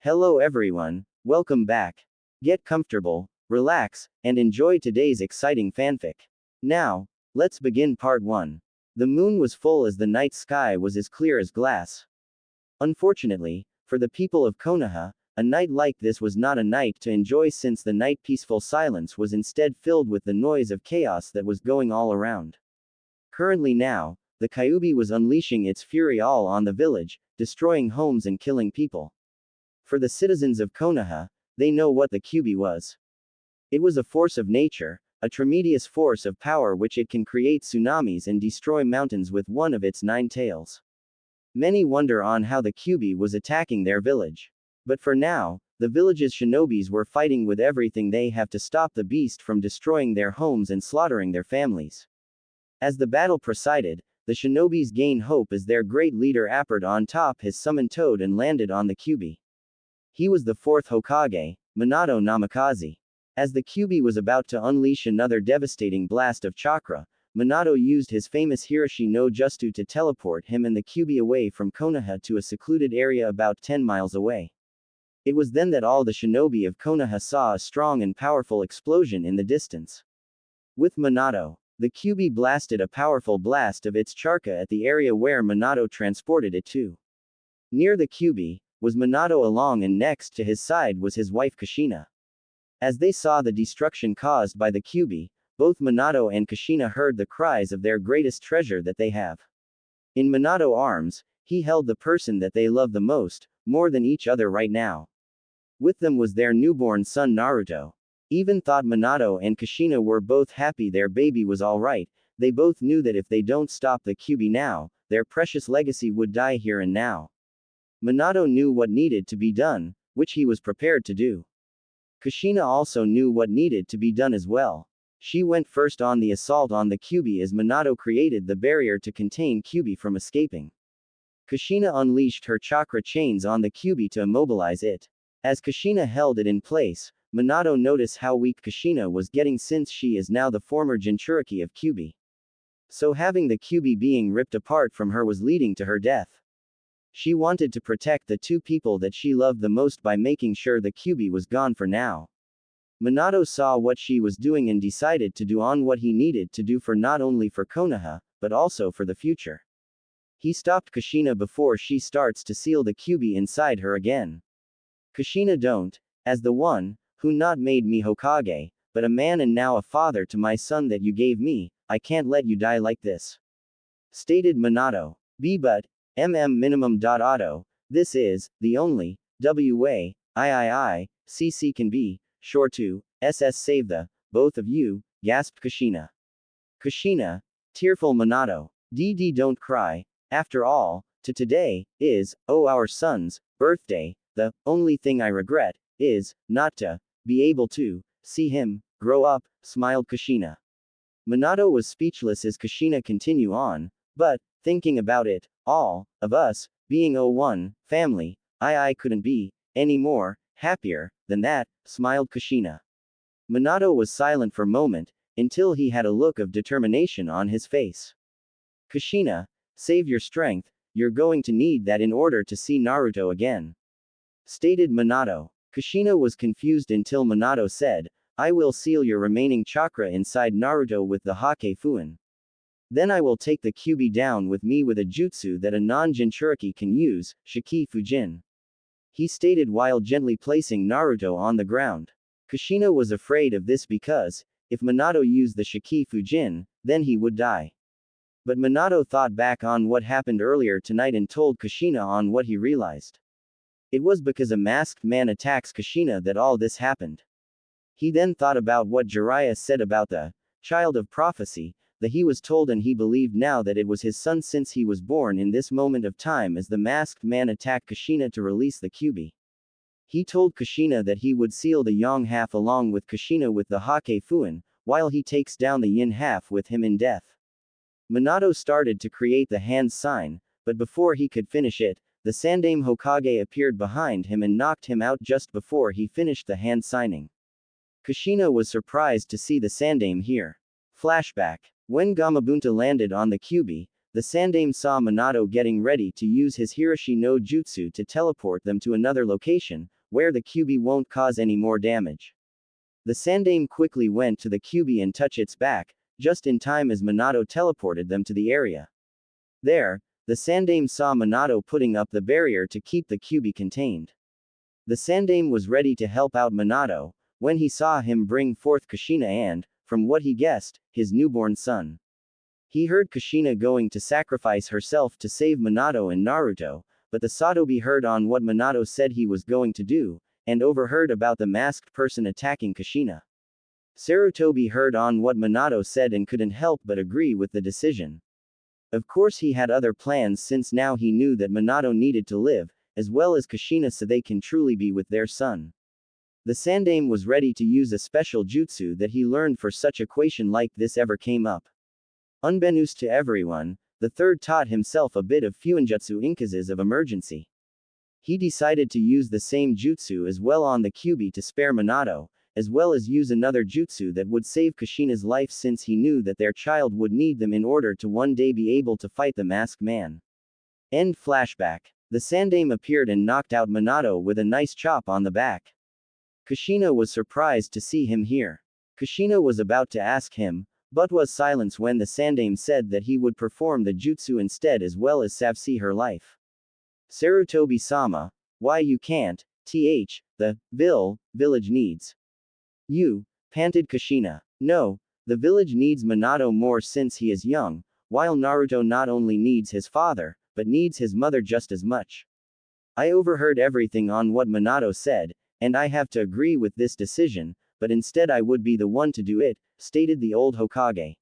Hello everyone, welcome back. Get comfortable, relax, and enjoy today's exciting fanfic. Now, let's begin part 1. The moon was full as the night sky was as clear as glass. Unfortunately, for the people of Konoha, a night like this was not a night to enjoy since the night peaceful silence was instead filled with the noise of chaos that was going all around. Currently now, the Kyuubi was unleashing its fury all on the village, destroying homes and killing people. For the citizens of Konoha, they know what the Kyuubi was. It was a force of nature, a tremendous force of power which it can create tsunamis and destroy mountains with one of its 9 tails. Many wonder on how the Kyuubi was attacking their village. But for now, the village's shinobis were fighting with everything they have to stop the beast from destroying their homes and slaughtering their families. As the battle proceeded, the shinobis gained hope as their great leader appeared on top his summoned toad and landed on the Kyuubi. He was the 4th Hokage, Minato Namikaze. As the Kyuubi was about to unleash another devastating blast of chakra, Minato used his famous Hiroshi no Jutsu to teleport him and the Kyuubi away from Konoha to a secluded area about 10 miles away. It was then that all the shinobi of Konoha saw a strong and powerful explosion in the distance. With Minato, the Kyuubi blasted a powerful blast of its chakra at the area where Minato transported it to. Near the Kyuubi was Minato along, and next to his side was his wife Kushina. As they saw the destruction caused by the Kyuubi, both Minato and Kushina heard the cries of their greatest treasure that they have. In Minato's arms, he held the person that they love the most, more than each other right now. With them was their newborn son Naruto. Even thought Minato and Kushina were both happy their baby was alright. They both knew that if they don't stop the Kyuubi now, their precious legacy would die here and now. Minato knew what needed to be done, which he was prepared to do. Kushina also knew what needed to be done as well. She went first on the assault on the Kyuubi as Minato created the barrier to contain Kyuubi from escaping. Kushina unleashed her chakra chains on the Kyuubi to immobilize it. As Kushina held it in place, Minato noticed how weak Kushina was getting since she is now the former Jinchuriki of Kyuubi. So having the Kyuubi being ripped apart from her was leading to her death. She wanted to protect the 2 people that she loved the most by making sure the Kyuubi was gone for now. Minato saw what she was doing and decided to do on what he needed to do for not only for Konoha, but also for the future. He stopped Kushina before she starts to seal the Kyuubi inside her again. Kushina, don't, as the one, who not made me Hokage, but a man and now a father to my son that you gave me, I can't let you die like this. Stated Minato. But, minimum. Auto, this is, the only, CC can be, sure to, save the, both of you, gasped Kushina. Kushina, tearful Minato. Don't cry, after all, today, is, our son's, birthday, the, only thing I regret, is, not to, be able to, see him, grow up, smiled Kushina. Minato was speechless as Kushina continued on, but, thinking about it, all of us, being one family, I couldn't be any more happier than that, smiled Kushina. Minato was silent for a moment, until he had a look of determination on his face. Kushina, save your strength, you're going to need that in order to see Naruto again. Stated Minato. Kushina was confused until Minato said, I will seal your remaining chakra inside Naruto with the Hake Fuin. Then I will take the Kyuubi down with me with a jutsu that a non-Jinchuriki can use, Shiki Fujin. He stated while gently placing Naruto on the ground. Kushina was afraid of this because, if Minato used the Shiki Fujin, then he would die. But Minato thought back on what happened earlier tonight and told Kushina on what he realized. It was because a masked man attacks Kushina that all this happened. He then thought about what Jiraiya said about the child of prophecy, that he was told, and he believed now that it was his son since he was born in this moment of time as the masked man attacked Kushina to release the Kyuubi. He told Kushina that he would seal the yang half along with Kushina with the Hake Fuin, while he takes down the yin half with him in death. Minato started to create the hand sign, but before he could finish it, the Sandaime Hokage appeared behind him and knocked him out just before he finished the hand signing. Kushina was surprised to see the Sandaime here. Flashback. When Gamabunta landed on the Kyuubi, the Sandaime saw Minato getting ready to use his Hiroshi no Jutsu to teleport them to another location, where the Kyuubi won't cause any more damage. The Sandaime quickly went to the Kyuubi and touched its back, just in time as Minato teleported them to the area. There, the Sandaime saw Minato putting up the barrier to keep the Kyuubi contained. The Sandaime was ready to help out Minato, when he saw him bring forth Kushina and, from what he guessed, his newborn son. He heard Kushina going to sacrifice herself to save Minato and Naruto, but the Sotobi heard on what Minato said he was going to do, and overheard about the masked person attacking Kushina. Sarutobi heard on what Minato said and couldn't help but agree with the decision. Of course he had other plans since now he knew that Minato needed to live, as well as Kushina so they can truly be with their son. The Sandaime was ready to use a special jutsu that he learned for such equation like this ever came up. Unbeknownst to everyone, the third taught himself a bit of Fuinjutsu in cases of emergency. He decided to use the same jutsu as well on the Kyuubi to spare Minato, as well as use another jutsu that would save Kushina's life since he knew that their child would need them in order to one day be able to fight the masked man. End flashback. The Sandaime appeared and knocked out Minato with a nice chop on the back. Kushina was surprised to see him here. Kushina was about to ask him, but was silenced when the Sandaime said that he would perform the jutsu instead as well as save her life. Sarutobi-sama, why you can't, the village needs you, panted Kushina. No, the village needs Minato more since he is young, while Naruto not only needs his father, but needs his mother just as much. I overheard everything on what Minato said, and I have to agree with this decision, but instead I would be the one to do it, stated the old Hokage.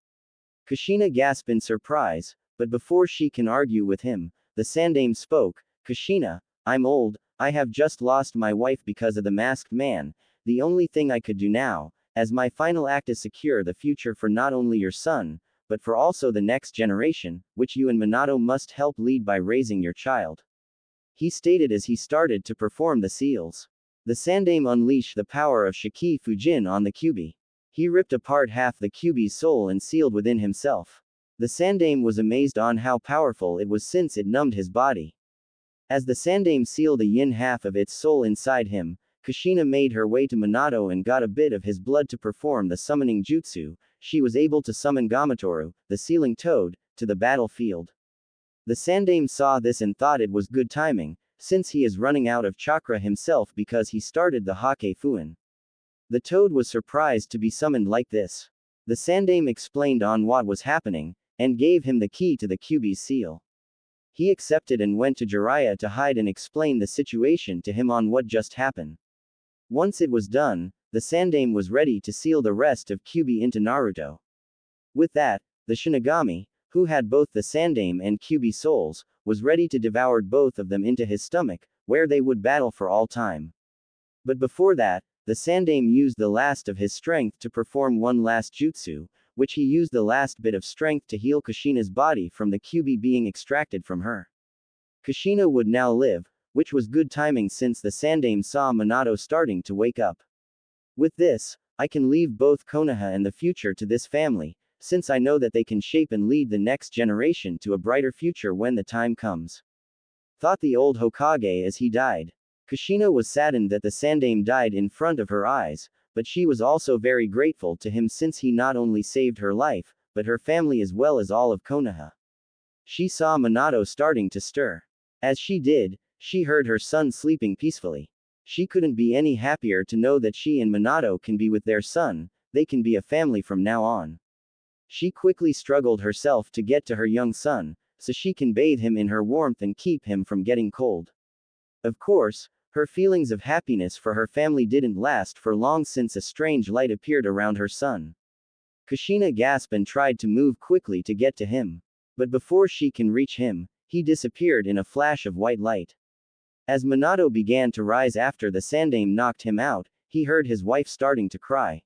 Kushina gasped in surprise, but before she can argue with him, the Sandaime spoke. Kushina, I'm old, I have just lost my wife because of the masked man, the only thing I could do now, as my final act is secure the future for not only your son, but for also the next generation, which you and Minato must help lead by raising your child. He stated as he started to perform the seals. The Sandaime unleashed the power of Shiki Fujin on the Kyuubi. He ripped apart half the Kyuubi's soul and sealed within himself. The Sandaime was amazed on how powerful it was since it numbed his body. As the Sandaime sealed the yin half of its soul inside him, Kushina made her way to Minato and got a bit of his blood to perform the summoning jutsu. She was able to summon Gamatoru, the sealing toad, to the battlefield. The Sandaime saw this and thought it was good timing, since he is running out of chakra himself because he started the Hake Fuin. The toad was surprised to be summoned like this. The Sandaime explained on what was happening, and gave him the key to the Kyuubi's seal. He accepted and went to Jiraiya to hide and explain the situation to him on what just happened. Once it was done, the Sandaime was ready to seal the rest of Kyuubi into Naruto. With that, the Shinigami, who had both the Sandaime and Kyuubi souls, was ready to devour both of them into his stomach, where they would battle for all time. But before that, the Sandaime used the last of his strength to perform one last jutsu, which he used the last bit of strength to heal Kushina's body from the Kyuubi being extracted from her. Kushina would now live, which was good timing since the Sandaime saw Minato starting to wake up. With this, I can leave both Konoha and the future to this family, since I know that they can shape and lead the next generation to a brighter future when the time comes. Thought the old Hokage as he died. Kushina was saddened that the Sandaime died in front of her eyes, but she was also very grateful to him since he not only saved her life, but her family as well as all of Konoha. She saw Minato starting to stir. As she did, she heard her son sleeping peacefully. She couldn't be any happier to know that she and Minato can be with their son, they can be a family from now on. She quickly struggled herself to get to her young son, so she can bathe him in her warmth and keep him from getting cold. Of course, her feelings of happiness for her family didn't last for long since a strange light appeared around her son. Kushina gasped and tried to move quickly to get to him. But before she can reach him, he disappeared in a flash of white light. As Minato began to rise after the Sandaime knocked him out, he heard his wife starting to cry.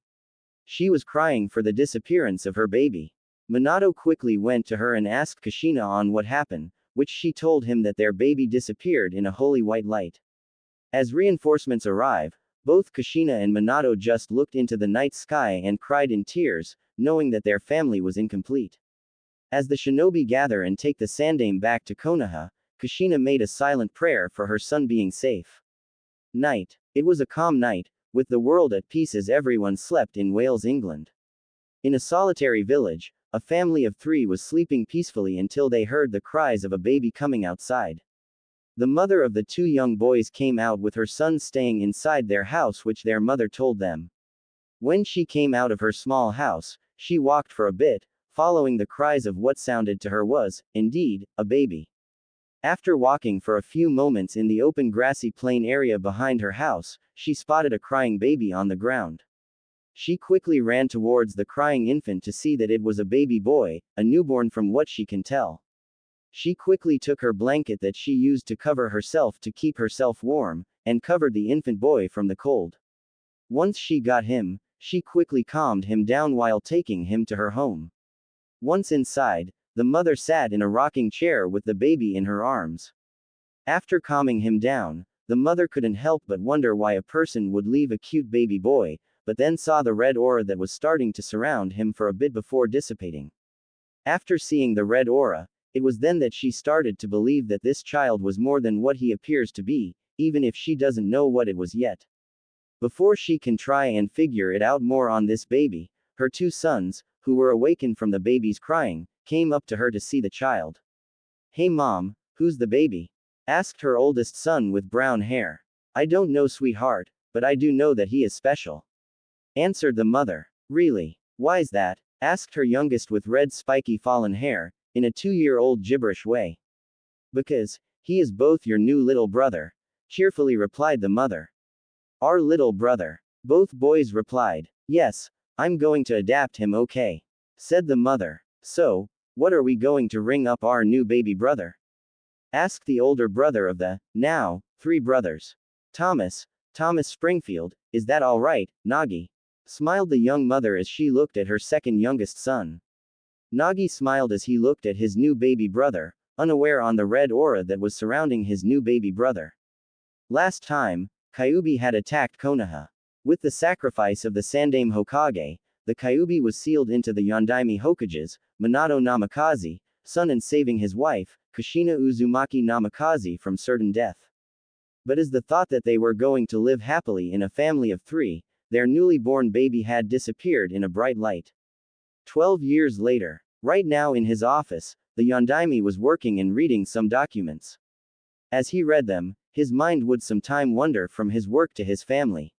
She was crying for the disappearance of her baby. Minato quickly went to her and asked Kushina on what happened, which she told him that their baby disappeared in a holy white light. As reinforcements arrive, both Kushina and Minato just looked into the night sky and cried in tears, knowing that their family was incomplete. As the shinobi gather and take the Sandaime back to Konoha, Kushina made a silent prayer for her son being safe. Night. It was a calm night, with the world at peace as everyone slept in Wales, England. In a solitary village, a family of 3 was sleeping peacefully until they heard the cries of a baby coming outside. The mother of the 2 young boys came out with her sons staying inside their house, which their mother told them. When she came out of her small house, she walked for a bit, following the cries of what sounded to her was, indeed, a baby. After walking for a few moments in the open grassy plain area behind her house, she spotted a crying baby on the ground. She quickly ran towards the crying infant to see that it was a baby boy, a newborn from what she can tell. She quickly took her blanket that she used to cover herself to keep herself warm, and covered the infant boy from the cold. Once she got him, she quickly calmed him down while taking him to her home. Once inside, the mother sat in a rocking chair with the baby in her arms. After calming him down, the mother couldn't help but wonder why a person would leave a cute baby boy, but then saw the red aura that was starting to surround him for a bit before dissipating. After seeing the red aura, it was then that she started to believe that this child was more than what he appears to be, even if she doesn't know what it was yet. Before she can try and figure it out more on this baby, her 2 sons, who were awakened from the baby's crying, came up to her to see the child. "Hey mom, who's the baby?" asked her oldest son with brown hair. "I don't know, sweetheart, but I do know that he is special," answered the mother. "Really? Why's that?" asked her youngest with red spiky fallen hair, in a 2-year-old gibberish way. "Because he is both your new little brother," cheerfully replied the mother. "Our little brother?" Both boys replied. "Yes, I'm going to adopt him, okay," said the mother. "So, what are we going to ring up our new baby brother?" asked the older brother of the, now, 3 brothers. Thomas Springfield, is that all right, Nagi?" smiled the young mother as she looked at her second youngest son. Nagi smiled as he looked at his new baby brother, unaware on the red aura that was surrounding his new baby brother. Last time, Kyuubi had attacked Konoha. With the sacrifice of the Sandaime Hokage, the Kyuubi was sealed into the Yondaime Hokage's, Minato Namikaze, son and saving his wife, Kushina Uzumaki Namikaze from certain death. But as the thought that they were going to live happily in a family of 3, their newly born baby had disappeared in a bright light. 12 years later. Right now in his office, the Yondaime was working and reading some documents. As he read them, his mind would sometime wander from his work to his family.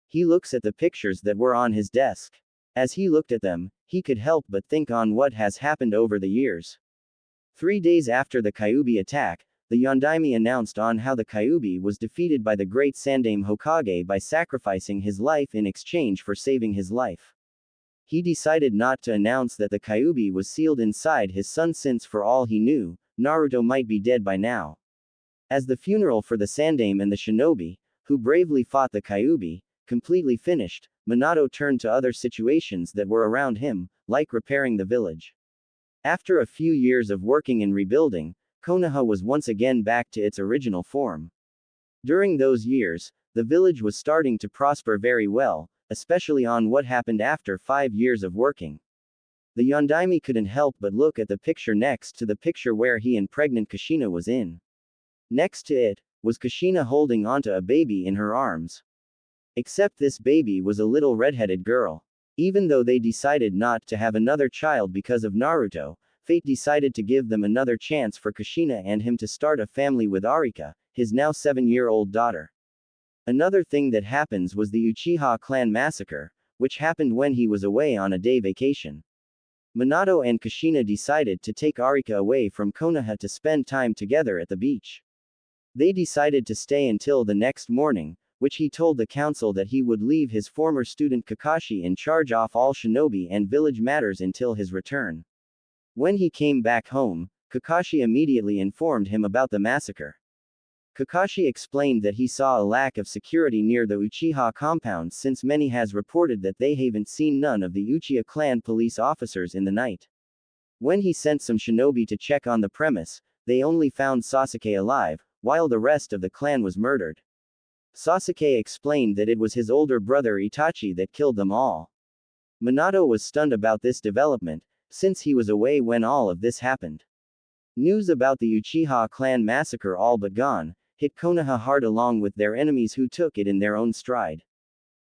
He looks at the pictures that were on his desk. As he looked at them, he could help but think on what has happened over the years. 3 days after the Kyuubi attack, the Yondaime announced on how the Kyuubi was defeated by the great Sandaime Hokage by sacrificing his life in exchange for saving his life. He decided not to announce that the Kyuubi was sealed inside his son since for all he knew, Naruto might be dead by now. As the funeral for the Sandaime and the Shinobi, who bravely fought the Kyuubi, completely finished, Minato turned to other situations that were around him, like repairing the village. After a few years of working and rebuilding, Konoha was once again back to its original form. During those years, the village was starting to prosper very well, especially on what happened after 5 years of working. The Yondaime couldn't help but look at the picture next to the picture where he and pregnant Kushina was in. Next to it, was Kushina holding onto a baby in her arms. Except this baby was a little redheaded girl. Even though they decided not to have another child because of Naruto, fate decided to give them another chance for Kushina and him to start a family with Arika, his now 7-year-old daughter. Another thing that happens was the Uchiha clan massacre, which happened when he was away on a day vacation. Minato and Kushina decided to take Arika away from Konoha to spend time together at the beach. They decided to stay until the next morning, which he told the council that he would leave his former student Kakashi in charge of all shinobi and village matters until his return. When he came back home, Kakashi immediately informed him about the massacre. Kakashi explained that he saw a lack of security near the Uchiha compound since many has reported that they haven't seen none of the Uchiha clan police officers in the night. When he sent some shinobi to check on the premise, they only found Sasuke alive, while the rest of the clan was murdered. Sasuke explained that it was his older brother Itachi that killed them all. Minato was stunned about this development, since he was away when all of this happened. News about the Uchiha clan massacre all but gone, hit Konoha hard along with their enemies who took it in their own stride.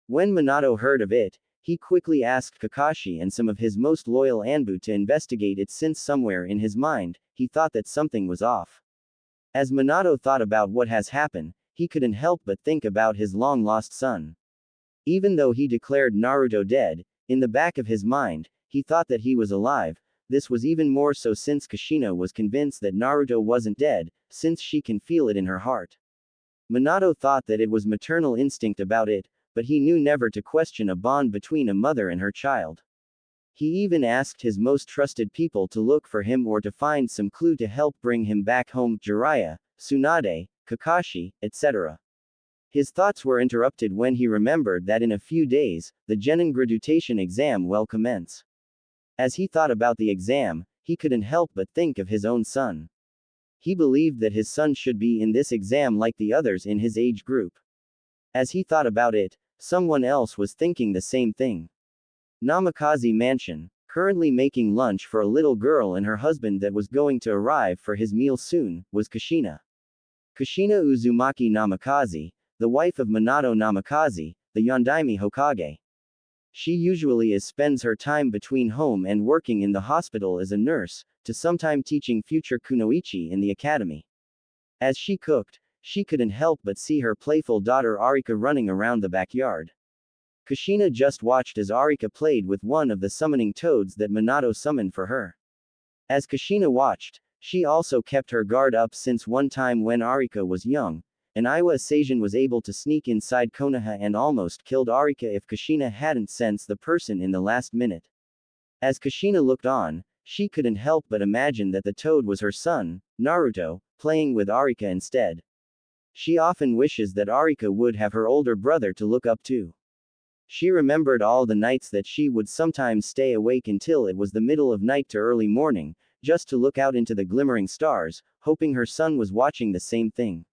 When Minato heard of it, he quickly asked Kakashi and some of his most loyal Anbu to investigate it since somewhere in his mind, he thought that something was off. As Minato thought about what has happened, he couldn't help but think about his long-lost son. Even though he declared Naruto dead, in the back of his mind, he thought that he was alive. This was even more so since Kushina was convinced that Naruto wasn't dead, since she can feel it in her heart. Minato thought that it was maternal instinct about it, but he knew never to question a bond between a mother and her child. He even asked his most trusted people to look for him or to find some clue to help bring him back home, Jiraiya, Tsunade, Kakashi, etc. His thoughts were interrupted when he remembered that in a few days, the Genin graduation exam will commence. As he thought about the exam, he couldn't help but think of his own son. He believed that his son should be in this exam like the others in his age group. As he thought about it, someone else was thinking the same thing. Namikaze Mansion, currently making lunch for a little girl and her husband that was going to arrive for his meal soon, was Kushina. Kushina Uzumaki Namikaze, the wife of Minato Namikaze, the Yondaime Hokage. She usually spends her time between home and working in the hospital as a nurse, to sometime teaching future kunoichi in the academy. As she cooked, she couldn't help but see her playful daughter Arika running around the backyard. Kushina just watched as Arika played with one of the summoning toads that Minato summoned for her. As Kushina watched, she also kept her guard up since one time when Arika was young, and Iwa Asasian was able to sneak inside Konoha and almost killed Arika if Kushina hadn't sensed the person in the last minute. As Kushina looked on, she couldn't help but imagine that the toad was her son, Naruto, playing with Arika instead. She often wishes that Arika would have her older brother to look up to. She remembered all the nights that she would sometimes stay awake until it was the middle of night to early morning, just to look out into the glimmering stars, hoping her son was watching the same thing.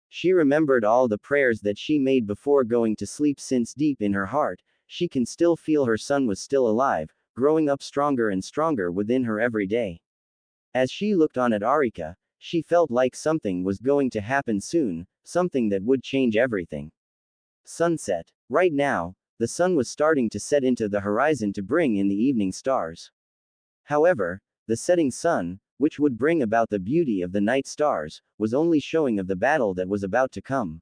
She remembered all the prayers that she made before going to sleep since deep in her heart, she can still feel her son was still alive, growing up stronger and stronger within her every day. As she looked on at Arika, she felt like something was going to happen soon, something that would change everything. Sunset. Right now, the sun was starting to set into the horizon to bring in the evening stars. However, the setting sun, which would bring about the beauty of the night stars, was only showing of the battle that was about to come.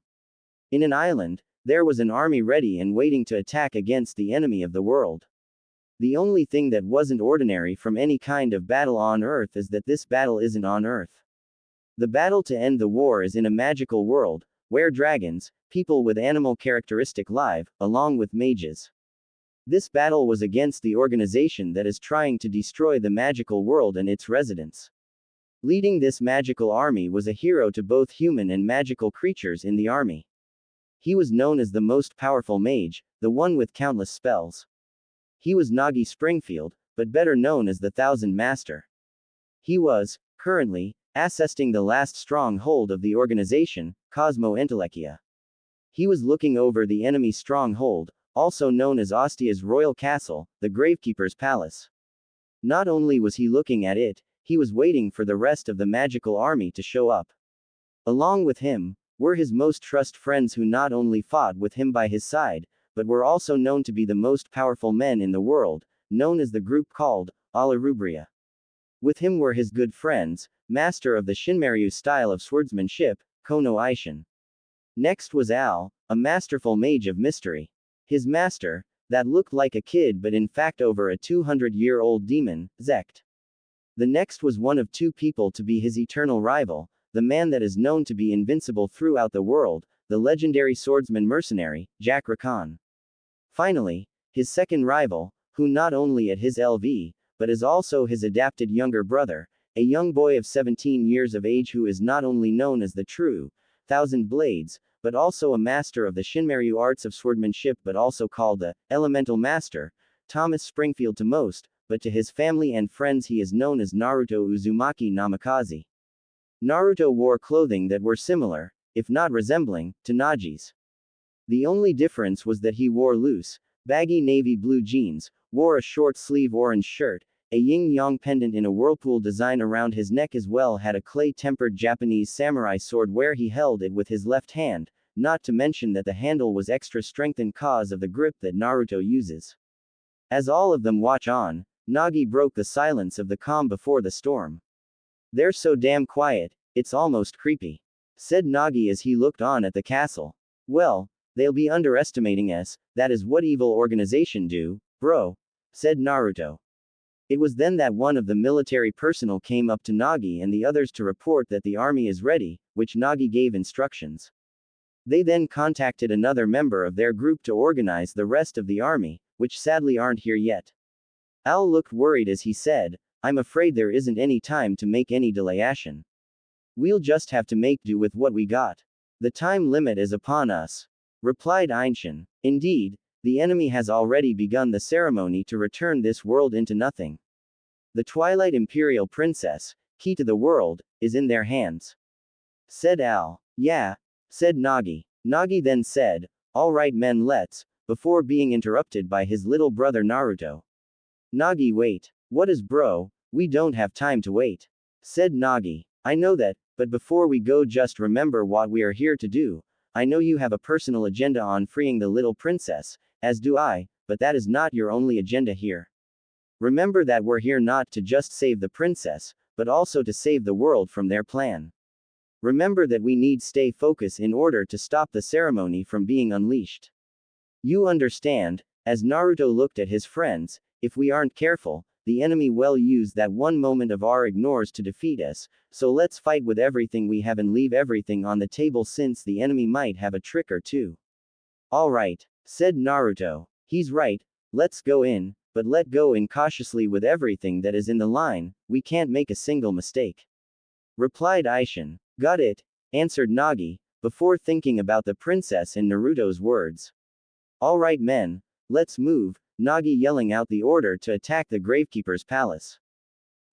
In an island, there was an army ready and waiting to attack against the enemy of the world. The only thing that wasn't ordinary from any kind of battle on Earth is that this battle isn't on Earth. The battle to end the war is in a magical world, where dragons, people with animal characteristic live, along with mages. This battle was against the organization that is trying to destroy the magical world and its residents. Leading this magical army was a hero to both human and magical creatures in the army. He was known as the most powerful mage, the one with countless spells. He was Nagi Springfield, but better known as the Thousand Master. He was, currently, assisting the last stronghold of the organization, Cosmo Entelequia. He was looking over the enemy's stronghold, also known as Ostia's royal castle, the Gravekeeper's palace. Not only was he looking at it, he was waiting for the rest of the magical army to show up. Along with him, were his most trusted friends who not only fought with him by his side, but were also known to be the most powerful men in the world, known as the group called Ala Rubria. With him were his good friends, master of the Shinmaryu style of swordsmanship, Kono Aishin. Next was Al, a masterful mage of mystery. His master, that looked like a kid but in fact over a 200-year-old demon, Zekt. The next was one of two people to be his eternal rival, the man that is known to be invincible throughout the world, the legendary swordsman mercenary, Jack Rakan. Finally, his second rival, who not only at his LV, but is also his adapted younger brother, a young boy of 17 years of age who is not only known as the true Thousand Blades, but also a master of the Shinmaryu arts of swordsmanship but also called the Elemental Master, Thomas Springfield to most, but to his family and friends he is known as Naruto Uzumaki Namikaze. Naruto wore clothing that were similar, if not resembling, to Nagi's. The only difference was that he wore loose, baggy navy blue jeans, wore a short-sleeve orange shirt, A yin-yang pendant in a whirlpool design around his neck as well had a clay-tempered Japanese samurai sword where he held it with his left hand, not to mention that the handle was extra strengthened cause of the grip that Naruto uses. As all of them watch on, Nagi broke the silence of the calm before the storm. "They're so damn quiet, it's almost creepy," said Nagi as he looked on at the castle. "Well, they'll be underestimating us, that is what evil organization do, bro," said Naruto. It was then that one of the military personnel came up to Nagi and the others to report that the army is ready, which Nagi gave instructions. They then contacted another member of their group to organize the rest of the army, which sadly aren't here yet. Al looked worried as he said, "I'm afraid there isn't any time to make any delayation. We'll just have to make do with what we got. The time limit is upon us," replied Ainshin. "Indeed, the enemy has already begun the ceremony to return this world into nothing. The Twilight Imperial Princess, key to the world, is in their hands," said Al. "Yeah," said Nagi. Nagi then said, "All right men, let's," before being interrupted by his little brother Naruto. "Nagi, wait. What is bro? We don't have time to wait," said Nagi. "I know that, but before we go just remember what we are here to do. I know you have a personal agenda on freeing the little princess, as do I, but that is not your only agenda here. Remember that we're here not to just save the princess, but also to save the world from their plan. Remember that we need stay focused in order to stop the ceremony from being unleashed. You understand?" As Naruto looked at his friends, "If we aren't careful, the enemy will use that one moment of our ignores to defeat us, so let's fight with everything we have and leave everything on the table since the enemy might have a trick or two." "All right," said Naruto. "He's right, let's go in, but let go in cautiously with everything that is in the line, we can't make a single mistake," replied Aishin. "Got it," answered Nagi, before thinking about the princess and Naruto's words. "All right men, let's move," Nagi yelling out the order to attack the Gravekeeper's palace.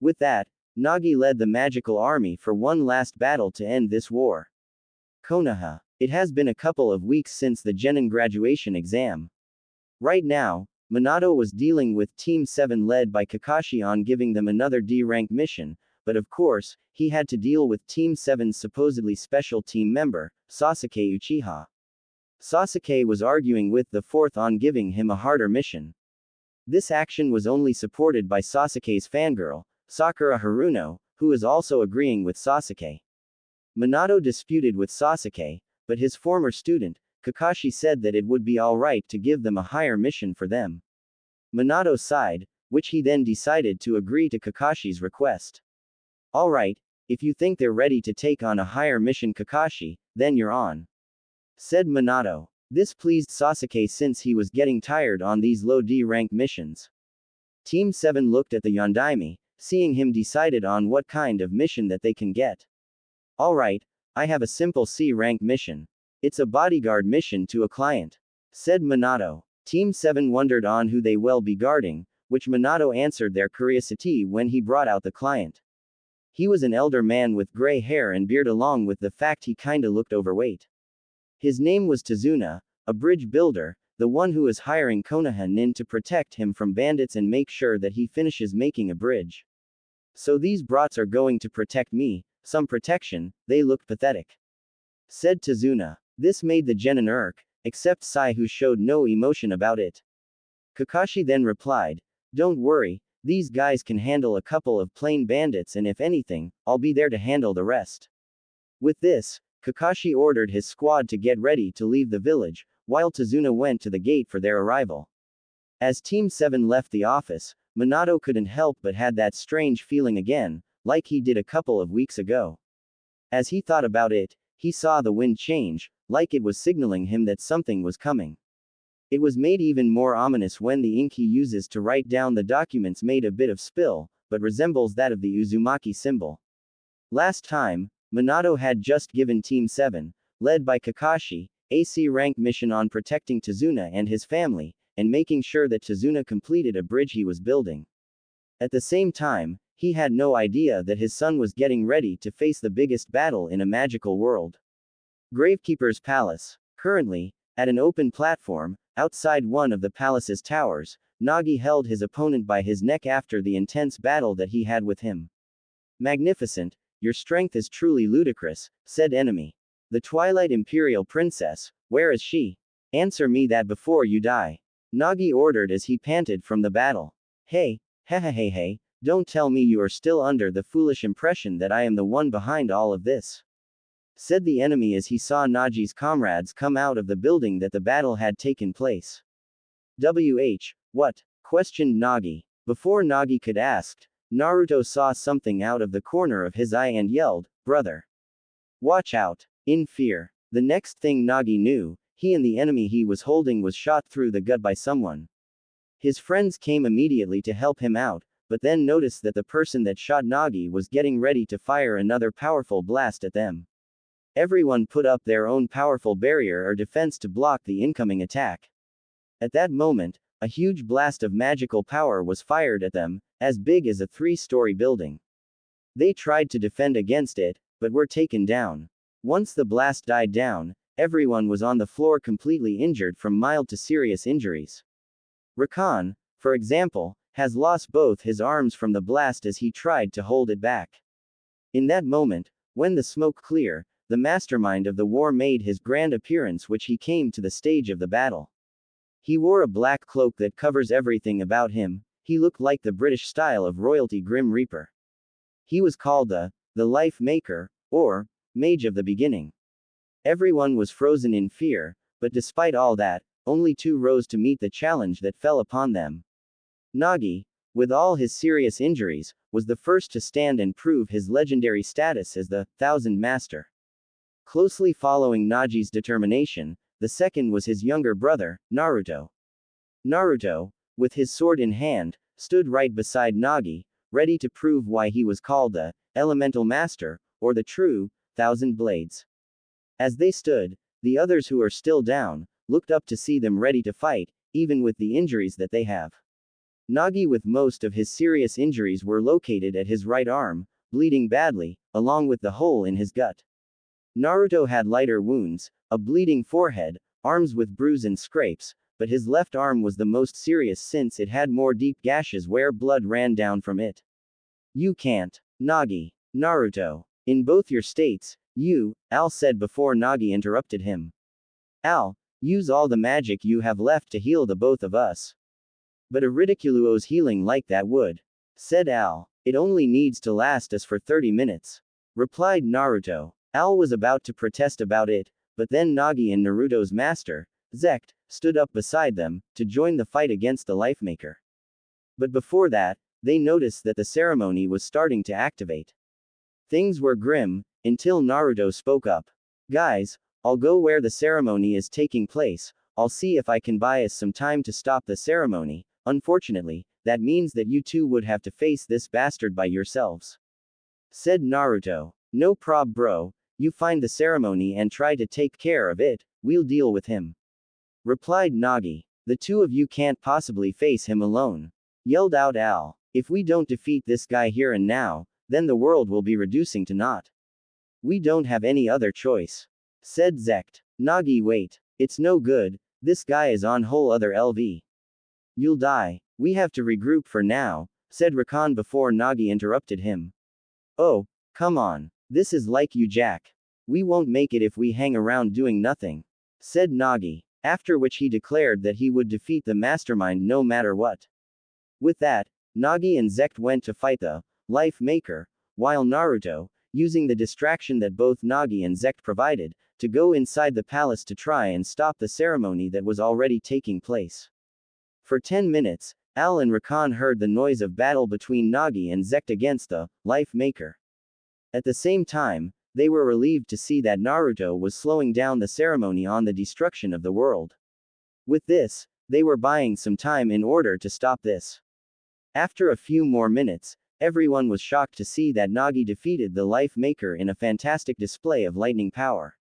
With that, Nagi led the magical army for one last battle to end this war. Konoha. It has been a couple of weeks since the Genin graduation exam. Right now, Minato was dealing with Team 7 led by Kakashi on giving them another D-rank mission, but of course, he had to deal with Team 7's supposedly special team member, Sasuke Uchiha. Sasuke was arguing with the fourth on giving him a harder mission. This action was only supported by Sasuke's fangirl, Sakura Haruno, who is also agreeing with Sasuke. Minato disputed with Sasuke, but his former student, Kakashi said that it would be alright to give them a higher mission for them. Minato sighed, which he then decided to agree to Kakashi's request. "Alright, if you think they're ready to take on a higher mission Kakashi, then you're on," said Minato. This pleased Sasuke since he was getting tired on these low D-rank missions. Team 7 looked at the Yondaime, seeing him decided on what kind of mission that they can get. "Alright, I have a simple C-rank mission. It's a bodyguard mission to a client," said Minato. Team 7 wondered on who they will be guarding, which Minato answered their curiosity when he brought out the client. He was an elder man with gray hair and beard along with the fact he kinda looked overweight. His name was Tazuna, a bridge builder, the one who is hiring Konoha Nin to protect him from bandits and make sure that he finishes making a bridge. "So these brats are going to protect me, some protection, they look pathetic," said Tazuna. This made the genin irk, except Sai who showed no emotion about it. Kakashi then replied, "Don't worry, these guys can handle a couple of plain bandits and if anything, I'll be there to handle the rest." With this, Kakashi ordered his squad to get ready to leave the village, while Tazuna went to the gate for their arrival. As Team 7 left the office, Minato couldn't help but had that strange feeling again, like he did a couple of weeks ago. As he thought about it, he saw the wind change, like it was signaling him that something was coming. It was made even more ominous when the ink he uses to write down the documents made a bit of spill, but resembles that of the Uzumaki symbol. Last time, Minato had just given Team 7, led by Kakashi, a C-rank mission on protecting Tazuna and his family, and making sure that Tazuna completed a bridge he was building. At the same time, he had no idea that his son was getting ready to face the biggest battle in a magical world. Gravekeeper's Palace. Currently, at an open platform, outside one of the palace's towers, Nagi held his opponent by his neck after the intense battle that he had with him. Magnificent, your strength is truly ludicrous, said enemy. The Twilight Imperial Princess, where is she? Answer me that before you die. Nagi ordered as he panted from the battle. Hey, hey, don't tell me you are still under the foolish impression that I am the one behind all of this, said the enemy as he saw Nagi's comrades come out of the building that the battle had taken place. What? Questioned Nagi. Before Nagi could ask, Naruto saw something out of the corner of his eye and yelled, brother. Watch out. In fear. The next thing Nagi knew, he and the enemy he was holding was shot through the gut by someone. His friends came immediately to help him out, but then noticed that the person that shot Nagi was getting ready to fire another powerful blast at them. Everyone put up their own powerful barrier or defense to block the incoming attack. At that moment, a huge blast of magical power was fired at them, as big as a 3-story building. They tried to defend against it, but were taken down. Once the blast died down, everyone was on the floor completely injured from mild to serious injuries. Rakan, for example, has lost both his arms from the blast as he tried to hold it back. In that moment, when the smoke cleared, the mastermind of the war made his grand appearance, which he came to the stage of the battle. He wore a black cloak that covers everything about him. He looked like the British style of royalty Grim Reaper. He was called the Life Maker, or Mage of the Beginning. Everyone was frozen in fear, but despite all that, only 2 rose to meet the challenge that fell upon them. Nagi, with all his serious injuries, was the first to stand and prove his legendary status as the Thousand Master. Closely following Nagi's determination, the second was his younger brother, Naruto. Naruto, with his sword in hand, stood right beside Nagi, ready to prove why he was called the Elemental Master, or the true Thousand Blades. As they stood, the others who are still down, looked up to see them ready to fight, even with the injuries that they have. Nagi, with most of his serious injuries, were located at his right arm, bleeding badly, along with the hole in his gut. Naruto had lighter wounds, a bleeding forehead, arms with bruise and scrapes, but his left arm was the most serious since it had more deep gashes where blood ran down from it. You can't. Nagi. Naruto. In both your states, Al said before Nagi interrupted him. Al, use all the magic you have left to heal the both of us. But a ridiculous healing like that would, said Al. It only needs to last us for 30 minutes. Replied Naruto. Al was about to protest about it, but then Nagi and Naruto's master, Zect, stood up beside them, to join the fight against the Life Maker. But before that, they noticed that the ceremony was starting to activate. Things were grim, until Naruto spoke up. Guys, I'll go where the ceremony is taking place, I'll see if I can buy us some time to stop the ceremony. Unfortunately, that means that you two would have to face this bastard by yourselves. Said Naruto. No prob bro, you find the ceremony and try to take care of it, we'll deal with him. Replied Nagi. The two of you can't possibly face him alone. Yelled out Al. If we don't defeat this guy here and now, then the world will be reducing to naught. We don't have any other choice. Said Zect. Nagi wait. It's no good, this guy is on whole other LV. You'll die. We have to regroup for now, said Rakan before Nagi interrupted him. Oh, come on. This is like you Jack. We won't make it if we hang around doing nothing. Said Nagi. After which he declared that he would defeat the mastermind no matter what. With that, Nagi and Zect went to fight the Life Maker, while Naruto, using the distraction that both Nagi and Zect provided, to go inside the palace to try and stop the ceremony that was already taking place. For 10 minutes, Al and Rakan heard the noise of battle between Nagi and Zect against the Life Maker. At the same time, they were relieved to see that Naruto was slowing down the ceremony on the destruction of the world. With this, they were buying some time in order to stop this. After a few more minutes, everyone was shocked to see that Nagi defeated the Life Maker in a fantastic display of lightning power.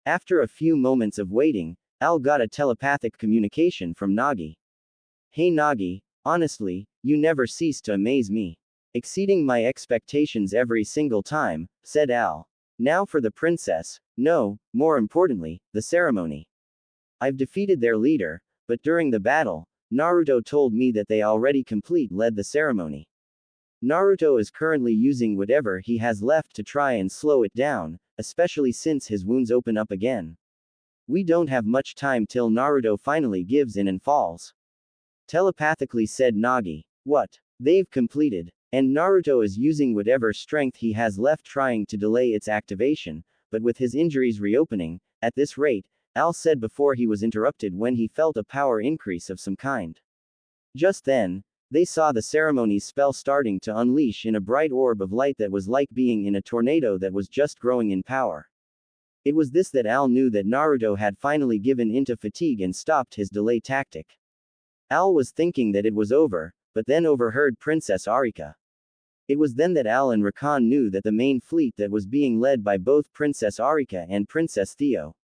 After a few moments of waiting, Al got a telepathic communication from Nagi. Hey Nagi, honestly, you never cease to amaze me. Exceeding my expectations every single time, said Al. Now for the princess, no, more importantly, the ceremony. I've defeated their leader, but during the battle, Naruto told me that they already led the ceremony. Naruto is currently using whatever he has left to try and slow it down, especially since his wounds open up again. We don't have much time till Naruto finally gives in and falls. Telepathically said Nagi. What? They've completed. And Naruto is using whatever strength he has left trying to delay its activation, but with his injuries reopening, at this rate, Al said before he was interrupted when he felt a power increase of some kind. Just then, they saw the ceremony's spell starting to unleash in a bright orb of light that was like being in a tornado that was just growing in power. It was this that Al knew that Naruto had finally given into fatigue and stopped his delay tactic. Al was thinking that it was over, but then overheard Princess Arika. It was then that Al and Rakan knew that the main fleet that was being led by both Princess Arika and Princess Theo.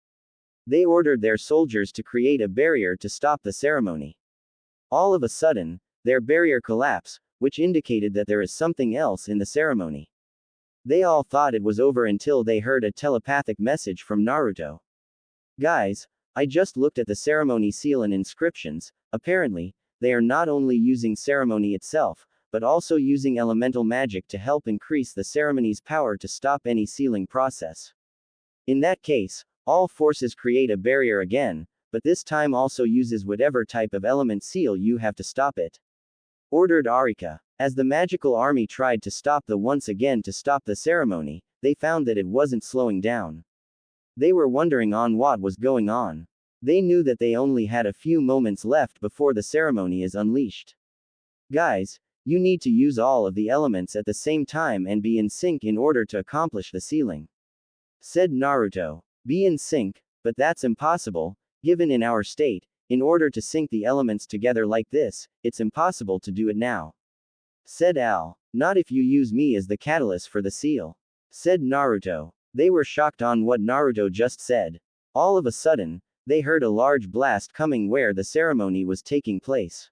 They ordered their soldiers to create a barrier to stop the ceremony. All of a sudden, their barrier collapsed, which indicated that there is something else in the ceremony. They all thought it was over until they heard a telepathic message from Naruto. Guys, I just looked at the ceremony seal and inscriptions. Apparently, they are not only using ceremony itself, but also using elemental magic to help increase the ceremony's power to stop any sealing process. In that case, all forces create a barrier again, but this time also uses whatever type of element seal you have to stop it. Ordered Arika. As the magical army tried to stop the ceremony, they found that it wasn't slowing down. They were wondering on what was going on. They knew that they only had a few moments left before the ceremony is unleashed. Guys, you need to use all of the elements at the same time and be in sync in order to accomplish the sealing. Said Naruto. Be in sync, but that's impossible, given in our state. In order to sync the elements together like this, it's impossible to do it now. Said Al. Not if you use me as the catalyst for the seal. Said Naruto. They were shocked on what Naruto just said. All of a sudden, they heard a large blast coming where the ceremony was taking place.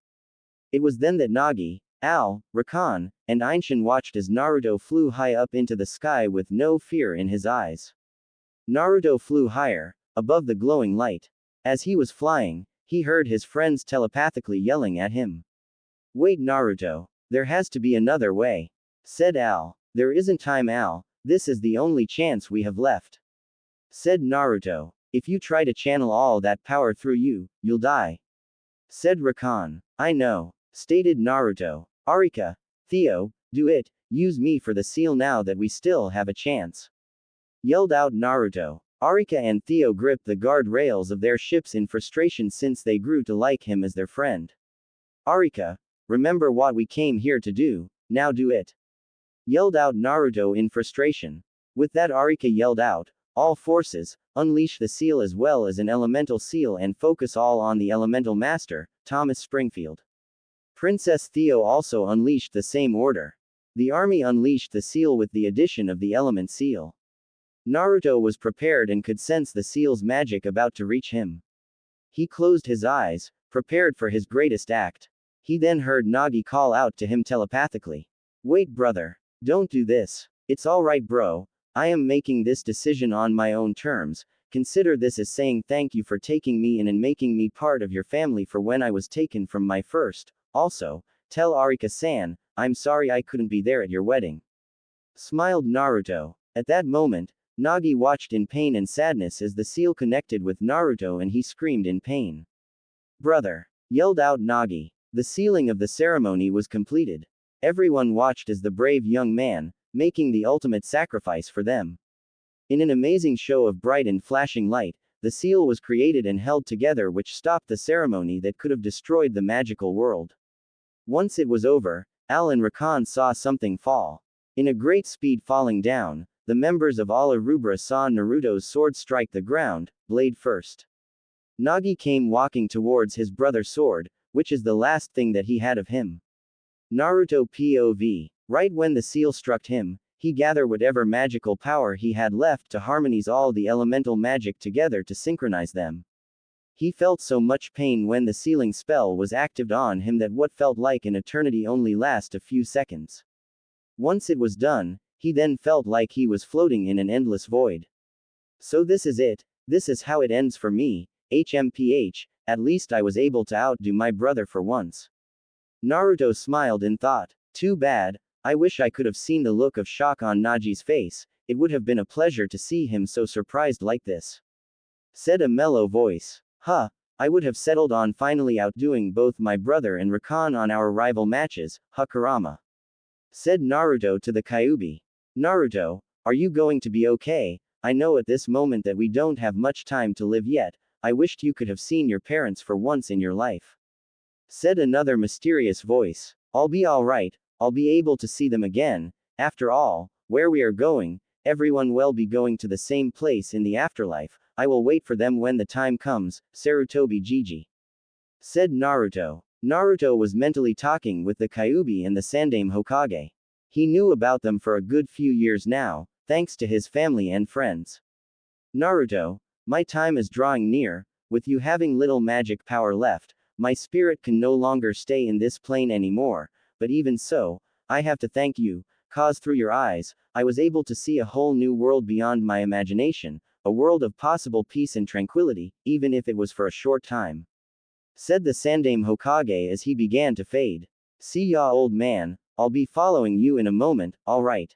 It was then that Nagi, Al, Rakan, and Ainshin watched as Naruto flew high up into the sky with no fear in his eyes. Naruto flew higher, above the glowing light. As he was flying, he heard his friends telepathically yelling at him. Wait, Naruto. There has to be another way. Said Al. There isn't time, Al. This is the only chance we have left. Said Naruto. If you try to channel all that power through you, you'll die. Said Rakan. I know. Stated Naruto. Arika. Theo, do it. Use me for the seal now that we still have a chance. Yelled out Naruto. Arika and Theo gripped the guard rails of their ships in frustration since they grew to like him as their friend. Arika. Remember what we came here to do, now do it. Yelled out Naruto in frustration. With that, Arika yelled out, all forces, unleash the seal as well as an elemental seal and focus all on the elemental master, Thomas Springfield. Princess Theo also unleashed the same order. The army unleashed the seal with the addition of the element seal. Naruto was prepared and could sense the seal's magic about to reach him. He closed his eyes, prepared for his greatest act. He then heard Nagi call out to him telepathically. Wait, brother. Don't do this. It's alright, bro. I am making this decision on my own terms. Consider this as saying thank you for taking me in and making me part of your family for when I was taken from my first. Also, tell Arika-san, I'm sorry I couldn't be there at your wedding. Smiled Naruto. At that moment, Nagi watched in pain and sadness as the seal connected with Naruto and he screamed in pain. Brother. Yelled out Nagi. The sealing of the ceremony was completed. Everyone watched as the brave young man, making the ultimate sacrifice for them. In an amazing show of bright and flashing light, the seal was created and held together which stopped the ceremony that could have destroyed the magical world. Once it was over, Al and Rakan saw something fall. In a great speed falling down, the members of All Arubra saw Naruto's sword strike the ground, blade first. Nagi came walking towards his brother's sword, which is the last thing that he had of him. Naruto POV. Right when the seal struck him, he gathered whatever magical power he had left to harmonize all the elemental magic together to synchronize them. He felt so much pain when the sealing spell was activated on him that what felt like an eternity only lasted a few seconds. Once it was done, he then felt like he was floating in an endless void. So this is it, this is how it ends for me, HMPH, at least I was able to outdo my brother for once. Naruto smiled in thought. Too bad, I wish I could have seen the look of shock on Naji's face, it would have been a pleasure to see him so surprised like this. Said a mellow voice. Huh, I would have settled on finally outdoing both my brother and Rakan on our rival matches, Hakurama. Said Naruto to the Kyuubi. Naruto, are you going to be okay? I know at this moment that we don't have much time to live yet, I wished you could have seen your parents for once in your life. Said another mysterious voice. I'll be alright, I'll be able to see them again, after all, where we are going, everyone will be going to the same place in the afterlife, I will wait for them when the time comes, Sarutobi Gigi. Said Naruto. Naruto was mentally talking with the Kyuubi and the Sandaime Hokage. He knew about them for a good few years now, thanks to his family and friends. Naruto, my time is drawing near, with you having little magic power left, my spirit can no longer stay in this plane anymore, but even so, I have to thank you, cause through your eyes, I was able to see a whole new world beyond my imagination, a world of possible peace and tranquility, even if it was for a short time. Said the Sandaime Hokage as he began to fade. See ya old man, I'll be following you in a moment, alright.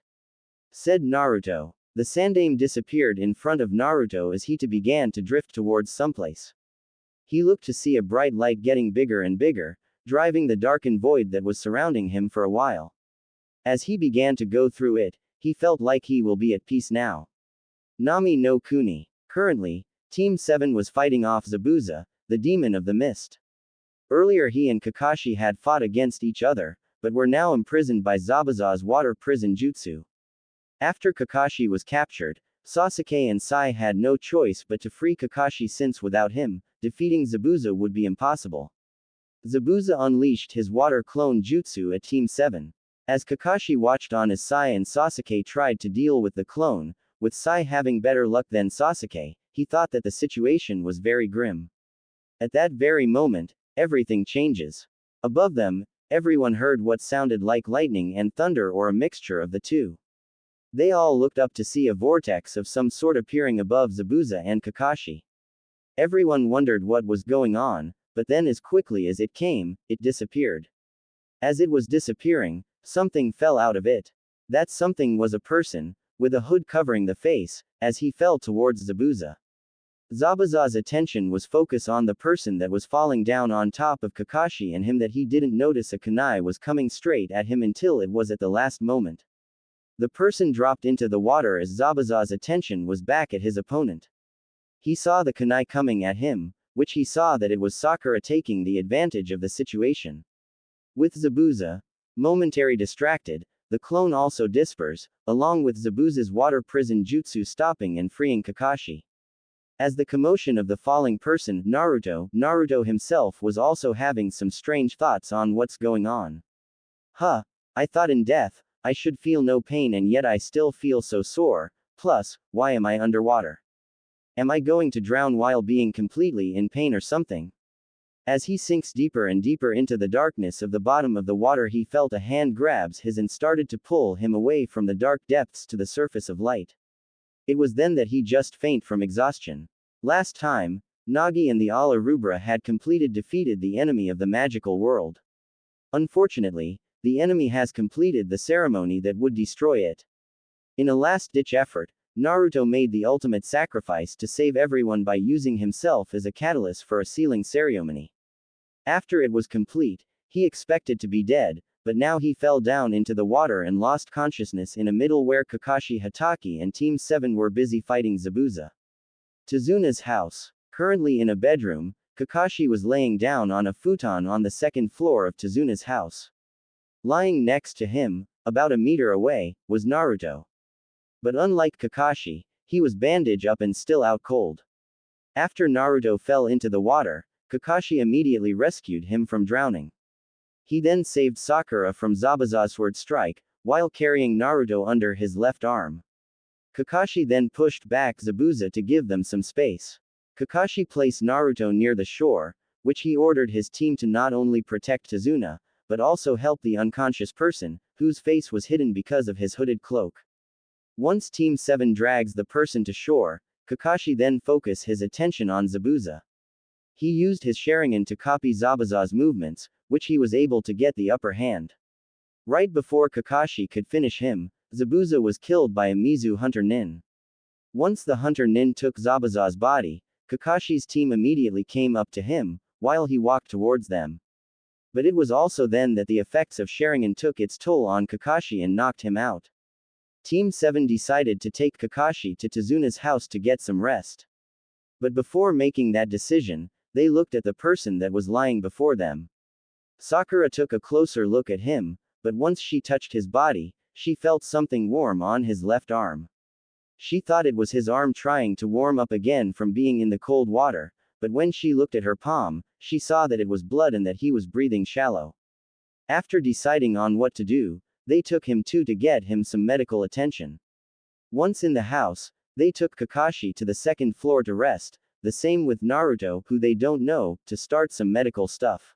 Said Naruto. The Sandaime disappeared in front of Naruto as he too began to drift towards someplace. He looked to see a bright light getting bigger and bigger, driving the darkened void that was surrounding him for a while. As he began to go through it, he felt like he will be at peace now. Nami no Kuni. Currently, Team 7 was fighting off Zabuza, the demon of the mist. Earlier he and Kakashi had fought against each other, but were now imprisoned by Zabuza's water prison jutsu. After Kakashi was captured, Sasuke and Sai had no choice but to free Kakashi since without him, defeating Zabuza would be impossible. Zabuza unleashed his water clone jutsu at Team 7. As Kakashi watched on as Sai and Sasuke tried to deal with the clone, with Sai having better luck than Sasuke, he thought that the situation was very grim. At that very moment, everything changes. Above them, everyone heard what sounded like lightning and thunder or a mixture of the two. They all looked up to see a vortex of some sort appearing above Zabuza and Kakashi. Everyone wondered what was going on, but then as quickly as it came, it disappeared. As it was disappearing, something fell out of it. That something was a person, with a hood covering the face, as he fell towards Zabuza. Zabuza's attention was focused on the person that was falling down on top of Kakashi and him that he didn't notice a kunai was coming straight at him until it was at the last moment. The person dropped into the water as Zabuza's attention was back at his opponent. He saw the kunai coming at him, which he saw that it was Sakura taking the advantage of the situation. With Zabuza, momentary distracted, the clone also dispersed, along with Zabuza's water prison jutsu stopping and freeing Kakashi. As the commotion of the falling person, Naruto himself was also having some strange thoughts on what's going on. Huh, I thought in death, I should feel no pain and yet I still feel so sore, plus, why am I underwater? Am I going to drown while being completely in pain or something? As he sinks deeper and deeper into the darkness of the bottom of the water he felt a hand grabs his and started to pull him away from the dark depths to the surface of light. It was then that he just fainted from exhaustion. Last time, Nagi and the Ala Rubra had defeated the enemy of the magical world. Unfortunately, the enemy has completed the ceremony that would destroy it. In a last-ditch effort, Naruto made the ultimate sacrifice to save everyone by using himself as a catalyst for a sealing ceremony. After it was complete, he expected to be dead, but now he fell down into the water and lost consciousness in a middle where Kakashi Hatake and Team 7 were busy fighting Zabuza. Tazuna's house. Currently in a bedroom, Kakashi was laying down on a futon on the second floor of Tazuna's house. Lying next to him, about a meter away, was Naruto. But unlike Kakashi, he was bandaged up and still out cold. After Naruto fell into the water, Kakashi immediately rescued him from drowning. He then saved Sakura from Zabuza's sword strike, while carrying Naruto under his left arm. Kakashi then pushed back Zabuza to give them some space. Kakashi placed Naruto near the shore, which he ordered his team to not only protect Tazuna, but also help the unconscious person, whose face was hidden because of his hooded cloak. Once Team 7 drags the person to shore, Kakashi then focuses his attention on Zabuza. He used his Sharingan to copy Zabuza's movements, which he was able to get the upper hand. Right before Kakashi could finish him, Zabuza was killed by a Mizu Hunter Nin. Once the Hunter Nin took Zabuza's body, Kakashi's team immediately came up to him, while he walked towards them. But it was also then that the effects of Sharingan took its toll on Kakashi and knocked him out. Team 7 decided to take Kakashi to Tazuna's house to get some rest. But before making that decision, they looked at the person that was lying before them. Sakura took a closer look at him, but once she touched his body, she felt something warm on his left arm. She thought it was his arm trying to warm up again from being in the cold water, but when she looked at her palm, she saw that it was blood and that he was breathing shallow. After deciding on what to do, they took him to get him some medical attention. Once in the house, they took Kakashi to the second floor to rest, the same with Naruto, who they don't know, to start some medical stuff.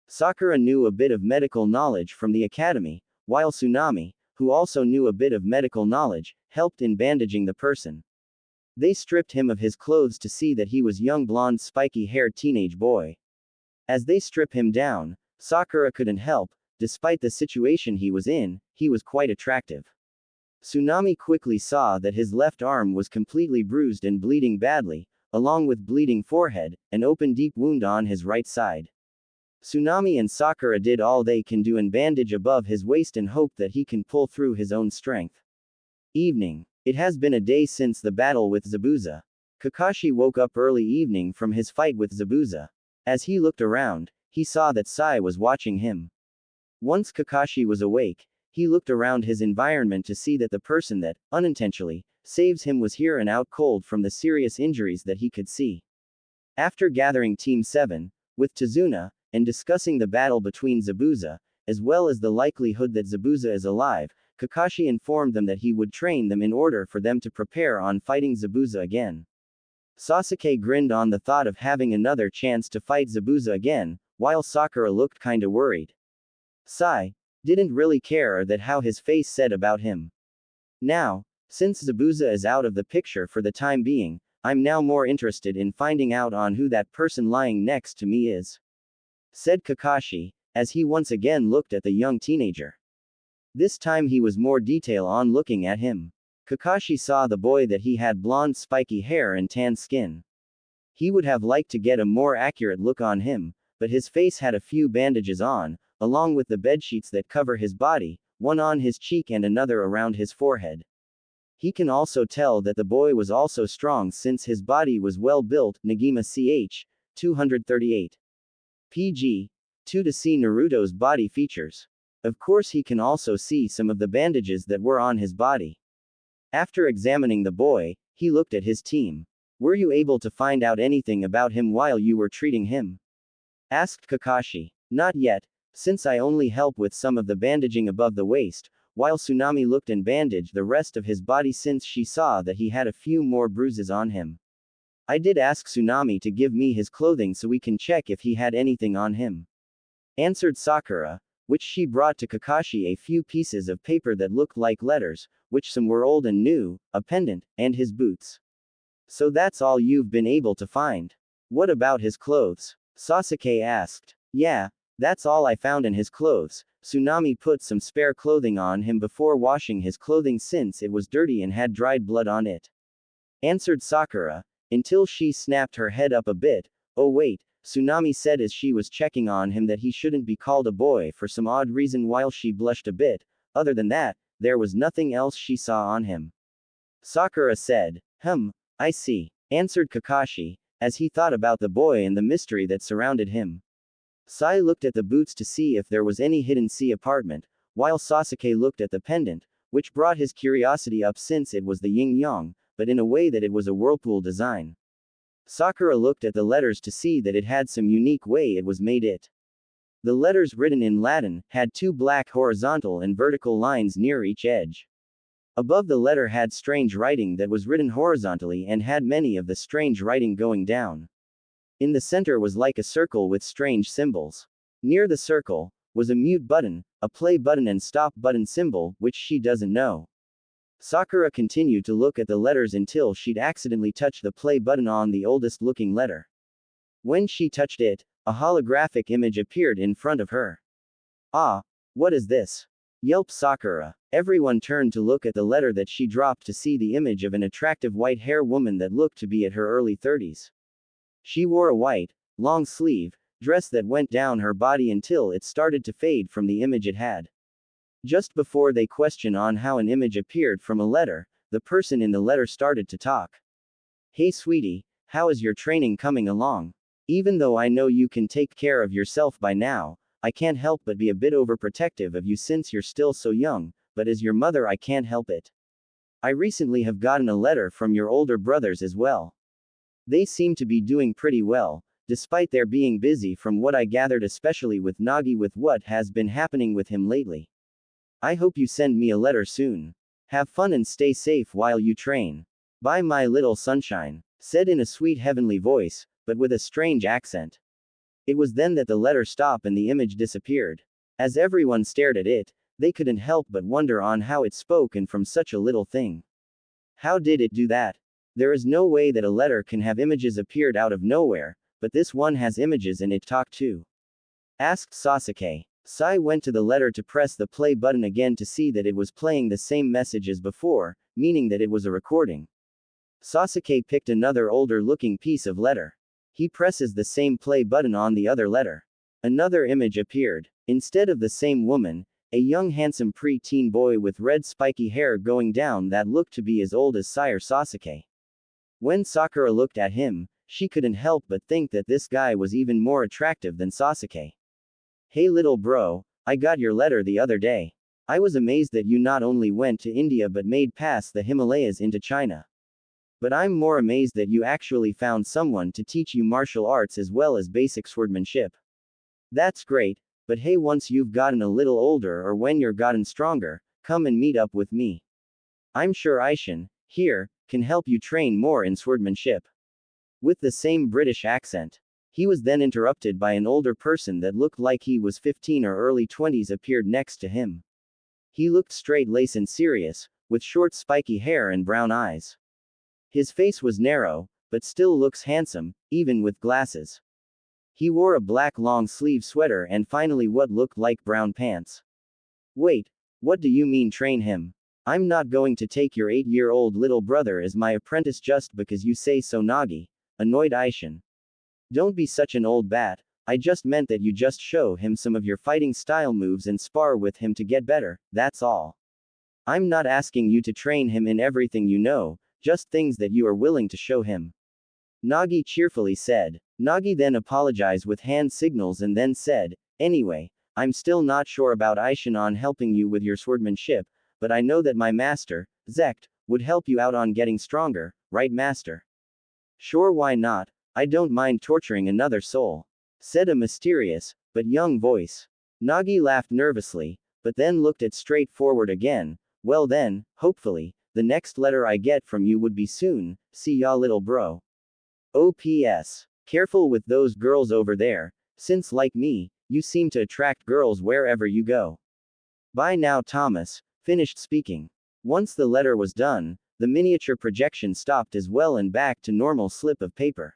Sakura knew a bit of medical knowledge from the academy, while Tsunami, who also knew a bit of medical knowledge, helped in bandaging the person. They stripped him of his clothes to see that he was young blonde spiky-haired teenage boy. As they strip him down, Sakura couldn't help, despite the situation he was in, he was quite attractive. Tsunami quickly saw that his left arm was completely bruised and bleeding badly, along with bleeding forehead, an open deep wound on his right side. Tsunami and Sakura did all they can do and bandage above his waist and hope that he can pull through his own strength. Evening. It has been a day since the battle with Zabuza. Kakashi woke up early evening from his fight with Zabuza. As he looked around, he saw that Sai was watching him. Once Kakashi was awake, he looked around his environment to see that the person that, unintentionally, saves him was here and out cold from the serious injuries that he could see. After gathering Team 7, with Tazuna, and discussing the battle between Zabuza, as well as the likelihood that Zabuza is alive, Kakashi informed them that he would train them in order for them to prepare on fighting Zabuza again. Sasuke grinned on the thought of having another chance to fight Zabuza again, while Sakura looked kinda worried. Sai didn't really care that how his face said about him. Now, since Zabuza is out of the picture for the time being, I'm now more interested in finding out on who that person lying next to me is, said Kakashi, as he once again looked at the young teenager. This time he was more detail on looking at him. Kakashi saw the boy that he had blonde spiky hair and tan skin. He would have liked to get a more accurate look on him, but his face had a few bandages on, along with the bedsheets that cover his body, one on his cheek and another around his forehead. He can also tell that the boy was also strong since his body was well built. Nagima ch. 238. pg. 2 to see Naruto's body features. Of course he can also see some of the bandages that were on his body. After examining the boy, he looked at his team. Were you able to find out anything about him while you were treating him? Asked Kakashi. Not yet, since I only help with some of the bandaging above the waist, while Tsunami looked and bandaged the rest of his body since she saw that he had a few more bruises on him. I did ask Tsunami to give me his clothing so we can check if he had anything on him, answered Sakura, which she brought to Kakashi a few pieces of paper that looked like letters, which some were old and new, a pendant, and his boots. So that's all you've been able to find? What about his clothes? Sasuke asked. Yeah, that's all I found in his clothes. Tsunami put some spare clothing on him before washing his clothing since it was dirty and had dried blood on it, answered Sakura, until she snapped her head up a bit. Oh wait, Tsunami said as she was checking on him that he shouldn't be called a boy for some odd reason while she blushed a bit. Other than that, there was nothing else she saw on him. Sakura said. I see, answered Kakashi, as he thought about the boy and the mystery that surrounded him. Sai looked at the boots to see if there was any hidden sea apartment, while Sasuke looked at the pendant, which brought his curiosity up since it was the yin-yang, but in a way that it was a whirlpool design. Sakura looked at the letters to see that it had some unique way it was made. The letters written in Latin had two black horizontal and vertical lines near each edge. Above the letter had strange writing that was written horizontally and had many of the strange writing going down. In the center was like a circle with strange symbols. Near the circle was a mute button, a play button and stop button symbol, which she doesn't know. Sakura continued to look at the letters until she'd accidentally touched the play button on the oldest looking letter. When she touched it, a holographic image appeared in front of her. Ah, what is this? Yelped Sakura. Everyone turned to look at the letter that she dropped to see the image of an attractive white-haired woman that looked to be at her early 30s. She wore a white, long-sleeve dress that went down her body until it started to fade from the image it had. Just before they question on how an image appeared from a letter, the person in the letter started to talk. Hey sweetie, how is your training coming along? Even though I know you can take care of yourself by now, I can't help but be a bit overprotective of you since you're still so young, but as your mother I can't help it. I recently have gotten a letter from your older brothers as well. They seem to be doing pretty well, despite their being busy from what I gathered, especially with Nagi with what has been happening with him lately. I hope you send me a letter soon. Have fun and stay safe while you train. Bye my little sunshine, said in a sweet heavenly voice, but with a strange accent. It was then that the letter stopped and the image disappeared. As everyone stared at it, they couldn't help but wonder on how it spoke and from such a little thing. How did it do that? There is no way that a letter can have images appeared out of nowhere, but this one has images and it talked too. Asked Sasuke. Sai went to the letter to press the play button again to see that it was playing the same message as before, meaning that it was a recording. Sasuke picked another older looking piece of letter. He presses the same play button on the other letter. Another image appeared. Instead of the same woman, a young handsome pre-teen boy with red spiky hair going down that looked to be as old as Sire Sasuke. When Sakura looked at him, she couldn't help but think that this guy was even more attractive than Sasuke. Hey little bro, I got your letter the other day. I was amazed that you not only went to India but made past the Himalayas into China. But I'm more amazed that you actually found someone to teach you martial arts as well as basic swordsmanship. That's great, but hey, once you've gotten a little older or when you're gotten stronger, come and meet up with me. I'm sure Aishin, here, can help you train more in swordsmanship. With the same British accent. He was then interrupted by an older person that looked like he was 15 or early 20s appeared next to him. He looked straight-laced and serious, with short spiky hair and brown eyes. His face was narrow, but still looks handsome, even with glasses. He wore a black long-sleeve sweater and finally what looked like brown pants. Wait, what do you mean train him? I'm not going to take your 8-year-old little brother as my apprentice just because you say so, Nagi, annoyed Aishin. Don't be such an old bat, I just meant that you just show him some of your fighting style moves and spar with him to get better, that's all. I'm not asking you to train him in everything you know, just things that you are willing to show him. Nagi cheerfully said. Nagi then apologized with hand signals and then said, anyway, I'm still not sure about Aishin on helping you with your swordsmanship, but I know that my master, Zekt, would help you out on getting stronger, right master? Sure, why not? I don't mind torturing another soul, said a mysterious, but young voice. Nagi laughed nervously, but then looked at straightforward again. Well then, hopefully, the next letter I get from you would be soon, see ya little bro. OPS. Careful with those girls over there, since like me, you seem to attract girls wherever you go. Bye now Thomas, finished speaking. Once the letter was done, the miniature projection stopped as well and back to normal slip of paper.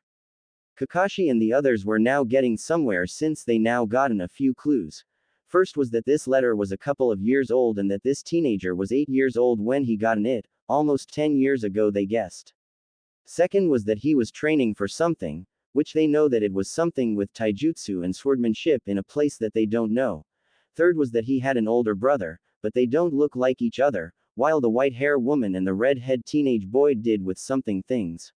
Kakashi and the others were now getting somewhere since they now gotten a few clues. First was that this letter was a couple of years old and that this teenager was 8 years old when he gotten it, almost 10 years ago they guessed. Second was that he was training for something, which they know that it was something with taijutsu and swordsmanship in a place that they don't know. Third was that he had an older brother, but they don't look like each other, while the white-hair woman and the red-head teenage boy did with something things.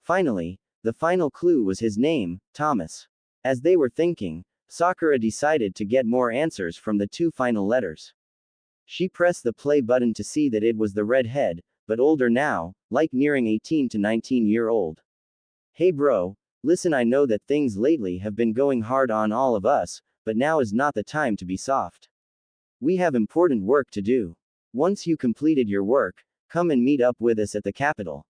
Finally, the final clue was his name, Thomas. As they were thinking, Sakura decided to get more answers from the 2 final letters. She pressed the play button to see that it was the redhead, but older now, like nearing 18 to 19-year-old. Hey bro, listen, I know that things lately have been going hard on all of us, but now is not the time to be soft. We have important work to do. Once you completed your work, come and meet up with us at the capital.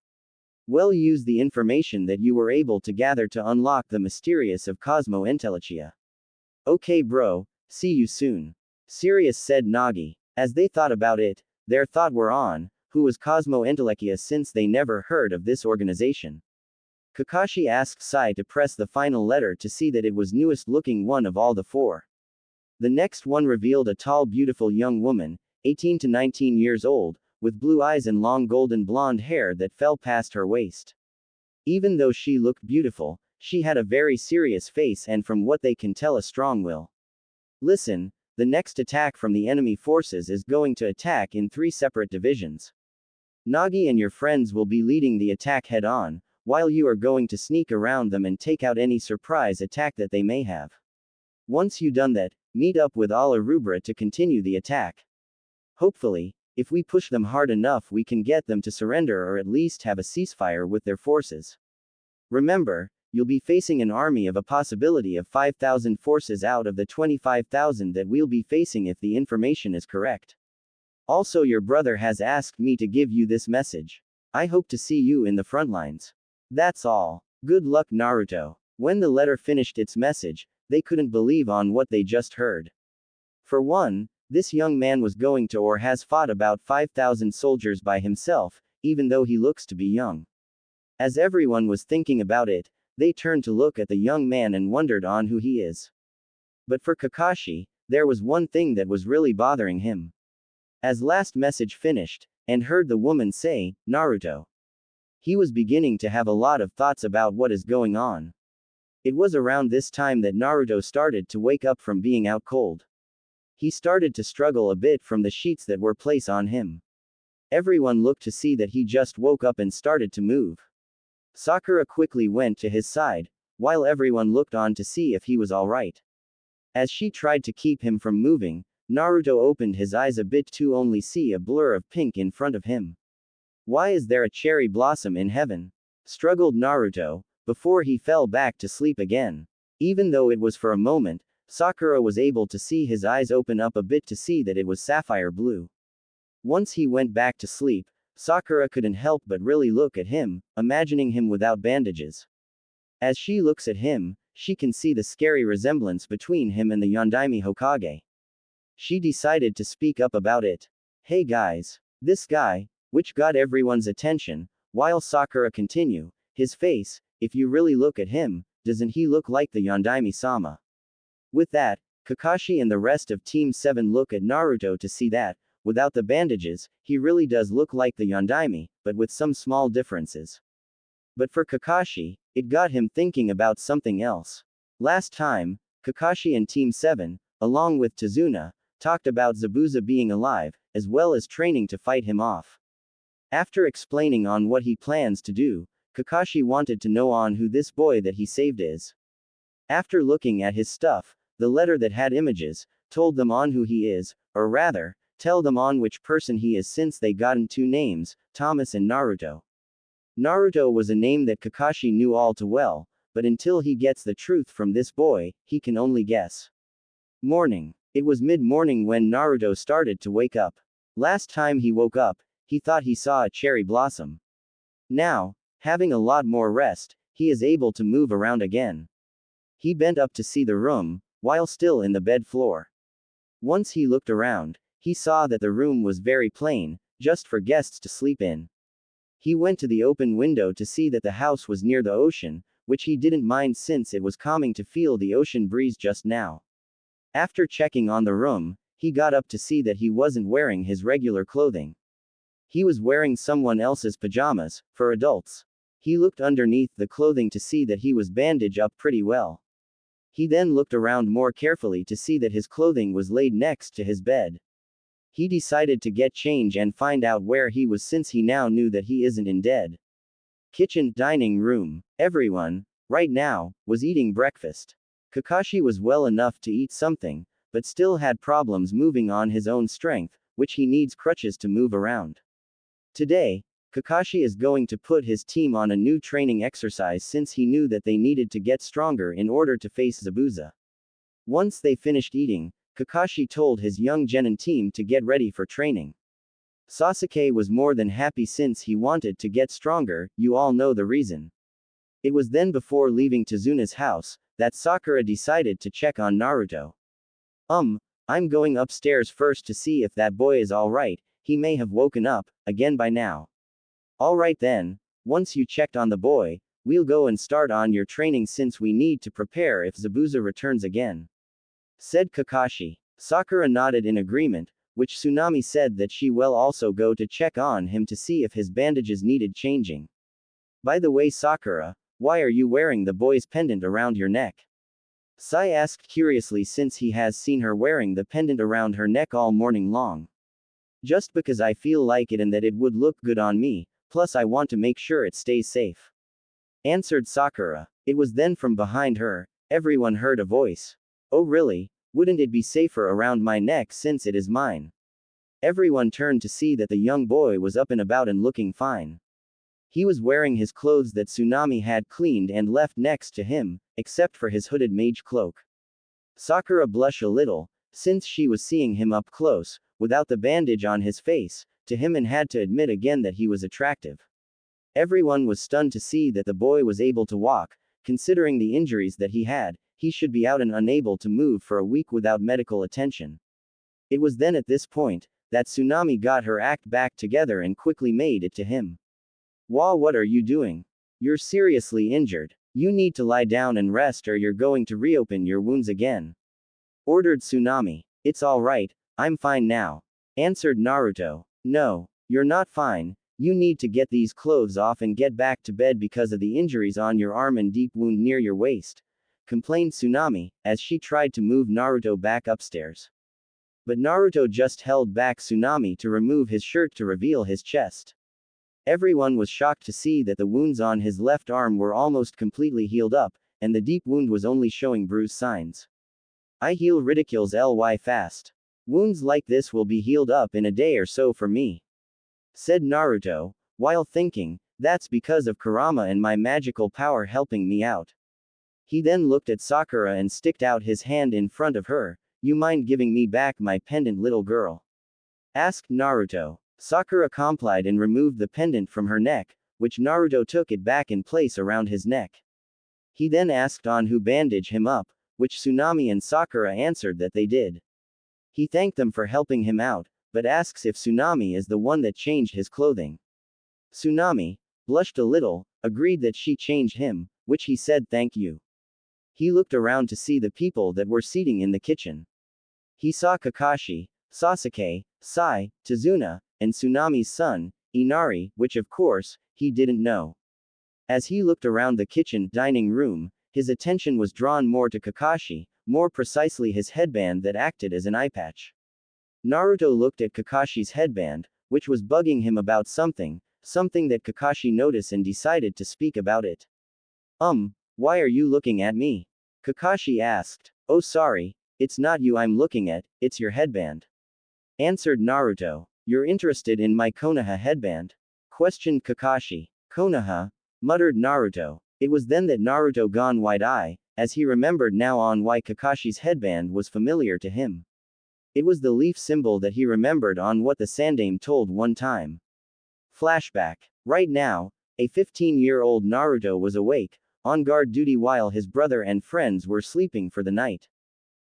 We'll use the information that you were able to gather to unlock the mysterious of Cosmo Intellicia. Okay bro, see you soon. Serious, said Nagi. As they thought about it, their thought were on, who was Cosmo Intellicia since they never heard of this organization. Kakashi asked Sai to press the final letter to see that it was newest looking one of all the four. The next one revealed a tall beautiful young woman, 18 to 19 years old, with blue eyes and long golden blonde hair that fell past her waist. Even though she looked beautiful, she had a very serious face and from what they can tell a strong will. Listen, the next attack from the enemy forces is going to attack in 3 separate divisions. Nagi and your friends will be leading the attack head on, while you are going to sneak around them and take out any surprise attack that they may have. Once you done that, meet up with Ala Rubra to continue the attack. Hopefully, if we push them hard enough we can get them to surrender or at least have a ceasefire with their forces. Remember, you'll be facing an army of a possibility of 5,000 forces out of the 25,000 that we'll be facing if the information is correct. Also your brother has asked me to give you this message. I hope to see you in the front lines. That's all. Good luck Naruto. When the letter finished its message, they couldn't believe on what they just heard. For one, this young man was going to or has fought about 5,000 soldiers by himself, even though he looks to be young. As everyone was thinking about it, they turned to look at the young man and wondered on who he is. But for Kakashi, there was one thing that was really bothering him. As last message finished, and heard the woman say, Naruto. He was beginning to have a lot of thoughts about what is going on. It was around this time that Naruto started to wake up from being out cold. He started to struggle a bit from the sheets that were placed on him. Everyone looked to see that he just woke up and started to move. Sakura quickly went to his side, while everyone looked on to see if he was alright. As she tried to keep him from moving, Naruto opened his eyes a bit to only see a blur of pink in front of him. Why is there a cherry blossom in heaven? Struggled Naruto, before he fell back to sleep again. Even though it was for a moment, Sakura was able to see his eyes open up a bit to see that it was sapphire blue. Once he went back to sleep, Sakura couldn't help but really look at him, imagining him without bandages. As she looks at him, she can see the scary resemblance between him and the Yondaime Hokage. She decided to speak up about it. Hey guys, this guy, which got everyone's attention, while Sakura continued, his face, if you really look at him, doesn't he look like the Yondaime-sama? With that, Kakashi and the rest of Team 7 look at Naruto to see that, without the bandages, he really does look like the Yondaime, but with some small differences. But for Kakashi, it got him thinking about something else. Last time, Kakashi and Team 7, along with Tazuna, talked about Zabuza being alive, as well as training to fight him off. After explaining on what he plans to do, Kakashi wanted to know on who this boy that he saved is. After looking at his stuff, the letter that had images, told them on who he is, or rather, tell them on which person he is since they gotten 2 names, Thomas and Naruto. Naruto was a name that Kakashi knew all too well, but until he gets the truth from this boy, he can only guess. Morning. It was mid-morning when Naruto started to wake up. Last time he woke up, he thought he saw a cherry blossom. Now, having a lot more rest, he is able to move around again. He bent up to see the room, while still in the bed floor. Once he looked around, he saw that the room was very plain, just for guests to sleep in. He went to the open window to see that the house was near the ocean, which he didn't mind since it was calming to feel the ocean breeze just now. After checking on the room, he got up to see that he wasn't wearing his regular clothing. He was wearing someone else's pajamas, for adults. He looked underneath the clothing to see that he was bandaged up pretty well. He then looked around more carefully to see that his clothing was laid next to his bed. He decided to get change and find out where he was since he now knew that he isn't in dead. Kitchen, dining room. Everyone, right now, was eating breakfast. Kakashi was well enough to eat something, but still had problems moving on his own strength, which he needs crutches to move around. Today, Kakashi is going to put his team on a new training exercise since he knew that they needed to get stronger in order to face Zabuza. Once they finished eating, Kakashi told his young genin team to get ready for training. Sasuke was more than happy since he wanted to get stronger, you all know the reason. It was then before leaving Tazuna's house, that Sakura decided to check on Naruto. I'm going upstairs first to see if that boy is alright, he may have woken up, again by now. Alright then, once you checked on the boy, we'll go and start on your training since we need to prepare if Zabuza returns again," said Kakashi. Sakura nodded in agreement, which Tsunami said that she will also go to check on him to see if his bandages needed changing. "By the way, Sakura, why are you wearing the boy's pendant around your neck?" Sai asked curiously since he has seen her wearing the pendant around her neck all morning long. "Just because I feel like it and that it would look good on me, plus I want to make sure it stays safe," answered Sakura. It was then from behind her, everyone heard a voice. "Oh really? Wouldn't it be safer around my neck since it is mine?" Everyone turned to see that the young boy was up and about and looking fine. He was wearing his clothes that Tsunami had cleaned and left next to him, except for his hooded mage cloak. Sakura blushed a little, since she was seeing him up close, without the bandage on his face, to him and had to admit again that he was attractive. Everyone was stunned to see that the boy was able to walk, considering the injuries that he had, he should be out and unable to move for a week without medical attention. It was then at this point, that Tsunami got her act back together and quickly made it to him. "Wah, what are you doing? You're seriously injured. You need to lie down and rest or you're going to reopen your wounds again," ordered Tsunami. "It's alright, I'm fine now," answered Naruto. "No, you're not fine, you need to get these clothes off and get back to bed because of the injuries on your arm and deep wound near your waist," complained Tsunami, as she tried to move Naruto back upstairs. But Naruto just held back Tsunami to remove his shirt to reveal his chest. Everyone was shocked to see that the wounds on his left arm were almost completely healed up, and the deep wound was only showing bruise signs. "I heal ridicules ly fast. Wounds like this will be healed up in a day or so for me," said Naruto, while thinking, "That's because of Kurama and my magical power helping me out." He then looked at Sakura and sticked out his hand in front of her. "You mind giving me back my pendant, little girl?" asked Naruto. Sakura complied and removed the pendant from her neck, which Naruto took it back in place around his neck. He then asked on who bandaged him up, which Tsunami and Sakura answered that they did. He thanked them for helping him out, but asks if Tsunami is the one that changed his clothing. Tsunami blushed a little, agreed that she changed him, which he said thank you. He looked around to see the people that were seating in the kitchen. He saw Kakashi, Sasuke, Sai, Tazuna, and Tsunami's son, Inari, which of course, he didn't know. As he looked around the kitchen dining room, his attention was drawn more to Kakashi, more precisely his headband that acted as an eye patch. Naruto looked at Kakashi's headband, which was bugging him about something that Kakashi noticed and decided to speak about it. Why are you looking at me?" Kakashi asked. "Oh sorry, it's not you I'm looking at, it's your headband," answered Naruto. "You're interested in my Konoha headband?" questioned Kakashi. "Konoha?" muttered Naruto. It was then that Naruto gone wide-eye, as he remembered now on why Kakashi's headband was familiar to him. It was the leaf symbol that he remembered on what the Sandaime told one time. Flashback. Right now, a 15-year-old Naruto was awake, on guard duty while his brother and friends were sleeping for the night.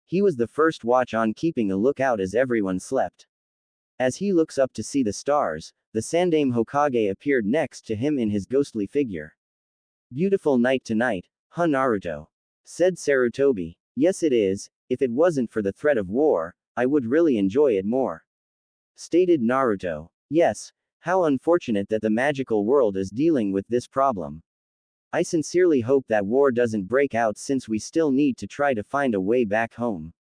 He was the first watch on, keeping a lookout as everyone slept. As he looks up to see the stars, the Sandaime Hokage appeared next to him in his ghostly figure. "Beautiful night tonight, huh Naruto?" said Sarutobi. "Yes it is, if it wasn't for the threat of war, I would really enjoy it more," stated Naruto. "Yes, how unfortunate that the magical world is dealing with this problem. I sincerely hope that war doesn't break out since we still need to try to find a way back home,"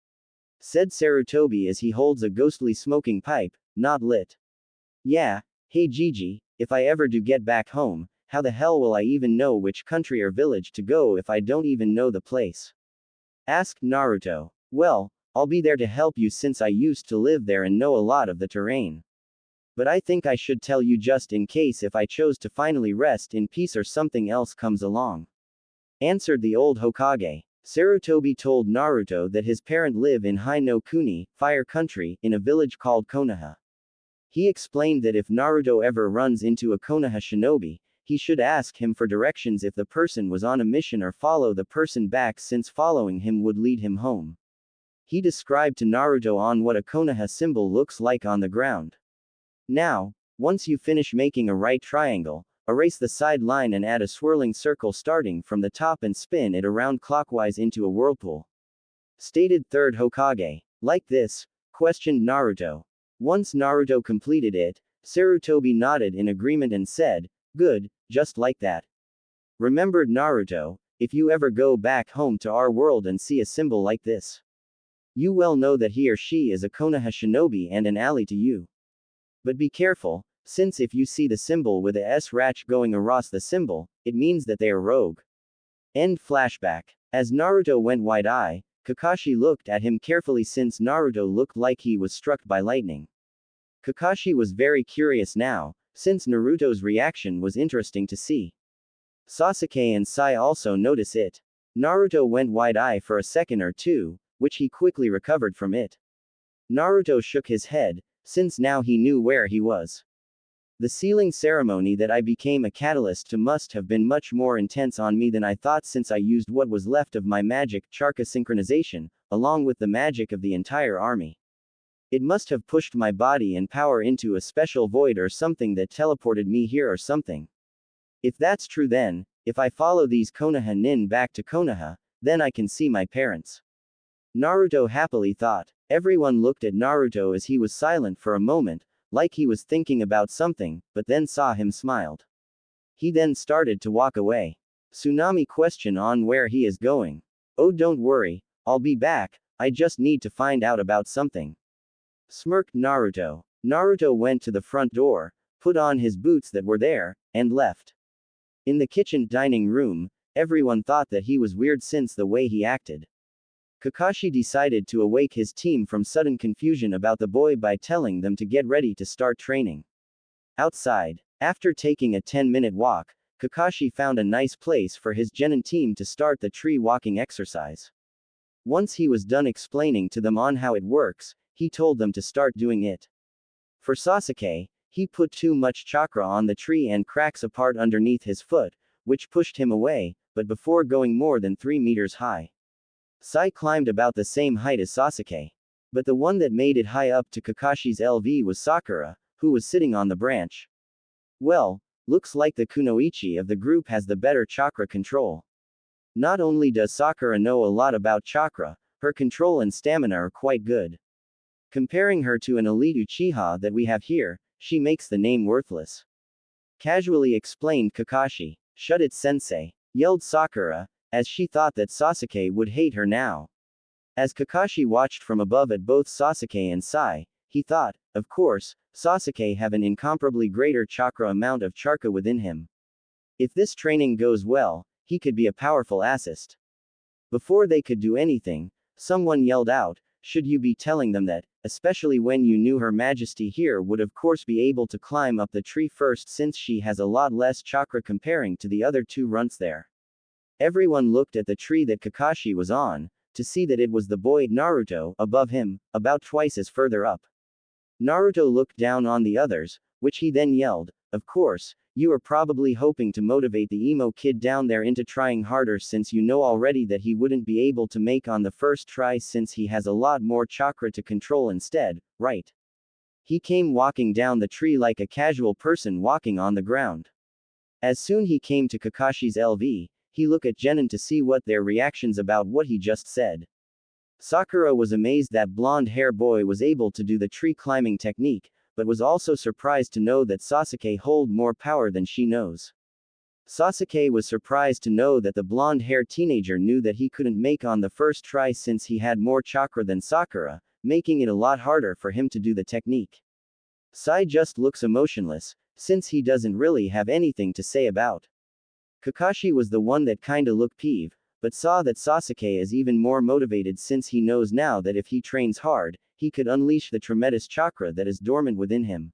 said Sarutobi as he holds a ghostly smoking pipe, not lit. "Yeah, hey Gigi, if I ever do get back home, how the hell will I even know which country or village to go if I don't even know the place?" asked Naruto. "Well, I'll be there to help you since I used to live there and know a lot of the terrain. But I think I should tell you just in case if I chose to finally rest in peace or something else comes along," answered the old Hokage. Sarutobi told Naruto that his parents live in Hai no Kuni, Fire Country, in a village called Konoha. He explained that if Naruto ever runs into a Konoha shinobi, he should ask him for directions if the person was on a mission or follow the person back since following him would lead him home. He described to Naruto on what a Konoha symbol looks like on the ground. "Now, once you finish making a right triangle, erase the side line and add a swirling circle starting from the top and spin it around clockwise into a whirlpool. Stated third Hokage. Like this? Questioned Naruto. Once Naruto completed it, Sarutobi nodded in agreement and said, "Good, just like that." Remembered Naruto, if you ever go back home to our world and see a symbol like this, you well know that he or she is a Konoha shinobi and an ally to you. But be careful, since if you see the symbol with a S-ratch going across the symbol, it means that they are rogue. End flashback. As Naruto went wide-eye, Kakashi looked at him carefully since Naruto looked like he was struck by lightning. Kakashi was very curious now, since Naruto's reaction was interesting to see. Sasuke and Sai also notice it. Naruto went wide-eye for a second or two, which he quickly recovered from it. Naruto shook his head, since now he knew where he was. The sealing ceremony that I became a catalyst to must have been much more intense on me than I thought, since I used what was left of my magic, chakra synchronization, along with the magic of the entire army. It must have pushed my body and power into a special void or something that teleported me here or something. If that's true, then, if I follow these Konoha nin back to Konoha, then I can see my parents. Naruto happily thought. Everyone looked at Naruto as he was silent for a moment, like he was thinking about something, but then saw him smiled. He then started to walk away. Tsunami question on where he is going. "Oh, don't worry, I'll be back, I just need to find out about something," smirked Naruto. Naruto went to the front door, put on his boots that were there, and left. In the kitchen dining room, everyone thought that he was weird since the way he acted. Kakashi decided to awake his team from sudden confusion about the boy by telling them to get ready to start training. Outside, after taking a 10-minute walk, Kakashi found a nice place for his genin team to start the tree walking exercise. Once he was done explaining to them on how it works, he told them to start doing it. For Sasuke, he put too much chakra on the tree and cracks apart underneath his foot, which pushed him away, but before going more than 3 meters high. Sai climbed about the same height as Sasuke. But the one that made it high up to Kakashi's LV was Sakura, who was sitting on the branch. Well, looks like the kunoichi of the group has the better chakra control. Not only does Sakura know a lot about chakra, her control and stamina are quite good. Comparing her to an elite Uchiha that we have here, she makes the name worthless. Casually explained Kakashi. "Shut it, sensei," yelled Sakura, as she thought that Sasuke would hate her now. As Kakashi watched from above at both Sasuke and Sai, he thought, of course, Sasuke have an incomparably greater chakra amount of chakra within him. If this training goes well, he could be a powerful assist. Before they could do anything, someone yelled out, "Should you be telling them that, especially when you knew Her Majesty here would of course be able to climb up the tree first since she has a lot less chakra comparing to the other two runts there." Everyone looked at the tree that Kakashi was on, to see that it was the boy Naruto above him, about twice as further up. Naruto looked down on the others, which he then yelled, "Of course, you are probably hoping to motivate the emo kid down there into trying harder since you know already that he wouldn't be able to make on the first try since he has a lot more chakra to control instead, right?" He came walking down the tree like a casual person walking on the ground. As soon he came to Kakashi's LV, he looked at Genin to see what their reactions about what he just said. Sakura was amazed that blonde hair boy was able to do the tree climbing technique, but was also surprised to know that Sasuke hold more power than she knows. Sasuke was surprised to know that the blonde hair teenager knew that he couldn't make on the first try since he had more chakra than Sakura, making it a lot harder for him to do the technique. Sai just looks emotionless, since he doesn't really have anything to say about. Kakashi was the one that kinda looked peeved, but saw that Sasuke is even more motivated since he knows now that if he trains hard, he could unleash the tremendous chakra that is dormant within him.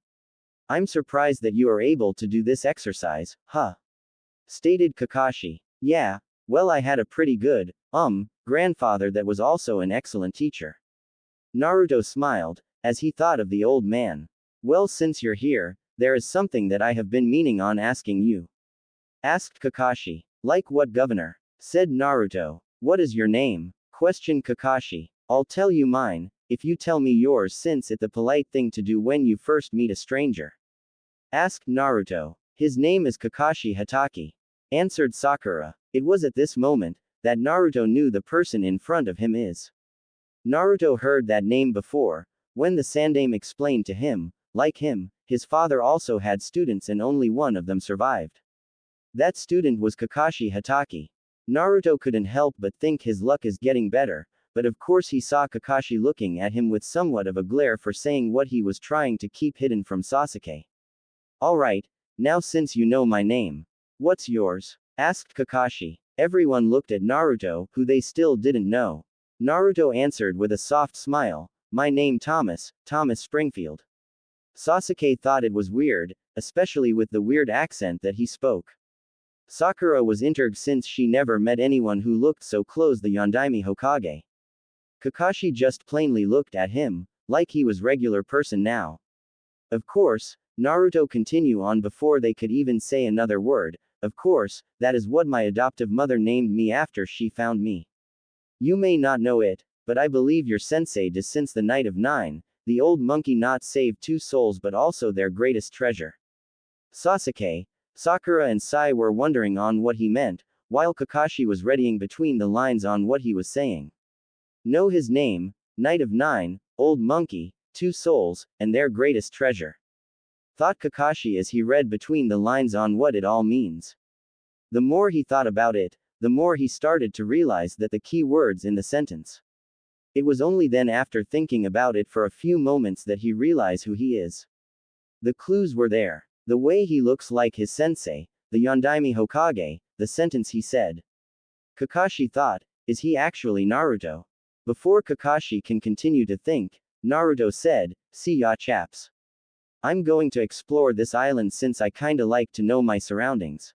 "I'm surprised that you are able to do this exercise, huh?" stated Kakashi. "Yeah, well, I had a pretty good, grandfather that was also an excellent teacher." Naruto smiled, as he thought of the old man. "Well, since you're here, there is something that I have been meaning on asking you," asked Kakashi. "Like what, governor?" said Naruto. "What is your name?" questioned Kakashi. "I'll tell you mine, if you tell me yours since it's the polite thing to do when you first meet a stranger," asked Naruto. His name is Kakashi Hatake, answered Sakura. It was at this moment that Naruto knew the person in front of him is. Naruto heard that name before, when the Sandaime explained to him, like him, his father also had students and only one of them survived. That student was Kakashi Hatake. Naruto couldn't help but think his luck is getting better, but of course he saw Kakashi looking at him with somewhat of a glare for saying what he was trying to keep hidden from Sasuke. Alright, now since you know my name, what's yours? Asked Kakashi. Everyone looked at Naruto, who they still didn't know. Naruto answered with a soft smile, my name Thomas Springfield. Sasuke thought it was weird, especially with the weird accent that he spoke. Sakura was intrigued since she never met anyone who looked so close the Yondaime Hokage. Kakashi just plainly looked at him, like he was regular person now. Of course, Naruto continue on before they could even say another word, of course, that is what my adoptive mother named me after she found me. You may not know it, but I believe your sensei does since the night of 9, the old monkey not saved 2 souls but also their greatest treasure. Sasuke, Sakura and Sai were wondering on what he meant, while Kakashi was readying between the lines on what he was saying. Know his name, Knight of 9, old monkey, 2 souls, and their greatest treasure. Thought Kakashi as he read between the lines on what it all means. The more he thought about it, the more he started to realize that the key words in the sentence. It was only then after thinking about it for a few moments that he realized who he is. The clues were there. The way he looks like his sensei, the Yondaime Hokage, the sentence he said. Kakashi thought, is he actually Naruto? Before Kakashi can continue to think, Naruto said, see ya chaps. I'm going to explore this island since I kinda like to know my surroundings.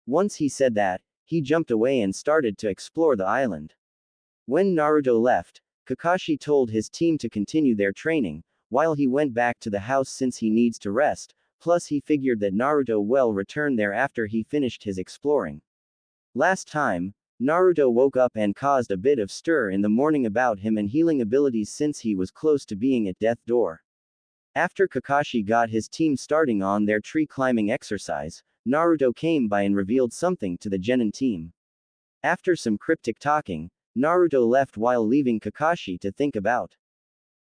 Once he said that, he jumped away and started to explore the island. When Naruto left, Kakashi told his team to continue their training, while he went back to the house since he needs to rest, plus he figured that Naruto will return there after he finished his exploring. Last time, Naruto woke up and caused a bit of stir in the morning about him and healing abilities since he was close to being at death door. After Kakashi got his team starting on their tree climbing exercise, Naruto came by and revealed something to the Genin team. After some cryptic talking, Naruto left while leaving Kakashi to think about.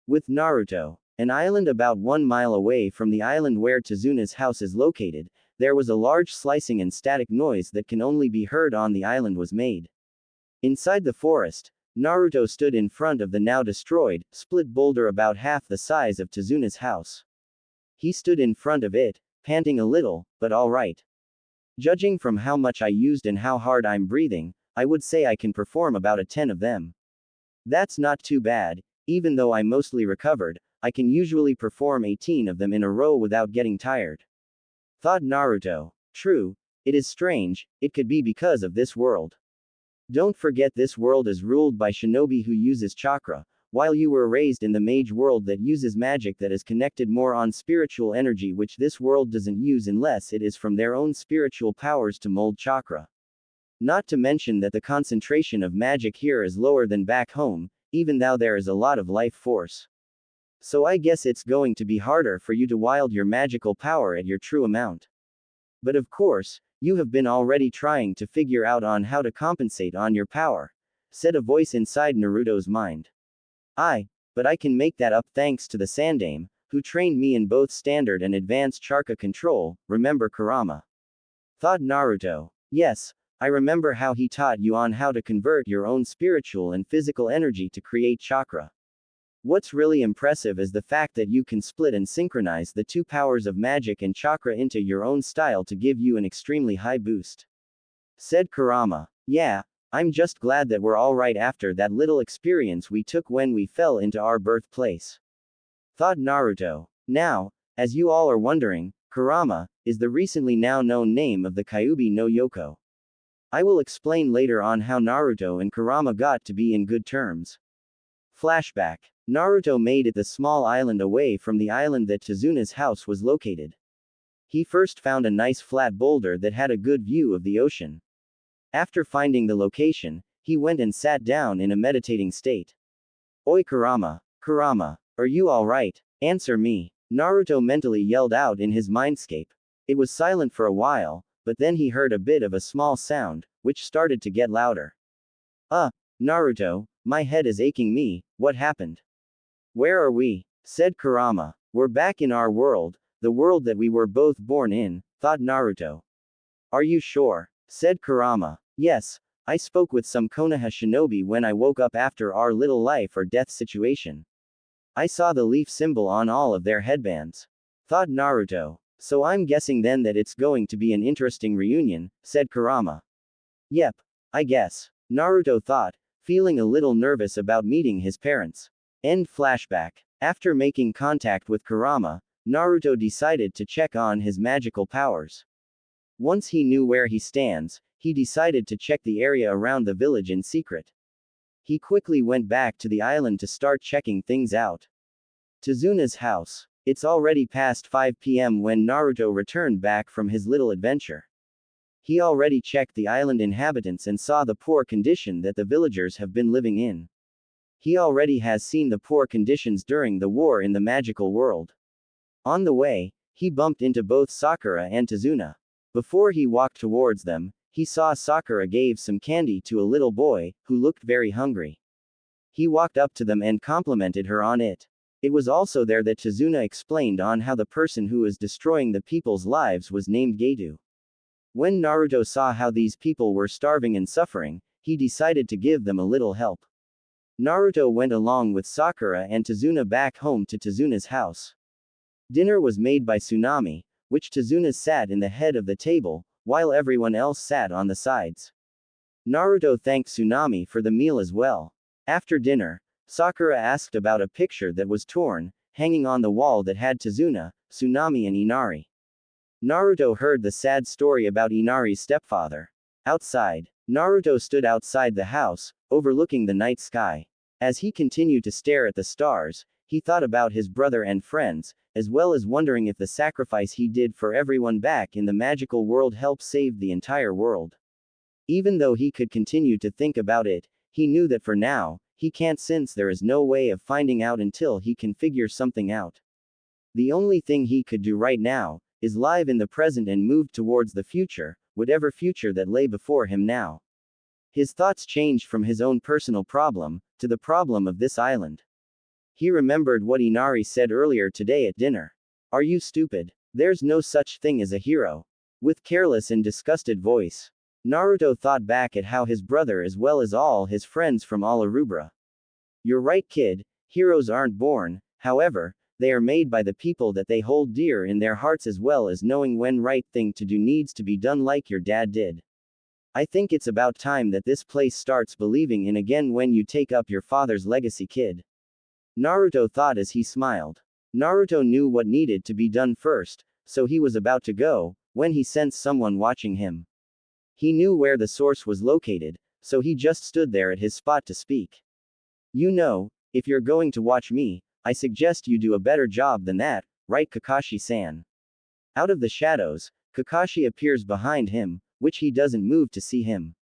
With Naruto, an island about 1 mile away from the island where Tezuna's house is located, there was a large slicing and static noise that can only be heard on the island was made. Inside the forest, Naruto stood in front of the now destroyed, split boulder about half the size of Tezuna's house. He stood in front of it, panting a little, but alright. Judging from how much I used and how hard I'm breathing, I would say I can perform about a 10 of them. That's not too bad, even though I mostly recovered, I can usually perform 18 of them in a row without getting tired. Thought Naruto. True, it is strange, it could be because of this world. Don't forget this world is ruled by Shinobi who uses chakra, while you were raised in the mage world that uses magic that is connected more on spiritual energy which this world doesn't use unless it is from their own spiritual powers to mold chakra. Not to mention that the concentration of magic here is lower than back home, even though there is a lot of life force. So I guess it's going to be harder for you to wield your magical power at your true amount. But of course, you have been already trying to figure out on how to compensate on your power, said a voice inside Naruto's mind. But I can make that up thanks to the Sandaime, who trained me in both standard and advanced chakra control, remember Kurama? Thought Naruto. Yes, I remember how he taught you on how to convert your own spiritual and physical energy to create chakra. What's really impressive is the fact that you can split and synchronize the 2 powers of magic and chakra into your own style to give you an extremely high boost. Said Kurama. Yeah, I'm just glad that we're alright after that little experience we took when we fell into our birthplace. Thought Naruto. Now, as you all are wondering, Kurama is the recently now known name of the Kyuubi no Yoko. I will explain later on how Naruto and Kurama got to be in good terms. Flashback. Naruto made it the small island away from the island that Tezuna's house was located. He first found a nice flat boulder that had a good view of the ocean. After finding the location, he went and sat down in a meditating state. Oi Kurama, are you alright? Answer me. Naruto mentally yelled out in his mindscape. It was silent for a while, but then he heard a bit of a small sound, which started to get louder. Naruto, my head is aching me, what happened? Where are we? Said Kurama. We're back in our world, the world that we were both born in, thought Naruto. Are you sure? Said Kurama. Yes, I spoke with some Konoha shinobi when I woke up after our little life or death situation. I saw the leaf symbol on all of their headbands. Thought Naruto. So I'm guessing then that it's going to be an interesting reunion, said Kurama. Yep, I guess. Naruto thought, feeling a little nervous about meeting his parents. End flashback. After making contact with Kurama, Naruto decided to check on his magical powers. Once he knew where he stands, he decided to check the area around the village in secret. He quickly went back to the island to start checking things out. Tazuna's house. It's already past 5 p.m. when Naruto returned back from his little adventure. He already checked the island inhabitants and saw the poor condition that the villagers have been living in. He already has seen the poor conditions during the war in the magical world. On the way, he bumped into both Sakura and Tazuna. Before he walked towards them, he saw Sakura gave some candy to a little boy, who looked very hungry. He walked up to them and complimented her on it. It was also there that Tazuna explained on how the person who was destroying the people's lives was named Getu. When Naruto saw how these people were starving and suffering, he decided to give them a little help. Naruto went along with Sakura and Tazuna back home to Tazuna's house. Dinner was made by Tsunami, which Tazuna sat in the head of the table, while everyone else sat on the sides. Naruto thanked Tsunami for the meal as well. After dinner, Sakura asked about a picture that was torn, hanging on the wall that had Tazuna, Tsunami and Inari. Naruto heard the sad story about Inari's stepfather. Outside, Naruto stood outside the house, overlooking the night sky. As he continued to stare at the stars, he thought about his brother and friends, as well as wondering if the sacrifice he did for everyone back in the magical world helped save the entire world. Even though he could continue to think about it, he knew that for now, he can't, since there is no way of finding out until he can figure something out. The only thing he could do right now is live in the present and move towards the future, whatever future that lay before him now. His thoughts changed from his own personal problem to the problem of this island. He remembered what Inari said earlier today at dinner. Are you stupid? There's no such thing as a hero. With careless and disgusted voice, Naruto thought back at how his brother as well as all his friends from all Arubra. You're right, kid, heroes aren't born, however, they are made by the people that they hold dear in their hearts, as well as knowing when right thing to do needs to be done like your dad did. I think it's about time that this place starts believing in again when you take up your father's legacy, kid. Naruto thought as he smiled. Naruto knew what needed to be done first, so he was about to go, when he sensed someone watching him. He knew where the source was located, so he just stood there at his spot to speak. You know, if you're going to watch me, I suggest you do a better job than that, right, Kakashi-san? Out of the shadows, Kakashi appears behind him, which he doesn't move to see him.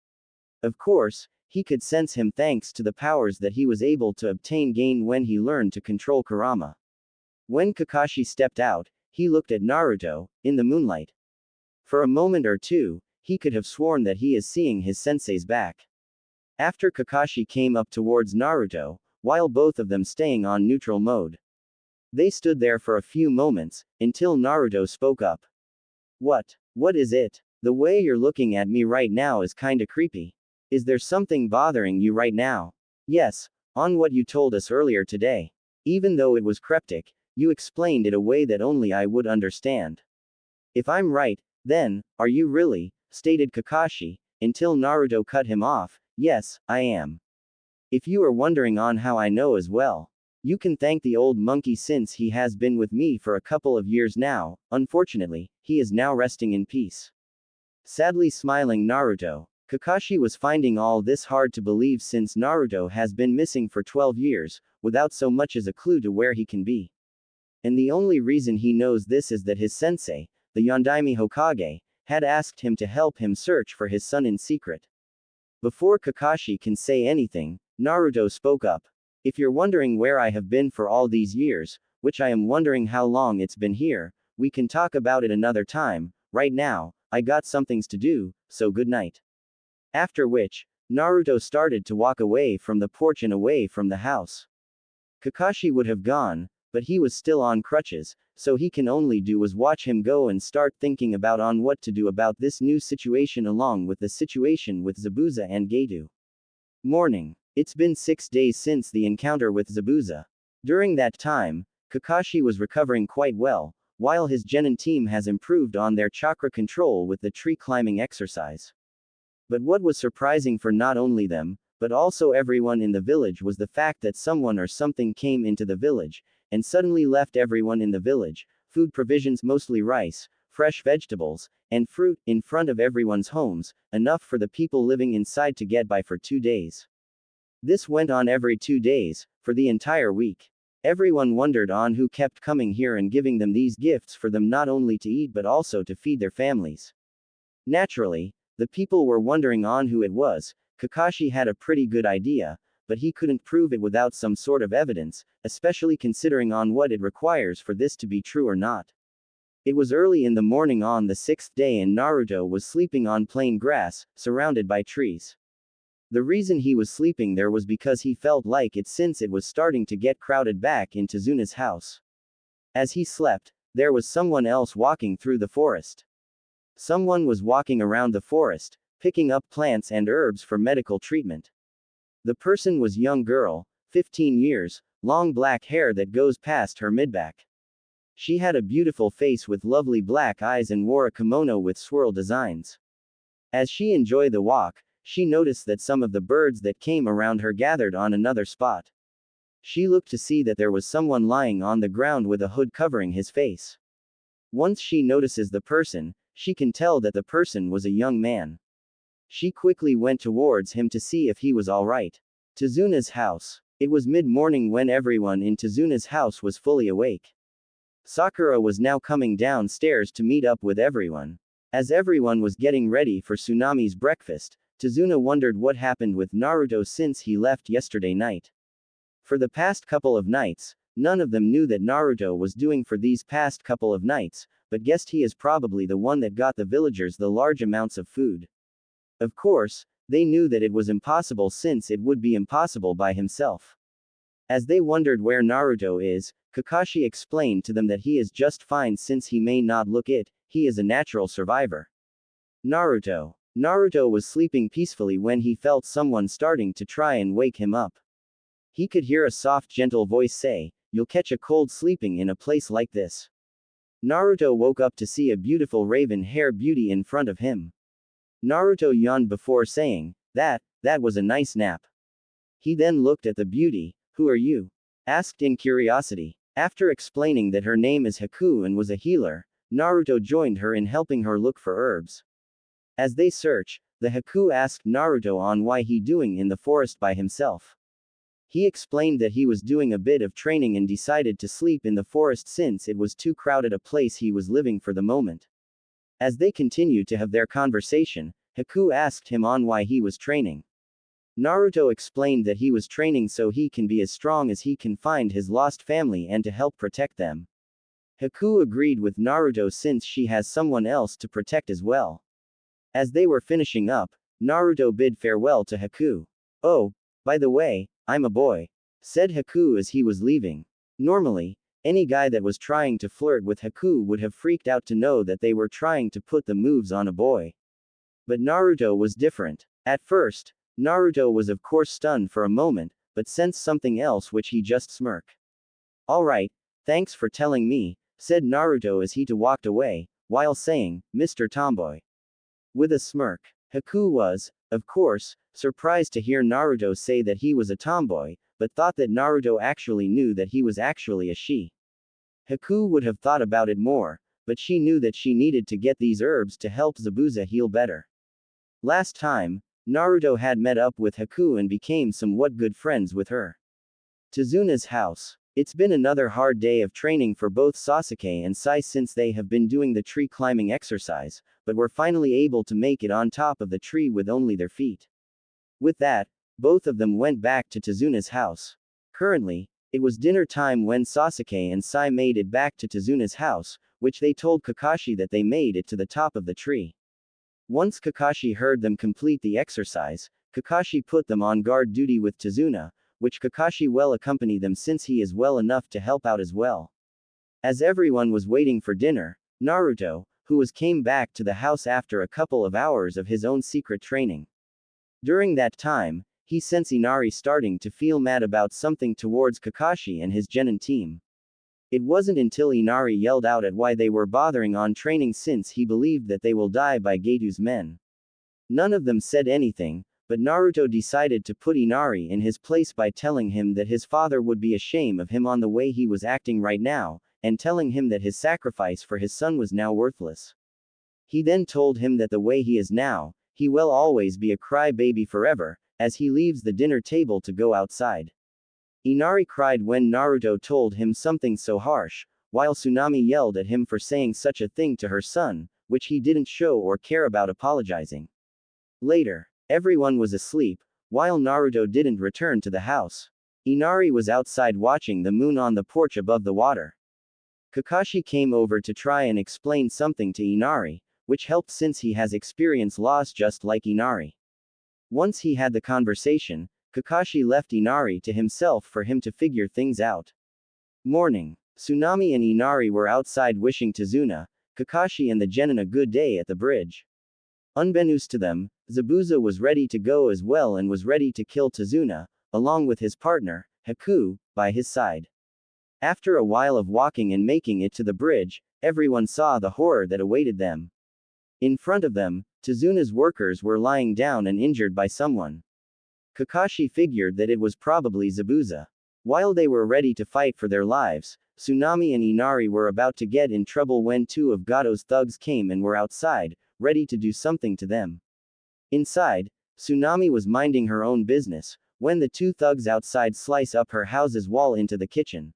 Of course, he could sense him thanks to the powers that he was able to gain when he learned to control Kurama. When Kakashi stepped out, he looked at Naruto, in the moonlight. For a moment or two, he could have sworn that he is seeing his sensei's back. After Kakashi came up towards Naruto, while both of them staying on neutral mode. They stood there for a few moments, until Naruto spoke up. What is it? The way you're looking at me right now is kinda creepy. Is there something bothering you right now? Yes, on what you told us earlier today. Even though it was cryptic, you explained it a way that only I would understand. If I'm right, then, are you really? Stated Kakashi, until Naruto cut him off. Yes, I am. If you are wondering on how I know as well, you can thank the old monkey, since he has been with me for a couple of years now. Unfortunately, he is now resting in peace. Sadly smiling Naruto, Kakashi was finding all this hard to believe, since Naruto has been missing for 12 years, without so much as a clue to where he can be. And the only reason he knows this is that his sensei, the Yondaime Hokage, had asked him to help him search for his son in secret. Before Kakashi can say anything, Naruto spoke up. If you're wondering where I have been for all these years, which I am wondering how long it's been here, we can talk about it another time, right now, I got some things to do, so good night. After which, Naruto started to walk away from the porch and away from the house. Kakashi would have gone, but he was still on crutches, so he can only do was watch him go and start thinking about on what to do about this new situation along with the situation with Zabuza and Getu. Morning. It's been 6 days since the encounter with Zabuza. During that time, Kakashi was recovering quite well, while his genin team has improved on their chakra control with the tree climbing exercise. But what was surprising for not only them, but also everyone in the village was the fact that someone or something came into the village, and suddenly left everyone in the village, food provisions mostly rice, fresh vegetables, and fruit, in front of everyone's homes, enough for the people living inside to get by for 2 days. This went on every 2 days, for the entire week. Everyone wondered on who kept coming here and giving them these gifts for them not only to eat but also to feed their families. Naturally, the people were wondering on who it was. Kakashi had a pretty good idea, but he couldn't prove it without some sort of evidence, especially considering on what it requires for this to be true or not. It was early in the morning on the 6th day and Naruto was sleeping on plain grass, surrounded by trees. The reason he was sleeping there was because he felt like it since it was starting to get crowded back into Zuna's house. As he slept, there was someone else walking through the forest. Someone was walking around the forest, picking up plants and herbs for medical treatment. The person was young girl, 15 years, long black hair that goes past her midback. She had a beautiful face with lovely black eyes and wore a kimono with swirl designs. As she enjoyed the walk, she noticed that some of the birds that came around her gathered on another spot. She looked to see that there was someone lying on the ground with a hood covering his face. Once she notices the person, she can tell that the person was a young man. She quickly went towards him to see if he was alright. Tezuna's house. It was mid-morning when everyone in Tezuna's house was fully awake. Sakura was now coming downstairs to meet up with everyone. As everyone was getting ready for Tsunami's breakfast, Tezuna wondered what happened with Naruto since he left yesterday night. For the past couple of nights, none of them knew that Naruto was doing for these past couple of nights, but guessed he is probably the one that got the villagers the large amounts of food. Of course, they knew that it was impossible since it would be impossible by himself. As they wondered where Naruto is, Kakashi explained to them that he is just fine since he may not look it, he is a natural survivor. Naruto. Naruto was sleeping peacefully when he felt someone starting to try and wake him up. He could hear a soft gentle voice say, "You'll catch a cold sleeping in a place like this." Naruto woke up to see a beautiful raven hair beauty in front of him. Naruto yawned before saying, that was a nice nap. He then looked at the beauty. "Who are you?" asked in curiosity. After explaining that her name is Haku and was a healer, Naruto joined her in helping her look for herbs. As they search, the Haku asked Naruto on why he doing in the forest by himself. He explained that he was doing a bit of training and decided to sleep in the forest since it was too crowded a place he was living for the moment. As they continued to have their conversation, Haku asked him on why he was training. Naruto explained that he was training so he can be as strong as he can find his lost family and to help protect them. Haku agreed with Naruto since she has someone else to protect as well. As they were finishing up, Naruto bid farewell to Haku. "Oh, by the way, I'm a boy," said Haku as he was leaving. Normally, any guy that was trying to flirt with Haku would have freaked out to know that they were trying to put the moves on a boy. But Naruto was different. At first, Naruto was of course stunned for a moment, but sensed something else which he just smirked. "Alright, thanks for telling me," said Naruto as he walked away, while saying, "Mr. Tomboy." With a smirk. Haku was, of course, surprised to hear Naruto say that he was a tomboy, but thought that Naruto actually knew that he was actually a she. Haku would have thought about it more, but she knew that she needed to get these herbs to help Zabuza heal better. Last time, Naruto had met up with Haku and became somewhat good friends with her. Tezuna's house. It's been another hard day of training for both Sasuke and Sai since they have been doing the tree climbing exercise, but were finally able to make it on top of the tree with only their feet. With that, both of them went back to Tezuna's house. Currently, it was dinner time when Sasuke and Sai made it back to Tezuna's house, which they told Kakashi that they made it to the top of the tree. Once Kakashi heard them complete the exercise, Kakashi put them on guard duty with Tazuna, which Kakashi will accompany them since he is well enough to help out as well. As everyone was waiting for dinner, Naruto, who came back to the house after a couple of hours of his own secret training. During that time, he sensed Inari starting to feel mad about something towards Kakashi and his genin team. It wasn't until Inari yelled out at why they were bothering on training since he believed that they will die by Getu's men. None of them said anything, but Naruto decided to put Inari in his place by telling him that his father would be ashamed of him on the way he was acting right now, and telling him that his sacrifice for his son was now worthless. He then told him that the way he is now, he will always be a crybaby forever, as he leaves the dinner table to go outside. Inari cried when Naruto told him something so harsh, while Tsunami yelled at him for saying such a thing to her son, which he didn't show or care about apologizing. Later, everyone was asleep, while Naruto didn't return to the house. Inari was outside watching the moon on the porch above the water. Kakashi came over to try and explain something to Inari, which helped since he has experienced loss just like Inari. Once he had the conversation, Kakashi left Inari to himself for him to figure things out. Morning. Tsunami and Inari were outside wishing Tazuna, Kakashi and the genin a good day at the bridge. Unbeknownst to them, Zabuza was ready to go as well and was ready to kill Tazuna, along with his partner, Haku, by his side. After a while of walking and making it to the bridge, everyone saw the horror that awaited them. In front of them, Tazuna's workers were lying down and injured by someone. Kakashi figured that it was probably Zabuza. While they were ready to fight for their lives, Tsunami and Inari were about to get in trouble when two of Gato's thugs came and were outside, ready to do something to them. Inside, Tsunami was minding her own business, when the two thugs outside slice up her house's wall into the kitchen.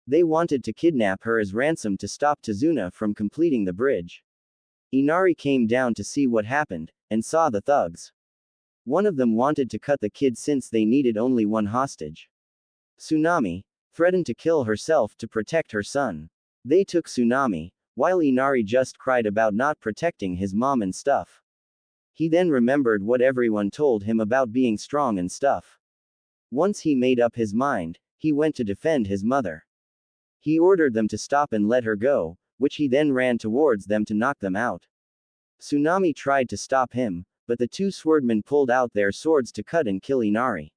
They wanted to kidnap her as ransom to stop Tazuna from completing the bridge. Inari came down to see what happened, and saw the thugs. One of them wanted to cut the kid since they needed only one hostage. Tsunami threatened to kill herself to protect her son. They took Tsunami, while Inari just cried about not protecting his mom and stuff. He then remembered what everyone told him about being strong and stuff. Once he made up his mind, he went to defend his mother. He ordered them to stop and let her go, which he then ran towards them to knock them out. Tsunami tried to stop him, but the two swordmen pulled out their swords to cut and kill Inari.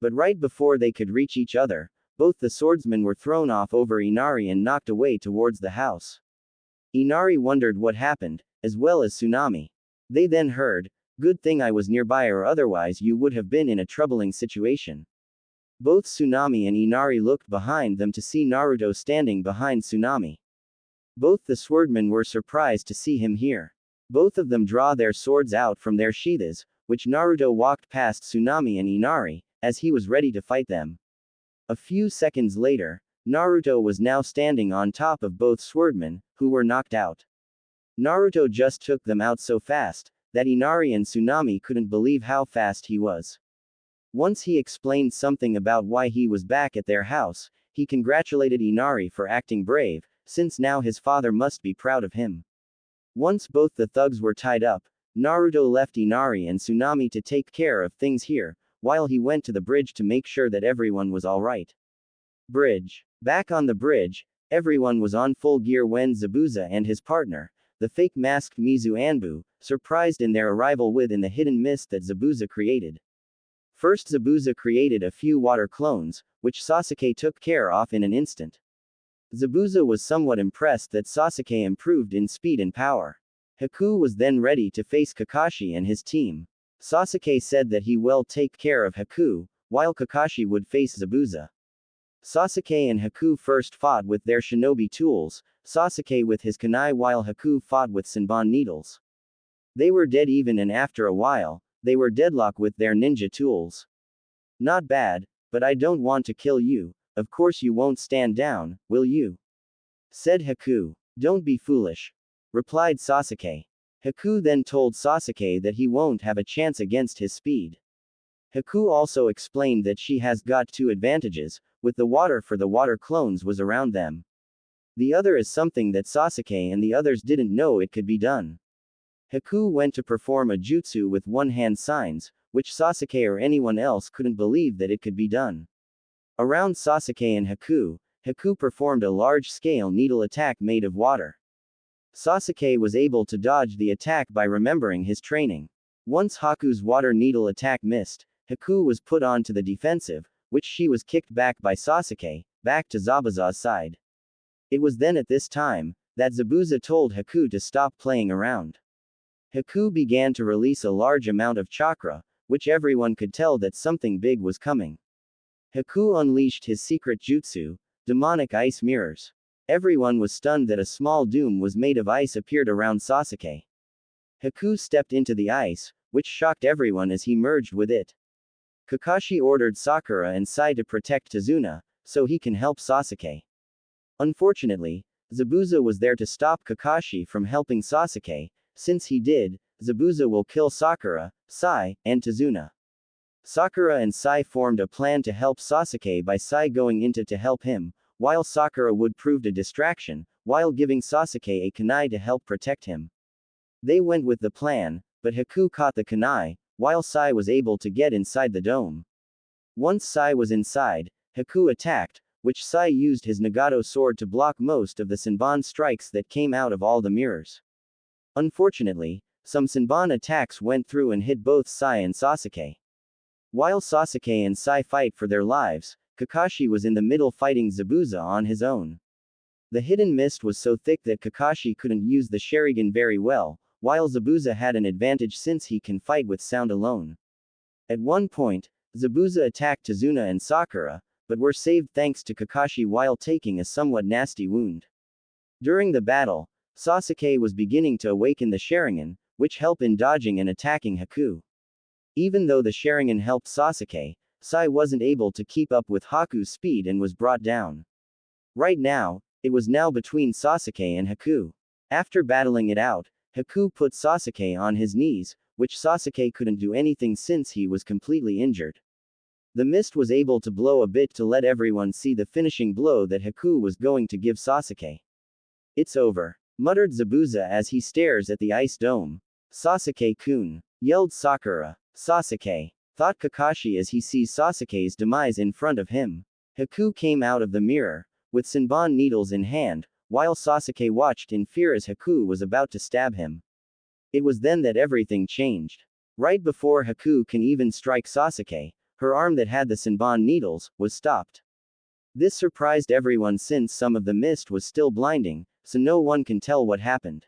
But right before they could reach each other, both the swordsmen were thrown off over Inari and knocked away towards the house. Inari wondered what happened, as well as Tsunami. They then heard, "Good thing I was nearby or otherwise you would have been in a troubling situation." Both Tsunami and Inari looked behind them to see Naruto standing behind Tsunami. Both the swordmen were surprised to see him here. Both of them draw their swords out from their sheaths, which Naruto walked past Tsunami and Inari, as he was ready to fight them. A few seconds later, Naruto was now standing on top of both swordmen, who were knocked out. Naruto just took them out so fast, that Inari and Tsunami couldn't believe how fast he was. Once he explained something about why he was back at their house, he congratulated Inari for acting brave, since now his father must be proud of him. Once both the thugs were tied up, Naruto left Inari and Tsunami to take care of things here, while he went to the bridge to make sure that everyone was alright. Bridge. Back on the bridge, everyone was on full gear when Zabuza and his partner, the fake masked Mizu Anbu, surprised in their arrival within the hidden mist that Zabuza created. First Zabuza created a few water clones, which Sasuke took care of in an instant. Zabuza was somewhat impressed that Sasuke improved in speed and power. Haku was then ready to face Kakashi and his team. Sasuke said that he will take care of Haku, while Kakashi would face Zabuza. Sasuke and Haku first fought with their shinobi tools, Sasuke with his kunai while Haku fought with Senbon needles. They were dead even and after a while, they were deadlocked with their ninja tools. Not bad, but I don't want to kill you, of course you won't stand down, will you? Said Haku. Don't be foolish, replied Sasuke. Haku then told Sasuke that he won't have a chance against his speed. Haku also explained that she has got two advantages, with the water for the water clones was around them. The other is something that Sasuke and the others didn't know it could be done. Haku went to perform a jutsu with one-hand signs, which Sasuke or anyone else couldn't believe that it could be done. Around Sasuke and Haku, Haku performed a large-scale needle attack made of water. Sasuke was able to dodge the attack by remembering his training. Once Haku's water needle attack missed, Haku was put on to the defensive, which she was kicked back by Sasuke, back to Zabuza's side. It was then at this time, that Zabuza told Haku to stop playing around. Haku began to release a large amount of chakra, which everyone could tell that something big was coming. Haku unleashed his secret jutsu, demonic ice mirrors. Everyone was stunned that a small dome was made of ice appeared around Sasuke. Haku stepped into the ice, which shocked everyone as he merged with it. Kakashi ordered Sakura and Sai to protect Tazuna, so he can help Sasuke. Unfortunately, Zabuza was there to stop Kakashi from helping Sasuke. Since he did, Zabuza will kill Sakura, Sai, and Tazuna. Sakura and Sai formed a plan to help Sasuke by Sai going into to help him, while Sakura would prove a distraction, while giving Sasuke a kunai to help protect him. They went with the plan, but Haku caught the kunai, while Sai was able to get inside the dome. Once Sai was inside, Haku attacked, which Sai used his Nagato sword to block most of the Senbon strikes that came out of all the mirrors. Unfortunately, some Senbon attacks went through and hit both Sai and Sasuke. While Sasuke and Sai fight for their lives, Kakashi was in the middle fighting Zabuza on his own. The hidden mist was so thick that Kakashi couldn't use the Sharingan very well, while Zabuza had an advantage since he can fight with sound alone. At one point, Zabuza attacked Tazuna and Sakura, but were saved thanks to Kakashi while taking a somewhat nasty wound. During the battle, Sasuke was beginning to awaken the Sharingan, which helped in dodging and attacking Haku. Even though the Sharingan helped Sasuke, Sai wasn't able to keep up with Haku's speed and was brought down. Right now, it was now between Sasuke and Haku. After battling it out, Haku put Sasuke on his knees, which Sasuke couldn't do anything since he was completely injured. The mist was able to blow a bit to let everyone see the finishing blow that Haku was going to give Sasuke. "It's over," muttered Zabuza as he stares at the ice dome. "Sasuke-kun," yelled Sakura. "Sasuke," thought Kakashi as he sees Sasuke's demise in front of him. Haku came out of the mirror, with Senbon needles in hand, while Sasuke watched in fear as Haku was about to stab him. It was then that everything changed. Right before Haku can even strike Sasuke, her arm that had the Senbon needles was stopped. This surprised everyone since some of the mist was still blinding, so no one can tell what happened.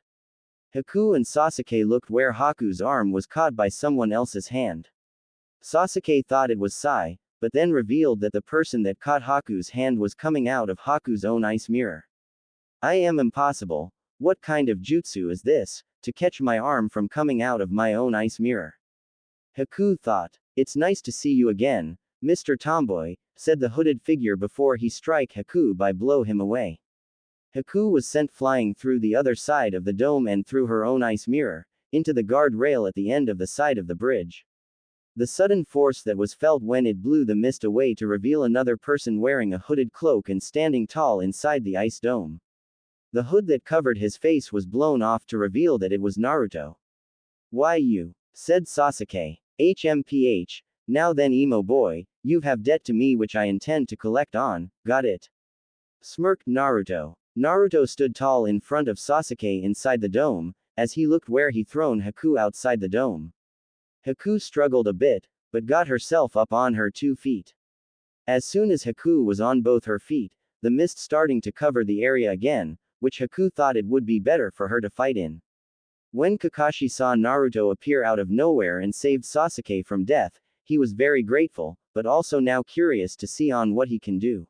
Haku and Sasuke looked where Haku's arm was caught by someone else's hand. Sasuke thought it was Sai, but then revealed that the person that caught Haku's hand was coming out of Haku's own ice mirror. "I am impossible. What kind of jutsu is this, to catch my arm from coming out of my own ice mirror?" Haku thought. "It's nice to see you again, Mr. Tomboy," said the hooded figure before he strike Haku by blow him away. Haku was sent flying through the other side of the dome and through her own ice mirror, into the guard rail at the end of the side of the bridge. The sudden force that was felt when it blew the mist away to reveal another person wearing a hooded cloak and standing tall inside the ice dome. The hood that covered his face was blown off to reveal that it was Naruto. "Why you?" said Sasuke. "HMPH, now then emo boy, you have debt to me which I intend to collect on, got it?" smirked Naruto. Naruto stood tall in front of Sasuke inside the dome, as he looked where he thrown Haku outside the dome. Haku struggled a bit, but got herself up on her 2 feet. As soon as Haku was on both her feet, the mist starting to cover the area again, which Haku thought it would be better for her to fight in. When Kakashi saw Naruto appear out of nowhere and saved Sasuke from death, he was very grateful, but also now curious to see on what he can do.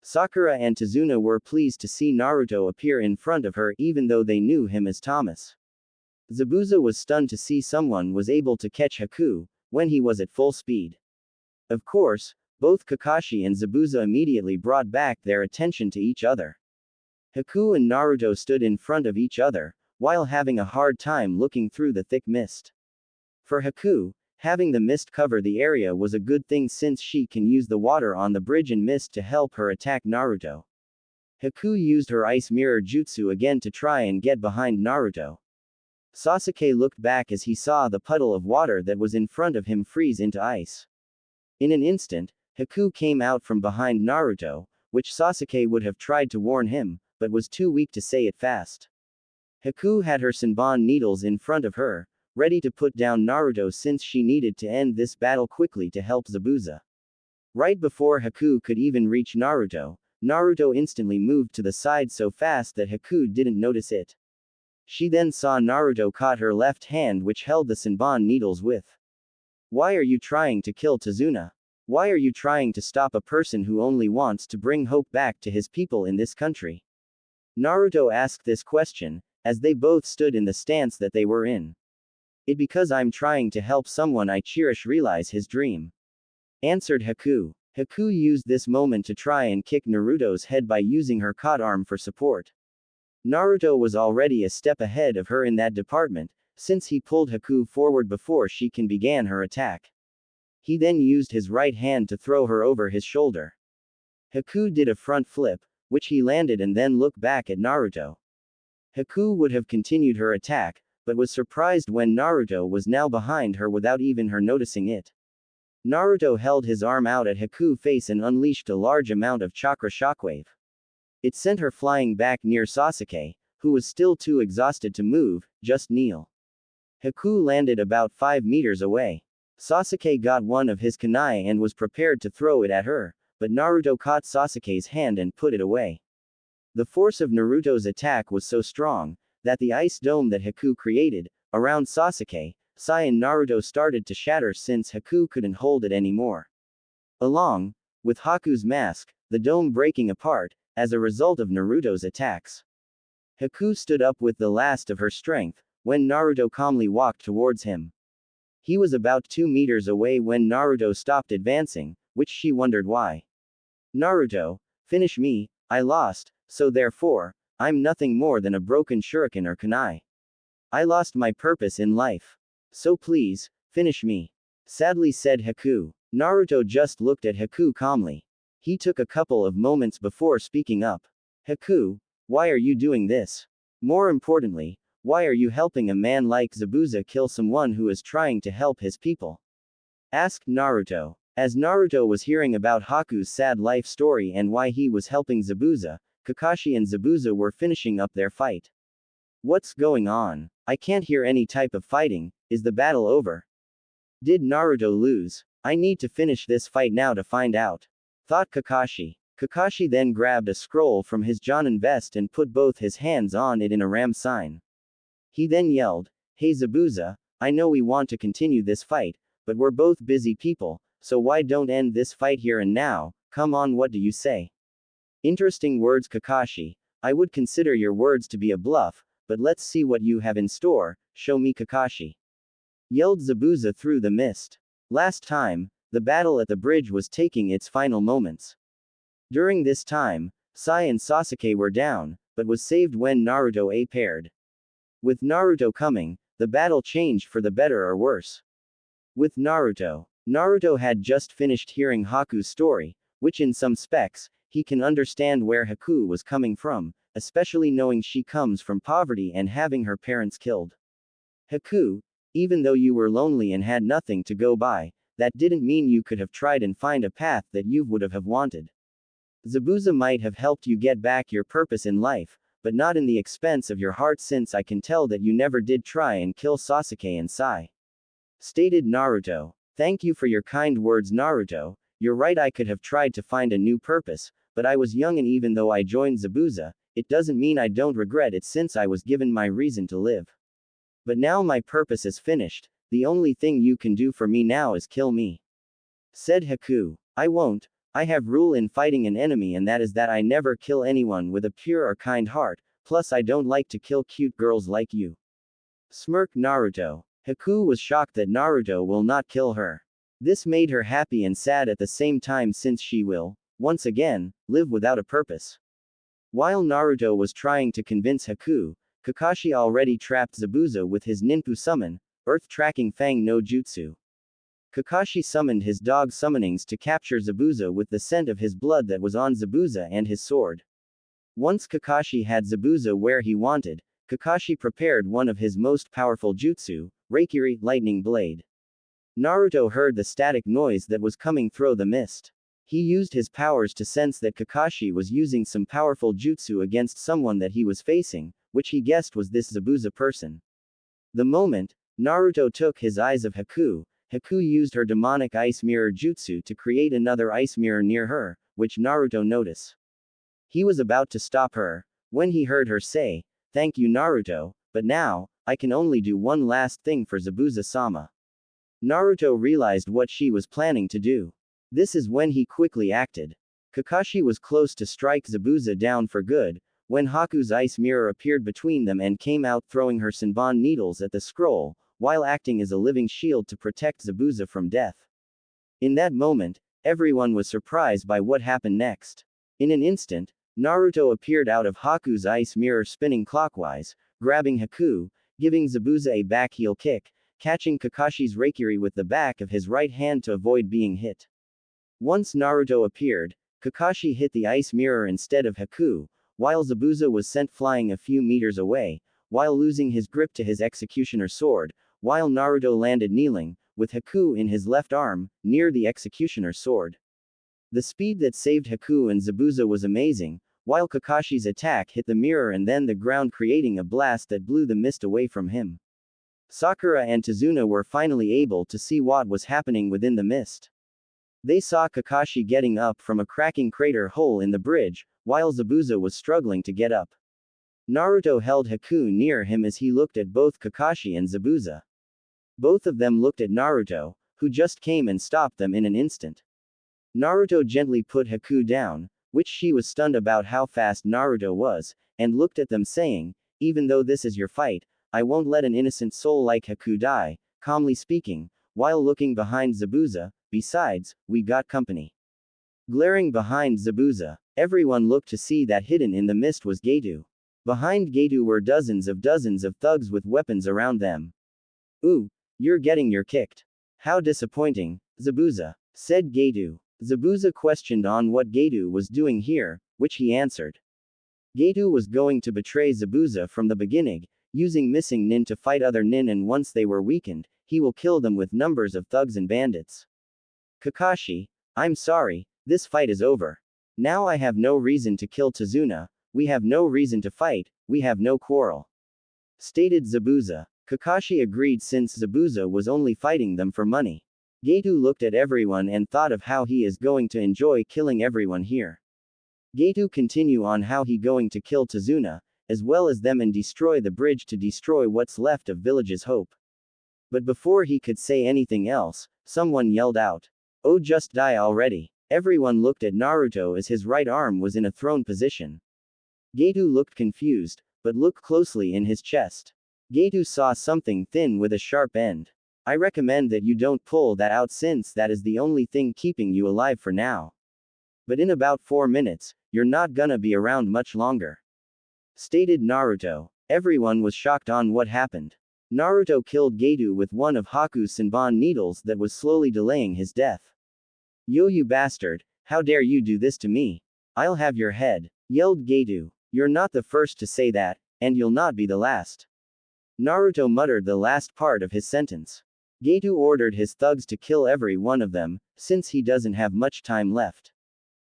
Sakura and Tazuna were pleased to see Naruto appear in front of her even though they knew him as Thomas. Zabuza was stunned to see someone was able to catch Haku, when he was at full speed. Of course, both Kakashi and Zabuza immediately brought back their attention to each other. Haku and Naruto stood in front of each other, while having a hard time looking through the thick mist. For Haku, having the mist cover the area was a good thing since she can use the water on the bridge and mist to help her attack Naruto. Haku used her ice mirror jutsu again to try and get behind Naruto. Sasuke looked back as he saw the puddle of water that was in front of him freeze into ice. In an instant, Haku came out from behind Naruto, which Sasuke would have tried to warn him, but was too weak to say it fast. Haku had her Senbon needles in front of her, ready to put down Naruto since she needed to end this battle quickly to help Zabuza. Right before Haku could even reach Naruto, Naruto instantly moved to the side so fast that Haku didn't notice it. She then saw Naruto caught her left hand which held the Senbon needles with. Why are you trying to kill Tazuna? Why are you trying to stop a person who only wants to bring hope back to his people in this country? Naruto asked this question, as they both stood in the stance that they were in. It because I'm trying to help someone I cherish realize his dream. Answered Haku. Haku used this moment to try and kick Naruto's head by using her caught arm for support. Naruto was already a step ahead of her in that department, since he pulled Haku forward before she can begin her attack. He then used his right hand to throw her over his shoulder. Haku did a front flip, which he landed and then looked back at Naruto. Haku would have continued her attack, but was surprised when Naruto was now behind her without even her noticing it. Naruto held his arm out at Haku's face and unleashed a large amount of chakra shockwave. It sent her flying back near Sasuke, who was still too exhausted to move, just kneel. Haku landed about 5 meters away. Sasuke got one of his kunai and was prepared to throw it at her, but Naruto caught Sasuke's hand and put it away. The force of Naruto's attack was so strong, that the ice dome that Haku created, around Sasuke, Sai and Naruto started to shatter since Haku couldn't hold it anymore. Along with Haku's mask, the dome breaking apart, as a result of Naruto's attacks. Haku stood up with the last of her strength, when Naruto calmly walked towards him. He was about 2 meters away when Naruto stopped advancing, which she wondered why. Naruto, finish me, I lost, so therefore, I'm nothing more than a broken shuriken or kunai. I lost my purpose in life. So please, finish me. Sadly said Haku. Naruto just looked at Haku calmly. He took a couple of moments before speaking up. Haku, why are you doing this? More importantly, why are you helping a man like Zabuza kill someone who is trying to help his people? Asked Naruto. As Naruto was hearing about Haku's sad life story and why he was helping Zabuza, Kakashi and Zabuza were finishing up their fight. What's going on? I can't hear any type of fighting. Is the battle over? Did Naruto lose? I need to finish this fight now to find out. Thought Kakashi. Kakashi then grabbed a scroll from his Jonin vest and put both his hands on it in a ram sign. He then yelled, Hey Zabuza, I know we want to continue this fight, but we're both busy people, so why don't end this fight here and now? Come on, what do you say? Interesting words Kakashi. I would consider your words to be a bluff, but let's see what you have in store, show me Kakashi. Yelled Zabuza through the mist. Last time, the battle at the bridge was taking its final moments. During this time, Sai and Sasuke were down, but was saved when Naruto appeared. With Naruto coming, the battle changed for the better or worse. With Naruto had just finished hearing Haku's story, which in some specs, he can understand where Haku was coming from, especially knowing she comes from poverty and having her parents killed. Haku, even though you were lonely and had nothing to go by, that didn't mean you could have tried and find a path that you would have wanted. Zabuza might have helped you get back your purpose in life, but not in the expense of your heart since I can tell that you never did try and kill Sasuke and Sai. Stated Naruto. Thank you for your kind words Naruto, you're right I could have tried to find a new purpose, but I was young and even though I joined Zabuza, it doesn't mean I don't regret it since I was given my reason to live. But now my purpose is finished, the only thing you can do for me now is kill me. Said Haku. I won't. I have rule in fighting an enemy and that is that I never kill anyone with a pure or kind heart, plus I don't like to kill cute girls like you. Smirked Naruto. Haku was shocked that Naruto will not kill her. This made her happy and sad at the same time since she will, once again, live without a purpose. While Naruto was trying to convince Haku, Kakashi already trapped Zabuza with his ninpu summon, earth-tracking Fang no Jutsu. Kakashi summoned his dog summonings to capture Zabuza with the scent of his blood that was on Zabuza and his sword. Once Kakashi had Zabuza where he wanted, Kakashi prepared one of his most powerful jutsu, Reikiri, Lightning Blade. Naruto heard the static noise that was coming through the mist. He used his powers to sense that Kakashi was using some powerful jutsu against someone that he was facing, which he guessed was this Zabuza person. The moment Naruto took his eyes of Haku, Haku used her demonic ice mirror jutsu to create another ice mirror near her, which Naruto noticed. He was about to stop her, when he heard her say, "Thank you Naruto, but now, I can only do one last thing for Zabuza-sama." Naruto realized what she was planning to do. This is when he quickly acted. Kakashi was close to strike Zabuza down for good, when Haku's ice mirror appeared between them and came out throwing her Senbon needles at the scroll, while acting as a living shield to protect Zabuza from death. In that moment, everyone was surprised by what happened next. In an instant, Naruto appeared out of Haku's ice mirror spinning clockwise, grabbing Haku, giving Zabuza a back heel kick, catching Kakashi's Reikiri with the back of his right hand to avoid being hit. Once Naruto appeared, Kakashi hit the ice mirror instead of Haku, while Zabuza was sent flying a few meters away, while losing his grip to his executioner sword, while Naruto landed kneeling, with Haku in his left arm, near the executioner's sword. The speed that saved Haku and Zabuza was amazing, while Kakashi's attack hit the mirror and then the ground creating a blast that blew the mist away from him. Sakura and Tazuna were finally able to see what was happening within the mist. They saw Kakashi getting up from a cracking crater hole in the bridge, while Zabuza was struggling to get up. Naruto held Haku near him as he looked at both Kakashi and Zabuza. Both of them looked at Naruto, who just came and stopped them in an instant. Naruto gently put Haku down, which she was stunned about how fast Naruto was, and looked at them saying, "Even though this is your fight, I won't let an innocent soul like Haku die," calmly speaking, while looking behind Zabuza. "Besides, we got company." Glaring behind Zabuza, everyone looked to see that hidden in the mist was Getu. Behind Getu were dozens of thugs with weapons around them. "Ooh, you're getting your kicked. How disappointing," Zabuza said Getu. Zabuza questioned on what Getu was doing here, which he answered. Getu was going to betray Zabuza from the beginning, using missing nin to fight other nin, and once they were weakened, he will kill them with numbers of thugs and bandits. "Kakashi, I'm sorry, this fight is over. Now I have no reason to kill Tazuna, we have no reason to fight, we have no quarrel," stated Zabuza. Kakashi agreed since Zabuza was only fighting them for money. Getu looked at everyone and thought of how he is going to enjoy killing everyone here. Getu continue on how he going to kill Tazuna, as well as them, and destroy the bridge to destroy what's left of village's hope. But before he could say anything else, someone yelled out, "Oh, just die already." Everyone looked at Naruto as his right arm was in a thrown position. Getu looked confused, but looked closely in his chest. Getu saw something thin with a sharp end. "I recommend that you don't pull that out since that is the only thing keeping you alive for now. But in about 4 minutes, you're not gonna be around much longer," stated Naruto. Everyone was shocked on what happened. Naruto killed Getu with one of Haku's Senbon needles that was slowly delaying his death. "Yo, you bastard, how dare you do this to me? I'll have your head," yelled Getu. "You're not the first to say that, and you'll not be the last." Naruto muttered the last part of his sentence. Getu ordered his thugs to kill every one of them, since he doesn't have much time left.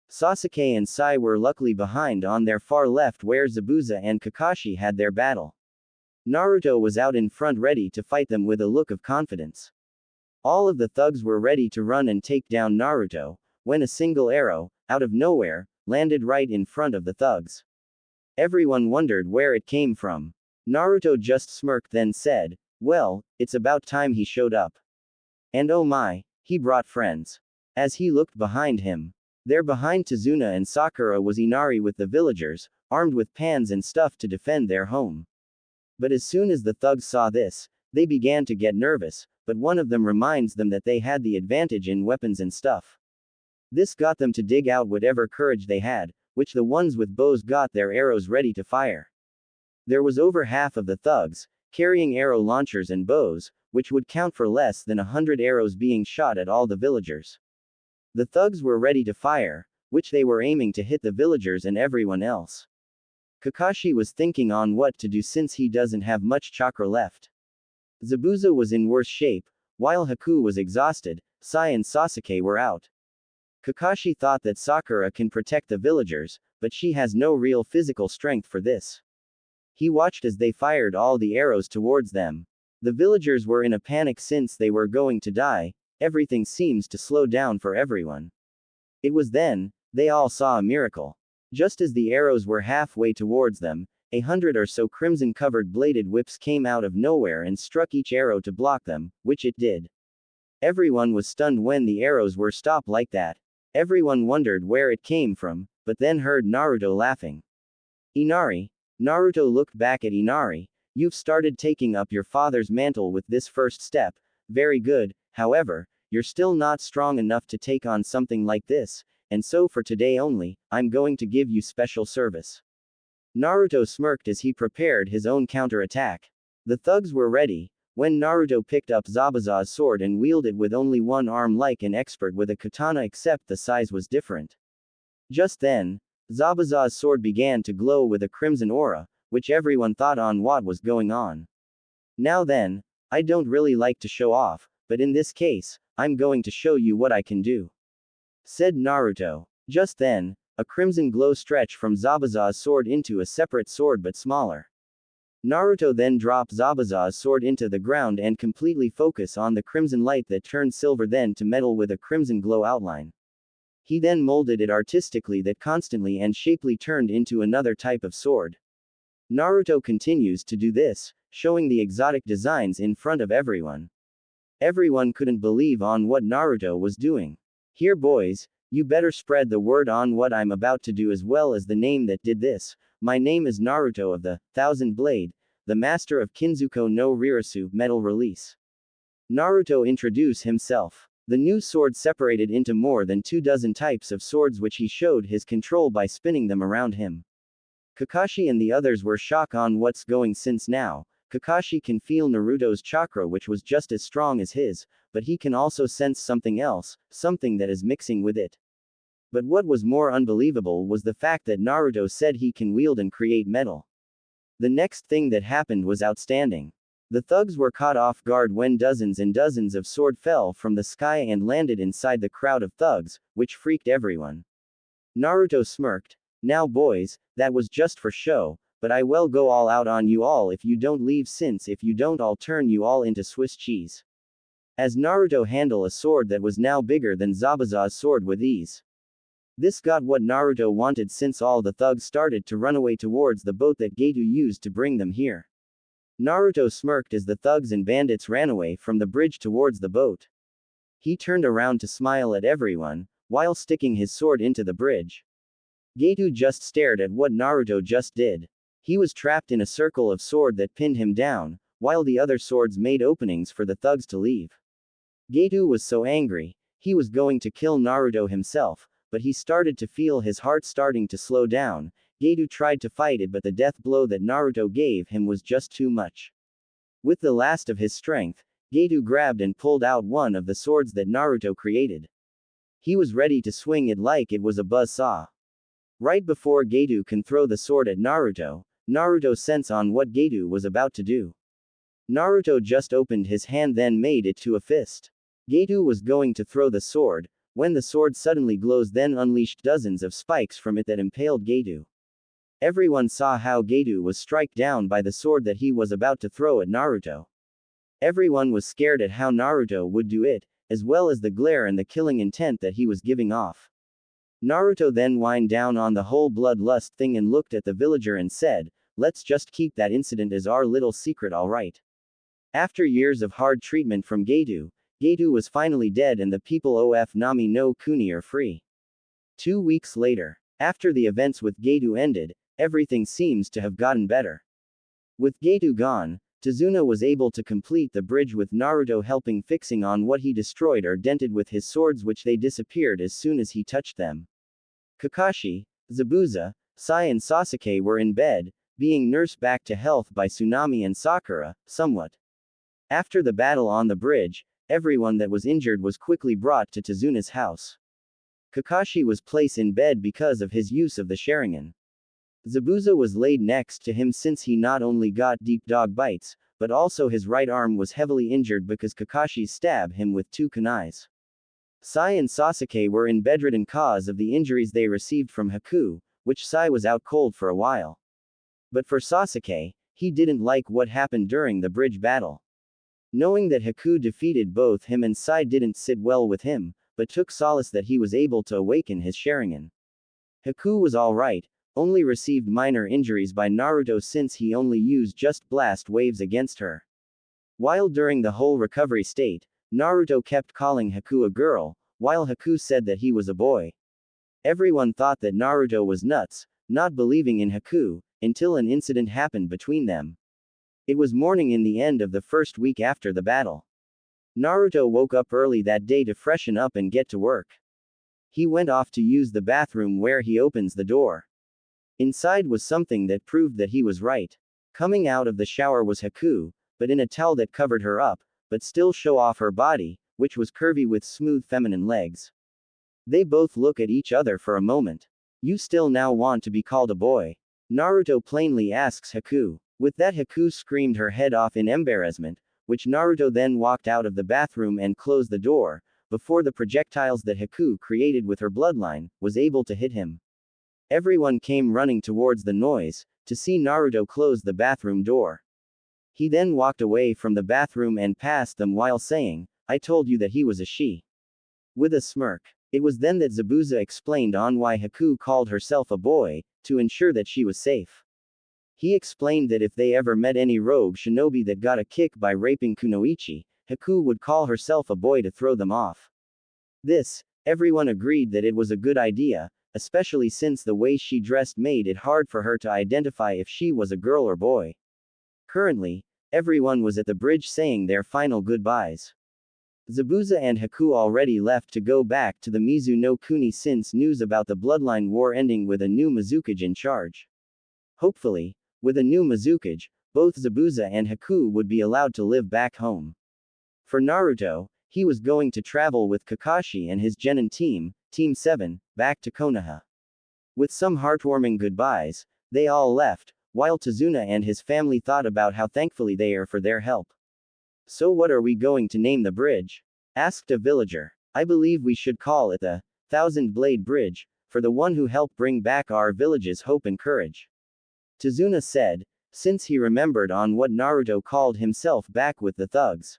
Sasuke and Sai were luckily behind on their far left where Zabuza and Kakashi had their battle. Naruto was out in front ready to fight them with a look of confidence. All of the thugs were ready to run and take down Naruto, when a single arrow, out of nowhere, landed right in front of the thugs. Everyone wondered where it came from. Naruto just smirked then said, "Well, it's about time he showed up. And oh my, he brought friends." As he looked behind him, there behind Tazuna and Sakura was Inari with the villagers, armed with pans and stuff to defend their home. But as soon as the thugs saw this, they began to get nervous, but one of them reminds them that they had the advantage in weapons and stuff. This got them to dig out whatever courage they had, which the ones with bows got their arrows ready to fire. There was over half of the thugs, carrying arrow launchers and bows, which would count for less than 100 arrows being shot at all the villagers. The thugs were ready to fire, which they were aiming to hit the villagers and everyone else. Kakashi was thinking on what to do since he doesn't have much chakra left. Zabuza was in worse shape, while Haku was exhausted. Sai and Sasuke were out. Kakashi thought that Sakura can protect the villagers, but she has no real physical strength for this. He watched as they fired all the arrows towards them. The villagers were in a panic since they were going to die. Everything seems to slow down for everyone. It was then, they all saw a miracle. Just as the arrows were halfway towards them, 100 or so crimson-covered bladed whips came out of nowhere and struck each arrow to block them, which it did. Everyone was stunned when the arrows were stopped like that. Everyone wondered where it came from, but then heard Naruto laughing. Inari. Naruto looked back at Inari. You've started taking up your father's mantle with this first step. Very good, however, you're still not strong enough to take on something like this, and so for today only, I'm going to give you special service. Naruto smirked as he prepared his own counter-attack. The thugs were ready. When Naruto picked up Zabuza's sword and wielded it with only one arm like an expert with a katana, except the size was different. Just then, Zabuza's sword began to glow with a crimson aura, which everyone thought on what was going on. Now then, I don't really like to show off, but in this case, I'm going to show you what I can do, said Naruto. Just then, a crimson glow stretched from Zabuza's sword into a separate sword but smaller. Naruto then dropped Zabuza's sword into the ground and completely focused on the crimson light that turned silver then to metal with a crimson glow outline. He then molded it artistically that constantly and shapely turned into another type of sword. Naruto continues to do this, showing the exotic designs in front of everyone. Everyone couldn't believe on what Naruto was doing. Here boys, you better spread the word on what I'm about to do as well as the name that did this. My name is Naruto of the Thousand Blade, the master of Kinzuko no Rirasu metal release. Naruto introduced himself. The new sword separated into more than 24 types of swords which he showed his control by spinning them around him. Kakashi and the others were shocked on what's going since now, Kakashi can feel Naruto's chakra which was just as strong as his, but he can also sense something else, something that is mixing with it. But what was more unbelievable was the fact that Naruto said he can wield and create metal. The next thing that happened was outstanding. The thugs were caught off guard when dozens and dozens of swords fell from the sky and landed inside the crowd of thugs, which freaked everyone. Naruto smirked. Now boys, that was just for show, but I will go all out on you all if you don't leave, since if you don't I'll turn you all into Swiss cheese. As Naruto handled a sword that was now bigger than Zabuza's sword with ease. This got what Naruto wanted since all the thugs started to run away towards the boat that Gato used to bring them here. Naruto smirked as the thugs and bandits ran away from the bridge towards the boat. He turned around to smile at everyone, while sticking his sword into the bridge. Gato just stared at what Naruto just did. He was trapped in a circle of sword that pinned him down, while the other swords made openings for the thugs to leave. Gato was so angry, he was going to kill Naruto himself, but he started to feel his heart starting to slow down. Gato tried to fight it, but the death blow that Naruto gave him was just too much. With the last of his strength, Gato grabbed and pulled out one of the swords that Naruto created. He was ready to swing it like it was a buzzsaw. Right before Gato can throw the sword at Naruto, Naruto sensed on what Gato was about to do. Naruto just opened his hand then made it to a fist. Gato was going to throw the sword, when the sword suddenly glows then unleashed dozens of spikes from it that impaled Gato. Everyone saw how Gato was struck down by the sword that he was about to throw at Naruto. Everyone was scared at how Naruto would do it, as well as the glare and the killing intent that he was giving off. Naruto then wind down on the whole bloodlust thing and looked at the villager and said, "Let's just keep that incident as our little secret, alright." After years of hard treatment from Gato was finally dead and the people of Nami no Kuni are free. 2 weeks later, after the events with Gato ended, everything seems to have gotten better. With Gato gone, Tazuna was able to complete the bridge with Naruto helping fixing on what he destroyed or dented with his swords, which they disappeared as soon as he touched them. Kakashi, Zabuza, Sai and Sasuke were in bed, being nursed back to health by Tsunami and Sakura, somewhat. After the battle on the bridge, everyone that was injured was quickly brought to Tazuna's house. Kakashi was placed in bed because of his use of the Sharingan. Zabuza was laid next to him since he not only got deep dog bites, but also his right arm was heavily injured because Kakashi stabbed him with 2 kunais. Sai and Sasuke were in bedridden cause of the injuries they received from Haku, which Sai was out cold for a while. But for Sasuke, he didn't like what happened during the bridge battle. Knowing that Haku defeated both him and Sai didn't sit well with him, but took solace that he was able to awaken his Sharingan. Haku was alright, only received minor injuries by Naruto since he only used just blast waves against her. While during the whole recovery state, Naruto kept calling Haku a girl, while Haku said that he was a boy. Everyone thought that Naruto was nuts, not believing in Haku, until an incident happened between them. It was morning in the end of the first week after the battle. Naruto woke up early that day to freshen up and get to work. He went off to use the bathroom where he opens the door. Inside was something that proved that he was right. Coming out of the shower was Haku, but in a towel that covered her up, but still show off her body, which was curvy with smooth feminine legs. They both look at each other for a moment. You still now want to be called a boy? Naruto plainly asks Haku. With that Haku screamed her head off in embarrassment, which Naruto then walked out of the bathroom and closed the door, before the projectiles that Haku created with her bloodline was able to hit him. Everyone came running towards the noise, to see Naruto close the bathroom door. He then walked away from the bathroom and passed them while saying, I told you that he was a she. With a smirk. It was then that Zabuza explained on why Haku called herself a boy, to ensure that she was safe. He explained that if they ever met any rogue shinobi that got a kick by raping Kunoichi, Haku would call herself a boy to throw them off. This, everyone agreed that it was a good idea, especially since the way she dressed made it hard for her to identify if she was a girl or boy. Currently, everyone was at the bridge saying their final goodbyes. Zabuza and Haku already left to go back to the Mizu no Kuni since news about the Bloodline war ending with a new Mizukage in charge. Hopefully, with a new Mizukage, both Zabuza and Haku would be allowed to live back home. For Naruto, he was going to travel with Kakashi and his Genin team, Team 7, back to Konoha. With some heartwarming goodbyes, they all left, while Tazuna and his family thought about how thankfully they are for their help. So what are we going to name the bridge? Asked a villager. I believe we should call it the Thousand Blade Bridge, for the one who helped bring back our village's hope and courage. Tazuna said, since he remembered on what Naruto called himself back with the thugs.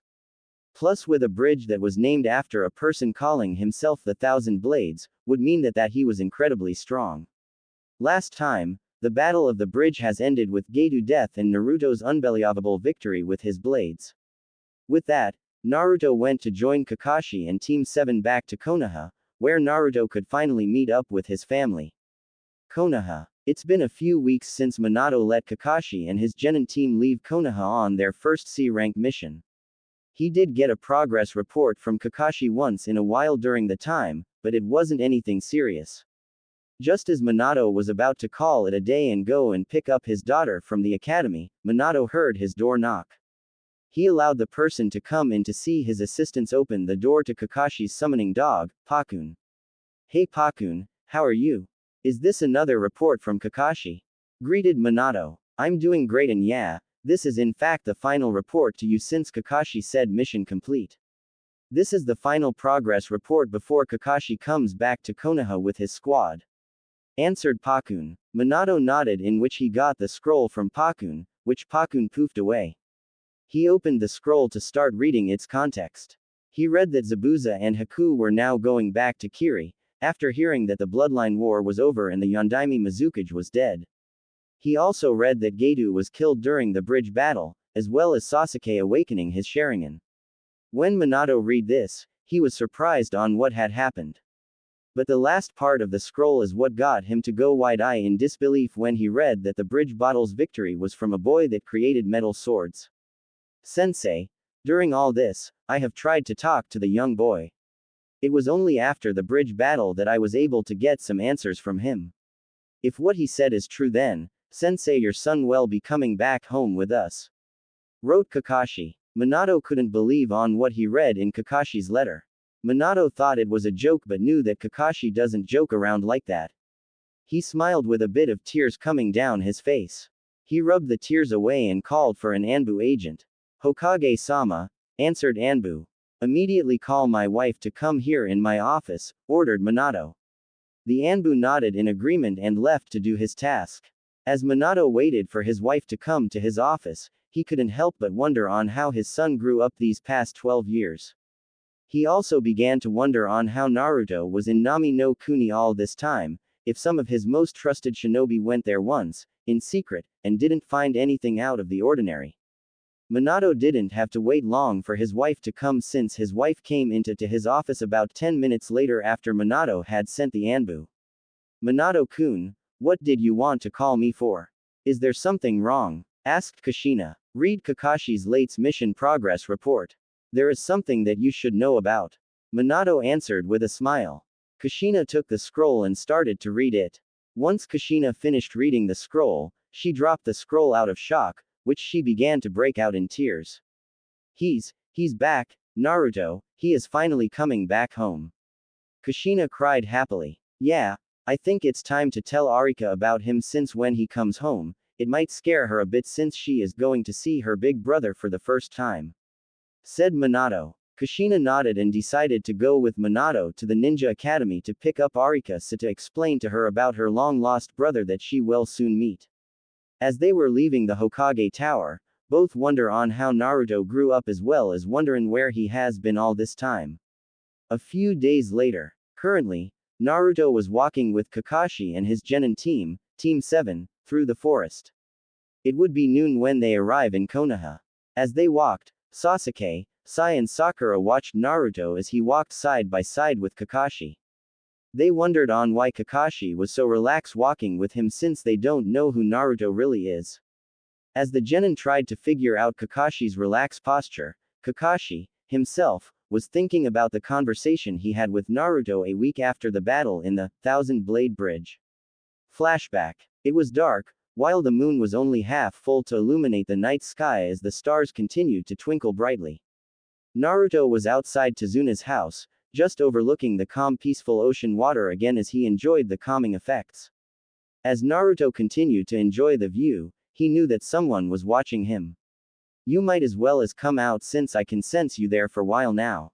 Plus with a bridge that was named after a person calling himself the Thousand Blades, would mean that he was incredibly strong. Last time, the battle of the bridge has ended with Gedo death and Naruto's unbelievable victory with his blades. With that, Naruto went to join Kakashi and Team 7 back to Konoha, where Naruto could finally meet up with his family. Konoha. It's been a few weeks since Minato let Kakashi and his Genin team leave Konoha on their first C-rank mission. He did get a progress report from Kakashi once in a while during the time, but it wasn't anything serious. Just as Minato was about to call it a day and go and pick up his daughter from the academy, Minato heard his door knock. He allowed the person to come in to see his assistants open the door to Kakashi's summoning dog, Pakun. Hey Pakun, how are you? Is this another report from Kakashi? Greeted Minato. I'm doing great and yeah, this is in fact the final report to you since Kakashi said mission complete. This is the final progress report before Kakashi comes back to Konoha with his squad. Answered Pakun. Minato nodded, in which he got the scroll from Pakun, which Pakun poofed away. He opened the scroll to start reading its context. He read that Zabuza and Haku were now going back to Kiri, after hearing that the Bloodline war was over and the Yondaime Mizukage was dead. He also read that Gedo was killed during the bridge battle, as well as Sasuke awakening his Sharingan. When Minato read this, he was surprised on what had happened. But the last part of the scroll is what got him to go wide-eyed in disbelief when he read that the bridge battle's victory was from a boy that created metal swords. Sensei, during all this, I have tried to talk to the young boy. It was only after the bridge battle that I was able to get some answers from him. If what he said is true, then, Sensei, your son will be coming back home with us. Wrote Kakashi. Minato couldn't believe on what he read in Kakashi's letter. Minato thought it was a joke but knew that Kakashi doesn't joke around like that. He smiled with a bit of tears coming down his face. He rubbed the tears away and called for an Anbu agent. Hokage-sama, answered Anbu. Immediately call my wife to come here in my office, ordered Minato. The Anbu nodded in agreement and left to do his task. As Minato waited for his wife to come to his office, he couldn't help but wonder on how his son grew up these past 12 years. He also began to wonder on how Naruto was in Nami no Kuni all this time, if some of his most trusted shinobi went there once, in secret, and didn't find anything out of the ordinary. Minato didn't have to wait long for his wife to come since his wife came into his office about 10 minutes later after Minato had sent the Anbu. Minato-kun, what did you want to call me for? Is there something wrong? Asked Kushina. Read Kakashi's latest mission progress report. There is something that you should know about. Minato answered with a smile. Kushina took the scroll and started to read it. Once Kushina finished reading the scroll, she dropped the scroll out of shock, which she began to break out in tears. He's back, Naruto, he is finally coming back home. Kushina cried happily. Yeah, I think it's time to tell Arika about him since when he comes home, it might scare her a bit since she is going to see her big brother for the first time. Said Minato. Kushina nodded and decided to go with Minato to the Ninja Academy to pick up Arika so to explain to her about her long-lost brother that she will soon meet. As they were leaving the Hokage Tower, both wonder on how Naruto grew up as well as wondering where he has been all this time. A few days later, currently, Naruto was walking with Kakashi and his Genin team, Team 7, through the forest. It would be noon when they arrive in Konoha. As they walked, Sasuke, Sai and Sakura watched Naruto as he walked side by side with Kakashi. They wondered on why Kakashi was so relaxed walking with him since they don't know who Naruto really is. As the Genin tried to figure out Kakashi's relaxed posture, Kakashi, himself, was thinking about the conversation he had with Naruto a week after the battle in the Thousand Blade Bridge. Flashback. It was dark, while the moon was only half full to illuminate the night sky as the stars continued to twinkle brightly. Naruto was outside Tezuna's house, just overlooking the calm peaceful ocean water again as he enjoyed the calming effects. As Naruto continued to enjoy the view, he knew that someone was watching him. You might as well as come out since I can sense you there for a while now.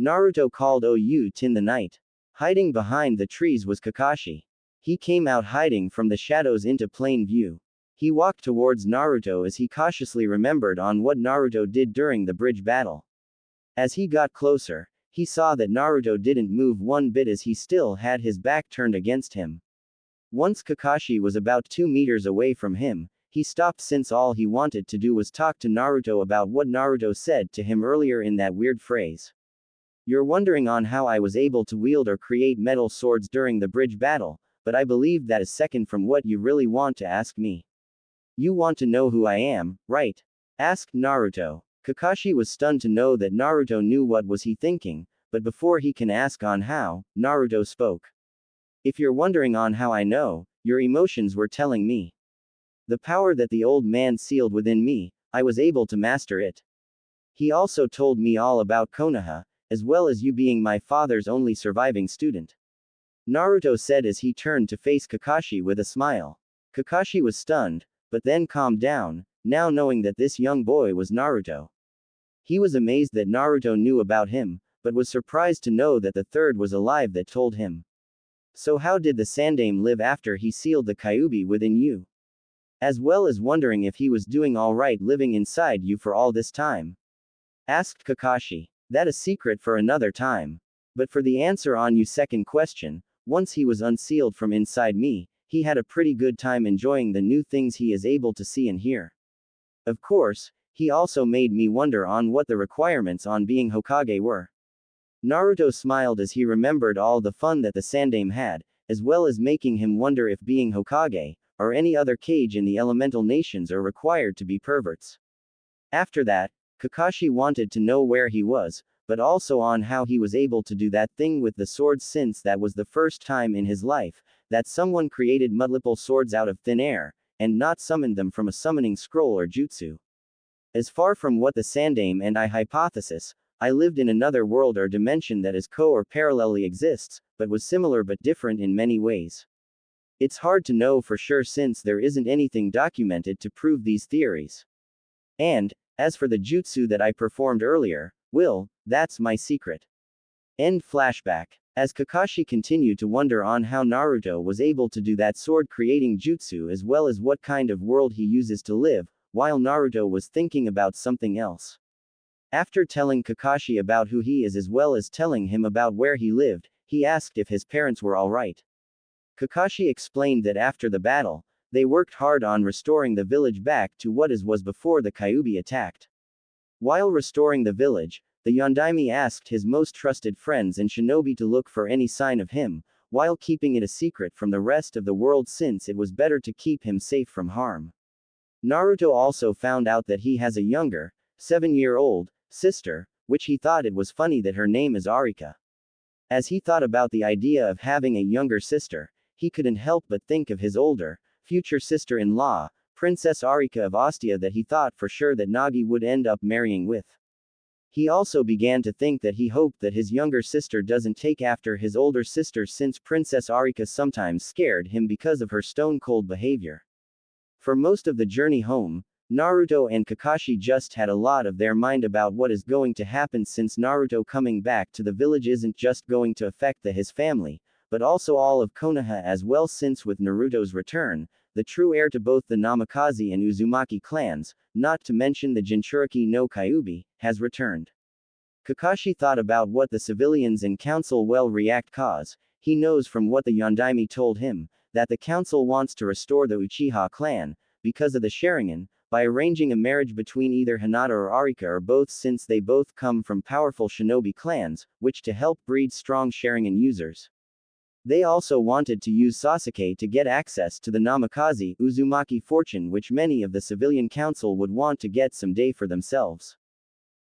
Naruto called Ou in the night. Hiding behind the trees was Kakashi. He came out hiding from the shadows into plain view. He walked towards Naruto as he cautiously remembered on what Naruto did during the bridge battle. As he got closer, he saw that Naruto didn't move one bit as he still had his back turned against him. Once Kakashi was about 2 meters away from him, he stopped since all he wanted to do was talk to Naruto about what Naruto said to him earlier in that weird phrase. You're wondering on how I was able to wield or create metal swords during the bridge battle, but I believe that is second from what you really want to ask me. You want to know who I am, right? Asked Naruto. Kakashi was stunned to know that Naruto knew what was he thinking, but before he can ask on how, Naruto spoke. If you're wondering on how I know, your emotions were telling me. The power that the old man sealed within me, I was able to master it. He also told me all about Konoha, as well as you being my father's only surviving student. Naruto said as he turned to face Kakashi with a smile. Kakashi was stunned, but then calmed down, now knowing that this young boy was Naruto. He was amazed that Naruto knew about him, but was surprised to know that the third was alive that told him. So how did the Sandaime live after he sealed the Kyuubi within you? As well as wondering if he was doing alright living inside you for all this time. Asked Kakashi. That a secret for another time. But for the answer on your second question, once he was unsealed from inside me, he had a pretty good time enjoying the new things he is able to see and hear. Of course, he also made me wonder on what the requirements on being Hokage were. Naruto smiled as he remembered all the fun that the Sandaime had, as well as making him wonder if being Hokage, or any other Kage in the elemental nations are required to be perverts. After that, Kakashi wanted to know where he was, but also on how he was able to do that thing with the swords since that was the first time in his life that someone created multiple swords out of thin air, and not summoned them from a summoning scroll or jutsu. As far from what the Sandaime and I hypothesis, I lived in another world or dimension that is or parallelly exists, but was similar but different in many ways. It's hard to know for sure since there isn't anything documented to prove these theories. And, as for the jutsu that I performed earlier, that's my secret. End flashback. As Kakashi continued to wonder on how Naruto was able to do that sword-creating jutsu as well as what kind of world he uses to live, while Naruto was thinking about something else. After telling Kakashi about who he is as well as telling him about where he lived, he asked if his parents were alright. Kakashi explained that after the battle, they worked hard on restoring the village back to what it was before the Kyuubi attacked. While restoring the village, the Yondaime asked his most trusted friends and Shinobi to look for any sign of him, while keeping it a secret from the rest of the world since it was better to keep him safe from harm. Naruto also found out that he has a younger, 7-year-old, sister, which he thought it was funny that her name is Arika. As he thought about the idea of having a younger sister, he couldn't help but think of his older, future sister-in-law, Princess Arika of Ostia that he thought for sure that Nagi would end up marrying with. He also began to think that he hoped that his younger sister doesn't take after his older sister since Princess Arika sometimes scared him because of her stone-cold behavior. For most of the journey home, Naruto and Kakashi just had a lot of their mind about what is going to happen since Naruto coming back to the village isn't just going to affect his family, but also all of Konoha as well since with Naruto's return, the true heir to both the Namikaze and Uzumaki clans, not to mention the Jinchuriki no Kyuubi, has returned. Kakashi thought about what the civilians in council will react cause, he knows from what the Yondaime told him, that the council wants to restore the Uchiha clan, because of the Sharingan, by arranging a marriage between either Hinata or Arika or both since they both come from powerful shinobi clans, which to help breed strong Sharingan users. They also wanted to use Sasuke to get access to the Namikaze Uzumaki fortune which many of the civilian council would want to get someday for themselves.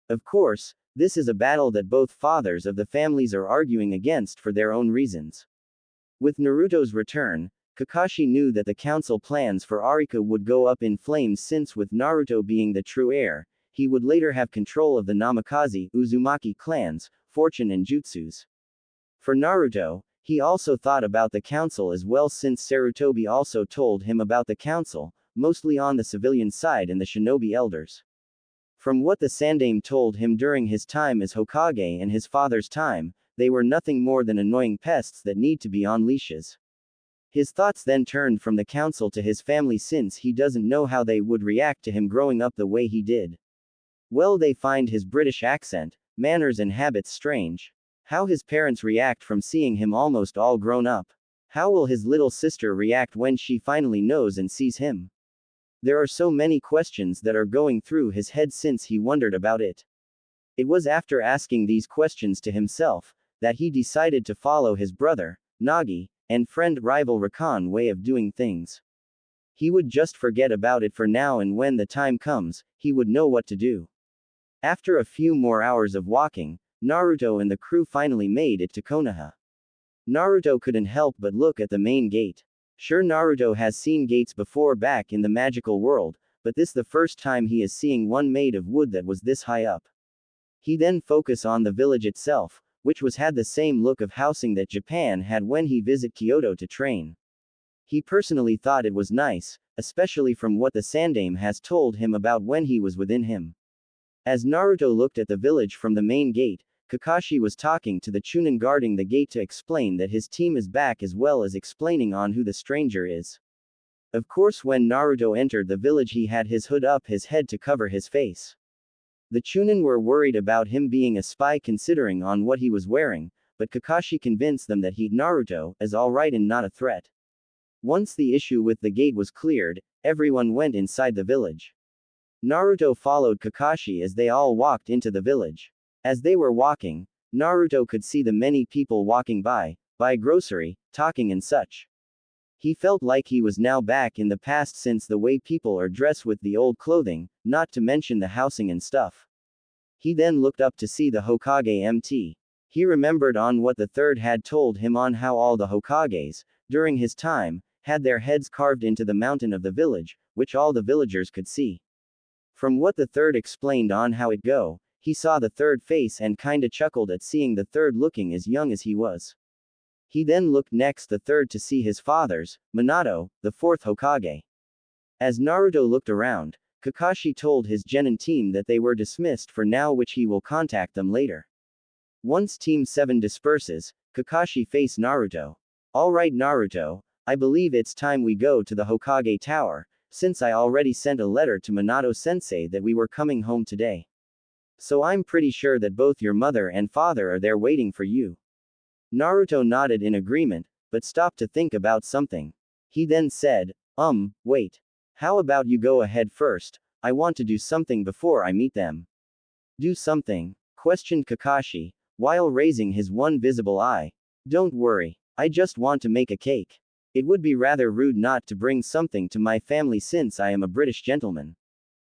Of course, this is a battle that both fathers of the families are arguing against for their own reasons. With Naruto's return, Kakashi knew that the council plans for Arika would go up in flames since with Naruto being the true heir, he would later have control of the Namikaze Uzumaki clans, fortune and jutsus. For Naruto, he also thought about the council as well since Sarutobi also told him about the council, mostly on the civilian side and the shinobi elders. From what the Sandaime told him during his time as Hokage and his father's time, they were nothing more than annoying pests that need to be on leashes. His thoughts then turned from the council to his family since he doesn't know how they would react to him growing up the way he did. Well, they find his British accent, manners and habits strange. How his parents react from seeing him almost all grown up. How will his little sister react when she finally knows and sees him? There are so many questions that are going through his head since he wondered about it. It was after asking these questions to himself, that he decided to follow his brother, Nagi, and friend rival Rakan way of doing things. He would just forget about it for now and when the time comes, he would know what to do. After a few more hours of walking, Naruto and the crew finally made it to Konoha. Naruto couldn't help but look at the main gate. Sure, Naruto has seen gates before back in the magical world, but this the first time he is seeing one made of wood that was this high up. He then focus on the village itself, which had the same look of housing that Japan had when he visited Kyoto to train. He personally thought it was nice, especially from what the Sandaime has told him about when he was within him. As Naruto looked at the village from the main gate, Kakashi was talking to the Chunin guarding the gate to explain that his team is back as well as explaining on who the stranger is. Of course, when Naruto entered the village he had his hood up his head to cover his face. The Chunin were worried about him being a spy considering on what he was wearing, but Kakashi convinced them that Naruto, is alright and not a threat. Once the issue with the gate was cleared, everyone went inside the village. Naruto followed Kakashi as they all walked into the village. As they were walking, Naruto could see the many people walking by grocery, talking and such. He felt like he was now back in the past since the way people are dressed with the old clothing, not to mention the housing and stuff. He then looked up to see the Hokage MT. He remembered on what the third had told him on how all the Hokages, during his time, had their heads carved into the mountain of the village, which all the villagers could see. From what the third explained on how it go, he saw the third face and kinda chuckled at seeing the third looking as young as he was. He then looked next the third to see his father's, Minato, the fourth Hokage. As Naruto looked around, Kakashi told his genin team that they were dismissed for now, which he will contact them later. Once Team 7 disperses, Kakashi faced Naruto. Alright Naruto, I believe it's time we go to the Hokage Tower, since I already sent a letter to Minato-sensei that we were coming home today. So I'm pretty sure that both your mother and father are there waiting for you. Naruto nodded in agreement, but stopped to think about something. He then said, wait. How about you go ahead first? I want to do something before I meet them. Do something? Questioned Kakashi, while raising his one visible eye. Don't worry, I just want to make a cake. It would be rather rude not to bring something to my family since I am a British gentleman.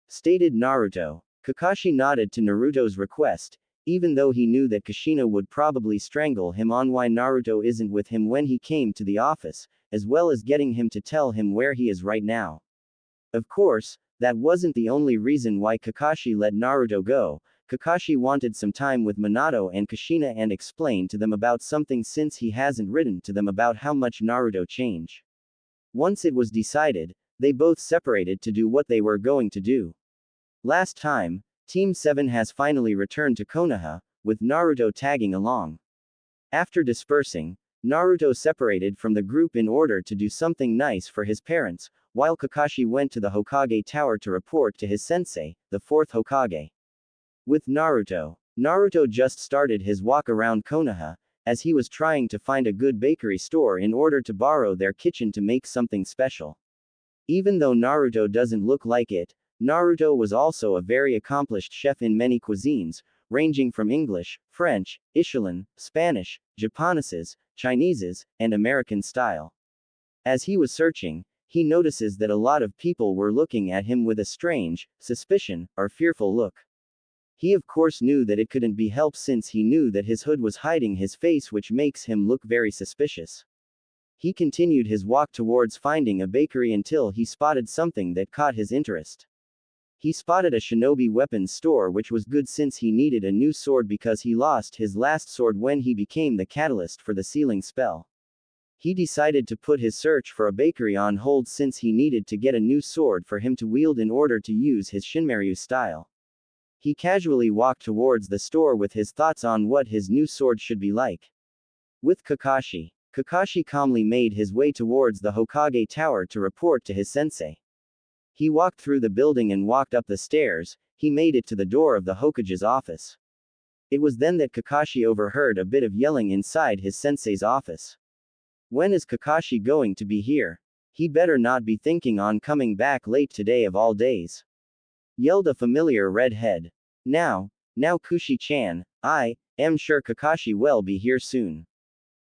Stated Naruto. Kakashi nodded to Naruto's request, even though he knew that Kushina would probably strangle him on why Naruto isn't with him when he came to the office, as well as getting him to tell him where he is right now. Of course, that wasn't the only reason why Kakashi let Naruto go. Kakashi wanted some time with Minato and Kushina and explain to them about something since he hasn't written to them about how much Naruto changed. Once it was decided, they both separated to do what they were going to do. Last time, Team 7 has finally returned to Konoha, with Naruto tagging along. After dispersing, Naruto separated from the group in order to do something nice for his parents, while Kakashi went to the Hokage Tower to report to his sensei, the fourth Hokage. With Naruto, Naruto just started his walk around Konoha, as he was trying to find a good bakery store in order to borrow their kitchen to make something special. Even though Naruto doesn't look like it, Naruto was also a very accomplished chef in many cuisines, ranging from English, French, Italian, Spanish, Japoneses, Chineses, and American style. As he was searching, he notices that a lot of people were looking at him with a strange, suspicion, or fearful look. He of course knew that it couldn't be helped since he knew that his hood was hiding his face, which makes him look very suspicious. He continued his walk towards finding a bakery until he spotted something that caught his interest. He spotted a Shinobi weapons store, which was good since he needed a new sword because he lost his last sword when he became the catalyst for the sealing spell. He decided to put his search for a bakery on hold since he needed to get a new sword for him to wield in order to use his Shinryu style. He casually walked towards the store with his thoughts on what his new sword should be like. With Kakashi, Kakashi calmly made his way towards the Hokage Tower to report to his sensei. He walked through the building and walked up the stairs. He made it to the door of the Hokage's office. It was then that Kakashi overheard a bit of yelling inside his sensei's office. When is Kakashi going to be here? He better not be thinking on coming back late today of all days. Yelled a familiar red head. Now Kushi-chan, I am sure Kakashi will be here soon.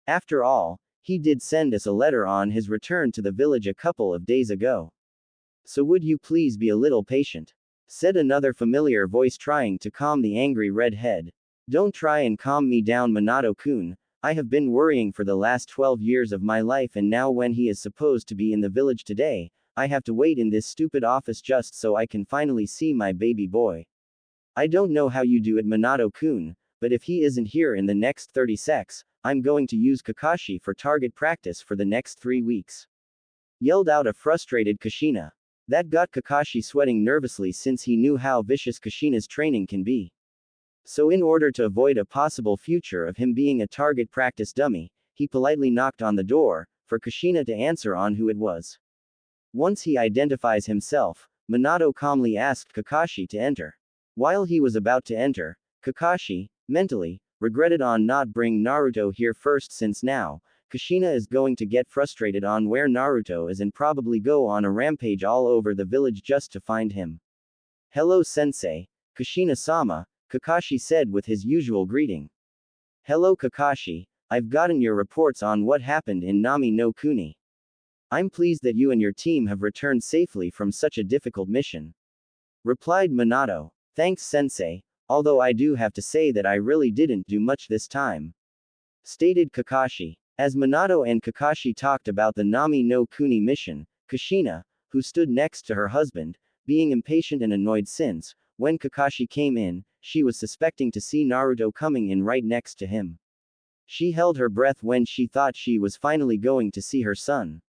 After all, he did send us a letter on his return to the village a couple of days ago. So would you please be a little patient? Said another familiar voice trying to calm the angry red head. Don't try and calm me down, Minato-kun. I have been worrying for the last 12 years of my life, and now when he is supposed to be in the village today, I have to wait in this stupid office just so I can finally see my baby boy. I don't know how you do it, Minato-kun, but if he isn't here in the next 30 secs, I'm going to use Kakashi for target practice for the next 3 weeks. Yelled out a frustrated Kushina. That got Kakashi sweating nervously since he knew how vicious Kushina's training can be. So in order to avoid a possible future of him being a target practice dummy, he politely knocked on the door, for Kushina to answer on who it was. Once he identifies himself, Minato calmly asked Kakashi to enter. While he was about to enter, Kakashi, mentally, regretted on not bring Naruto here first since now, Kushina is going to get frustrated on where Naruto is and probably go on a rampage all over the village just to find him. Hello sensei, Kushina-sama, Kakashi said with his usual greeting. Hello Kakashi, I've gotten your reports on what happened in Nami no Kuni. I'm pleased that you and your team have returned safely from such a difficult mission. Replied Minato. Thanks sensei, although I do have to say that I really didn't do much this time. Stated Kakashi. As Minato and Kakashi talked about the Nami no Kuni mission, Kushina, who stood next to her husband, being impatient and annoyed since, when Kakashi came in, she was suspecting to see Naruto coming in right next to him. She held her breath when she thought she was finally going to see her son.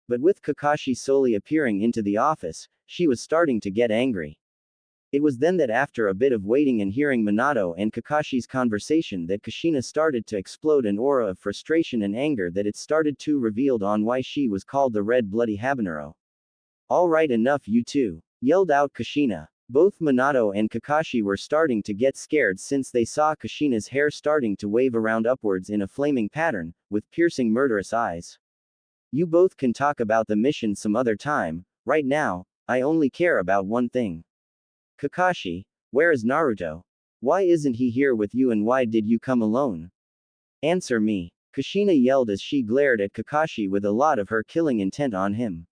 But with Kakashi slowly appearing into the office, she was starting to get angry. It was then that after a bit of waiting and hearing Minato and Kakashi's conversation that Kushina started to explode an aura of frustration and anger that it started to revealed on why she was called the Red Bloody Habanero. Alright, enough, you two, yelled out Kushina. Both Minato and Kakashi were starting to get scared since they saw Kushina's hair starting to wave around upwards in a flaming pattern, with piercing murderous eyes. You both can talk about the mission some other time, right now, I only care about one thing. Kakashi, where is Naruto? Why isn't he here with you and why did you come alone? Answer me. Kushina yelled as she glared at Kakashi with a lot of her killing intent on him.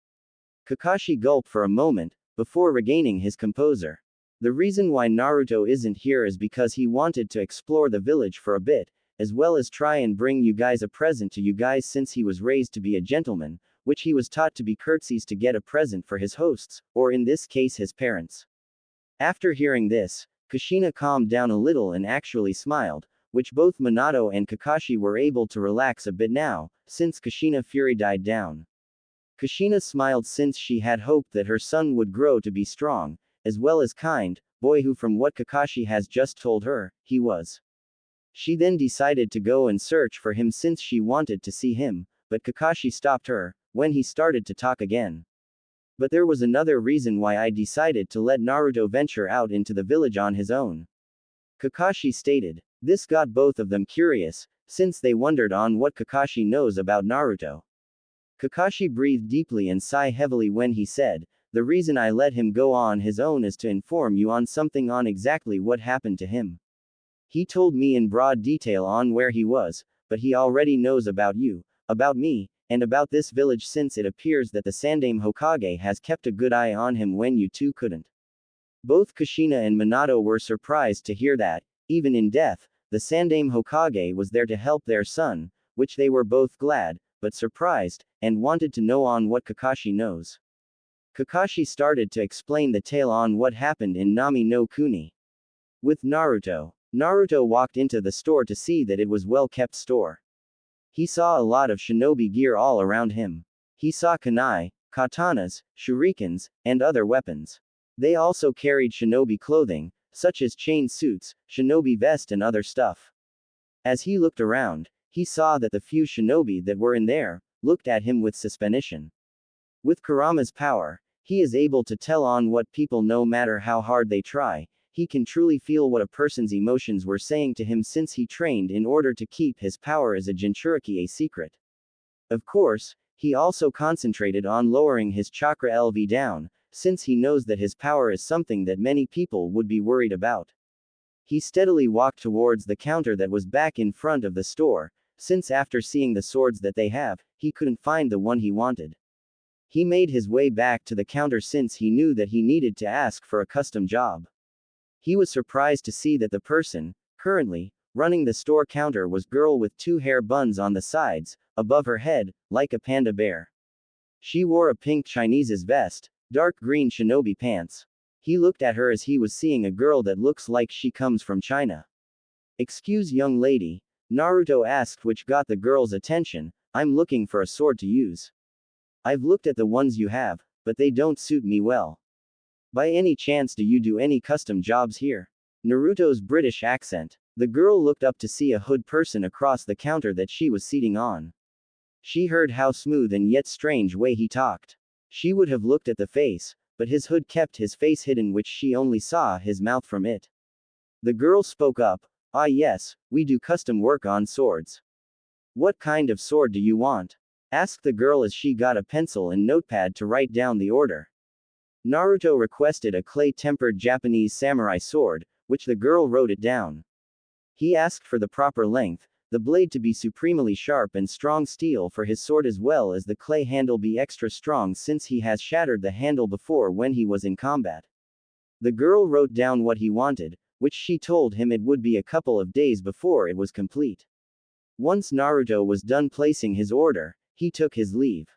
Kakashi gulped for a moment, before regaining his composure. The reason why Naruto isn't here is because he wanted to explore the village for a bit, as well as try and bring you guys a present to you guys since he was raised to be a gentleman, which he was taught to be courteous to get a present for his hosts, or in this case his parents. After hearing this, Kushina calmed down a little and actually smiled, which both Minato and Kakashi were able to relax a bit now, since Kushina's fury died down. Kushina smiled since she had hoped that her son would grow to be strong, as well as kind, boy who from what Kakashi has just told her, he was. She then decided to go and search for him since she wanted to see him, but Kakashi stopped her, when he started to talk again. But there was another reason why I decided to let Naruto venture out into the village on his own. Kakashi stated. This got both of them curious, since they wondered on what Kakashi knows about Naruto. Kakashi breathed deeply and sighed heavily when he said, the reason I let him go on his own is to inform you on something on exactly what happened to him. He told me in broad detail on where he was, but he already knows about you, about me, and about this village since it appears that the Sandaime Hokage has kept a good eye on him when you two couldn't. Both Kushina and Minato were surprised to hear that, even in death, the Sandaime Hokage was there to help their son, which they were both glad, but surprised, and wanted to know on what Kakashi knows. Kakashi started to explain the tale on what happened in Nami no Kuni. With Naruto. Naruto walked into the store to see that it was well-kept store. He saw a lot of shinobi gear all around him. He saw kunai, katanas, shurikens, and other weapons. They also carried shinobi clothing, such as chain suits, shinobi vest and other stuff. As he looked around, he saw that the few shinobi that were in there, looked at him with suspicion. With Kurama's power, he is able to tell on what people no matter how hard they try, he can truly feel what a person's emotions were saying to him since he trained in order to keep his power as a Jinchuriki a secret. Of course, he also concentrated on lowering his chakra LV down, since he knows that his power is something that many people would be worried about. He steadily walked towards the counter that was back in front of the store, since after seeing the swords that they have, he couldn't find the one he wanted. He made his way back to the counter since he knew that he needed to ask for a custom job. He was surprised to see that the person, currently, running the store counter was girl with two hair buns on the sides, above her head, like a panda bear. She wore a pink Chinese's vest, dark green shinobi pants. He looked at her as he was seeing a girl that looks like she comes from China. Excuse young lady, Naruto asked, which got the girl's attention. I'm looking for a sword to use. I've looked at the ones you have, but they don't suit me well. By any chance do you do any custom jobs here? Naruto's British accent. The girl looked up to see a hood person across the counter that she was seating on. She heard how smooth and yet strange way he talked. She would have looked at the face, but his hood kept his face hidden, which she only saw his mouth from it. The girl spoke up. Ah yes, we do custom work on swords. What kind of sword do you want? Asked the girl as she got a pencil and notepad to write down the order. Naruto requested a clay-tempered Japanese samurai sword, which the girl wrote it down. He asked for the proper length, the blade to be supremely sharp and strong steel for his sword, as well as the clay handle be extra strong since he has shattered the handle before when he was in combat. The girl wrote down what he wanted, which she told him it would be a couple of days before it was complete. Once Naruto was done placing his order, he took his leave.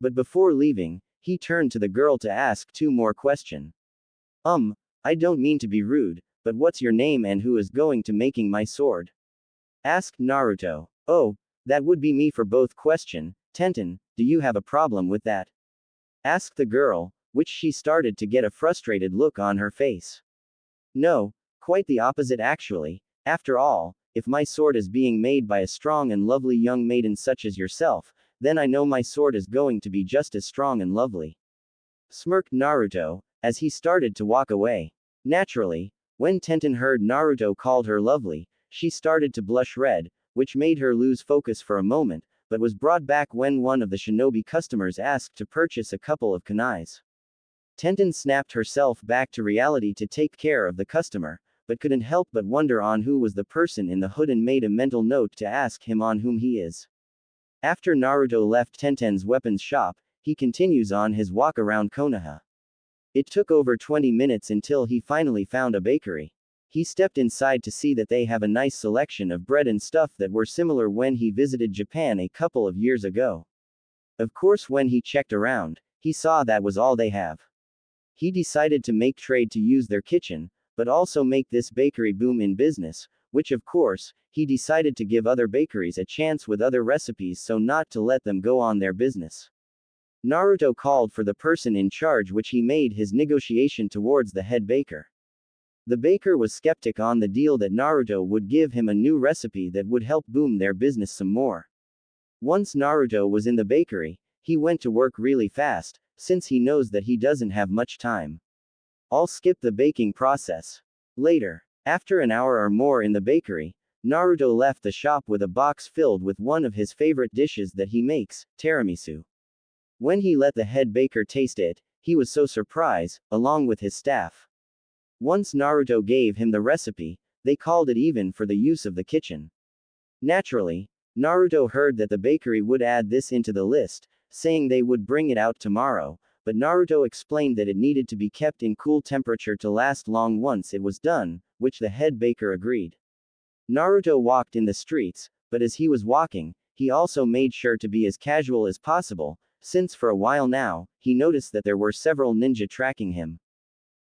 But before leaving, he turned to the girl to ask two more questions. I don't mean to be rude, but what's your name and who is going to making my sword? Asked Naruto. Oh, that would be me for both question. Tenten, do you have a problem with that? Asked the girl, which she started to get a frustrated look on her face. No, quite the opposite actually. After all, if my sword is being made by a strong and lovely young maiden such as yourself, then I know my sword is going to be just as strong and lovely. Smirked Naruto, as he started to walk away. Naturally, when Tenten heard Naruto called her lovely, she started to blush red, which made her lose focus for a moment, but was brought back when one of the shinobi customers asked to purchase a couple of kunais. Tenten snapped herself back to reality to take care of the customer, but couldn't help but wonder on who was the person in the hood and made a mental note to ask him on whom he is. After Naruto left Tenten's weapons shop, he continues on his walk around Konoha. It took over 20 minutes until he finally found a bakery. He stepped inside to see that they have a nice selection of bread and stuff that were similar when he visited Japan a couple of years ago. Of course, when he checked around, he saw that was all they have. He decided to make trade to use their kitchen, but also make this bakery boom in business, which of course, he decided to give other bakeries a chance with other recipes so not to let them go on their business. Naruto called for the person in charge, which he made his negotiation towards the head baker. The baker was skeptic on the deal that Naruto would give him a new recipe that would help boom their business some more. Once Naruto was in the bakery, he went to work really fast, since he knows that he doesn't have much time. I'll skip the baking process. Later, after an hour or more in the bakery, Naruto left the shop with a box filled with one of his favorite dishes that he makes, tiramisu. When he let the head baker taste it, he was so surprised, along with his staff. Once Naruto gave him the recipe, they called it even for the use of the kitchen. Naturally, Naruto heard that the bakery would add this into the list, saying they would bring it out tomorrow, but Naruto explained that it needed to be kept in cool temperature to last long once it was done, which the head baker agreed. Naruto walked in the streets, but as he was walking, he also made sure to be as casual as possible, since for a while now, he noticed that there were several ninja tracking him.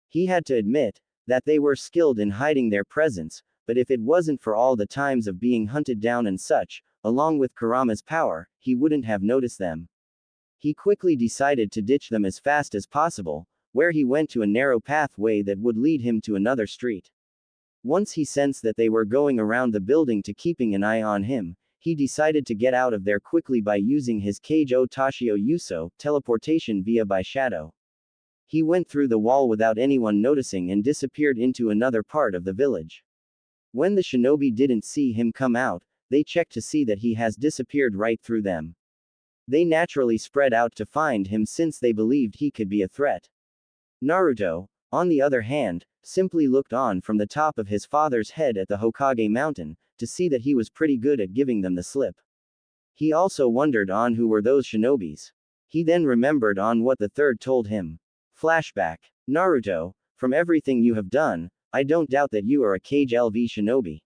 He had to admit that they were skilled in hiding their presence, but if it wasn't for all the times of being hunted down and such, along with Kurama's power, he wouldn't have noticed them. He quickly decided to ditch them as fast as possible, where he went to a narrow pathway that would lead him to another street. Once he sensed that they were going around the building to keeping an eye on him, he decided to get out of there quickly by using his Keijo Tashio Yuso, teleportation via by shadow. He went through the wall without anyone noticing and disappeared into another part of the village. When the shinobi didn't see him come out, they checked to see that he has disappeared right through them. They naturally spread out to find him since they believed he could be a threat. Naruto, on the other hand, simply looked on from the top of his father's head at the Hokage mountain, to see that he was pretty good at giving them the slip. He also wondered on who were those shinobis. He then remembered on what the third told him. Flashback. Naruto, from everything you have done, I don't doubt that you are a Kage LV shinobi.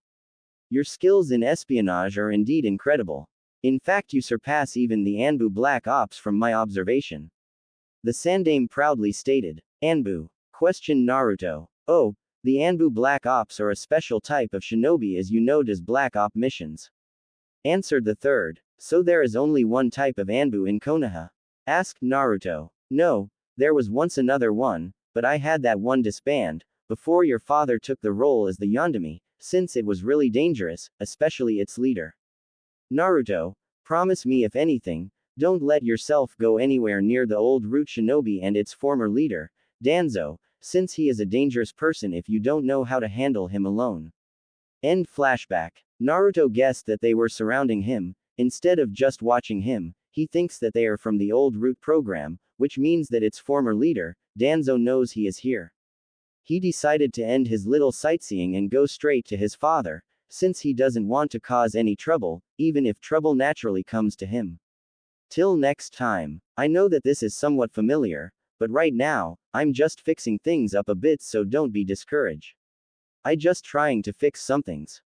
Your skills in espionage are indeed incredible. In fact, you surpass even the Anbu Black Ops from my observation. The Sandaime proudly stated. Anbu? Questioned Naruto. Oh, the Anbu Black Ops are a special type of shinobi as you know does Black Op missions. Answered the third. So there is only one type of Anbu in Konoha? Asked Naruto. No, there was once another one, but I had that one disband, before your father took the role as the Yondaime, since it was really dangerous, especially its leader. Naruto, promise me if anything, don't let yourself go anywhere near the old root shinobi and its former leader, Danzo, since he is a dangerous person if you don't know how to handle him alone. End flashback. Naruto guessed that they were surrounding him. Instead of just watching him, he thinks that they are from the old root program, which means that its former leader, Danzo, knows he is here. He decided to end his little sightseeing and go straight to his father, since he doesn't want to cause any trouble, even if trouble naturally comes to him. Till next time. I know that this is somewhat familiar, but right now, I'm just fixing things up a bit, so don't be discouraged. I just trying to fix some things.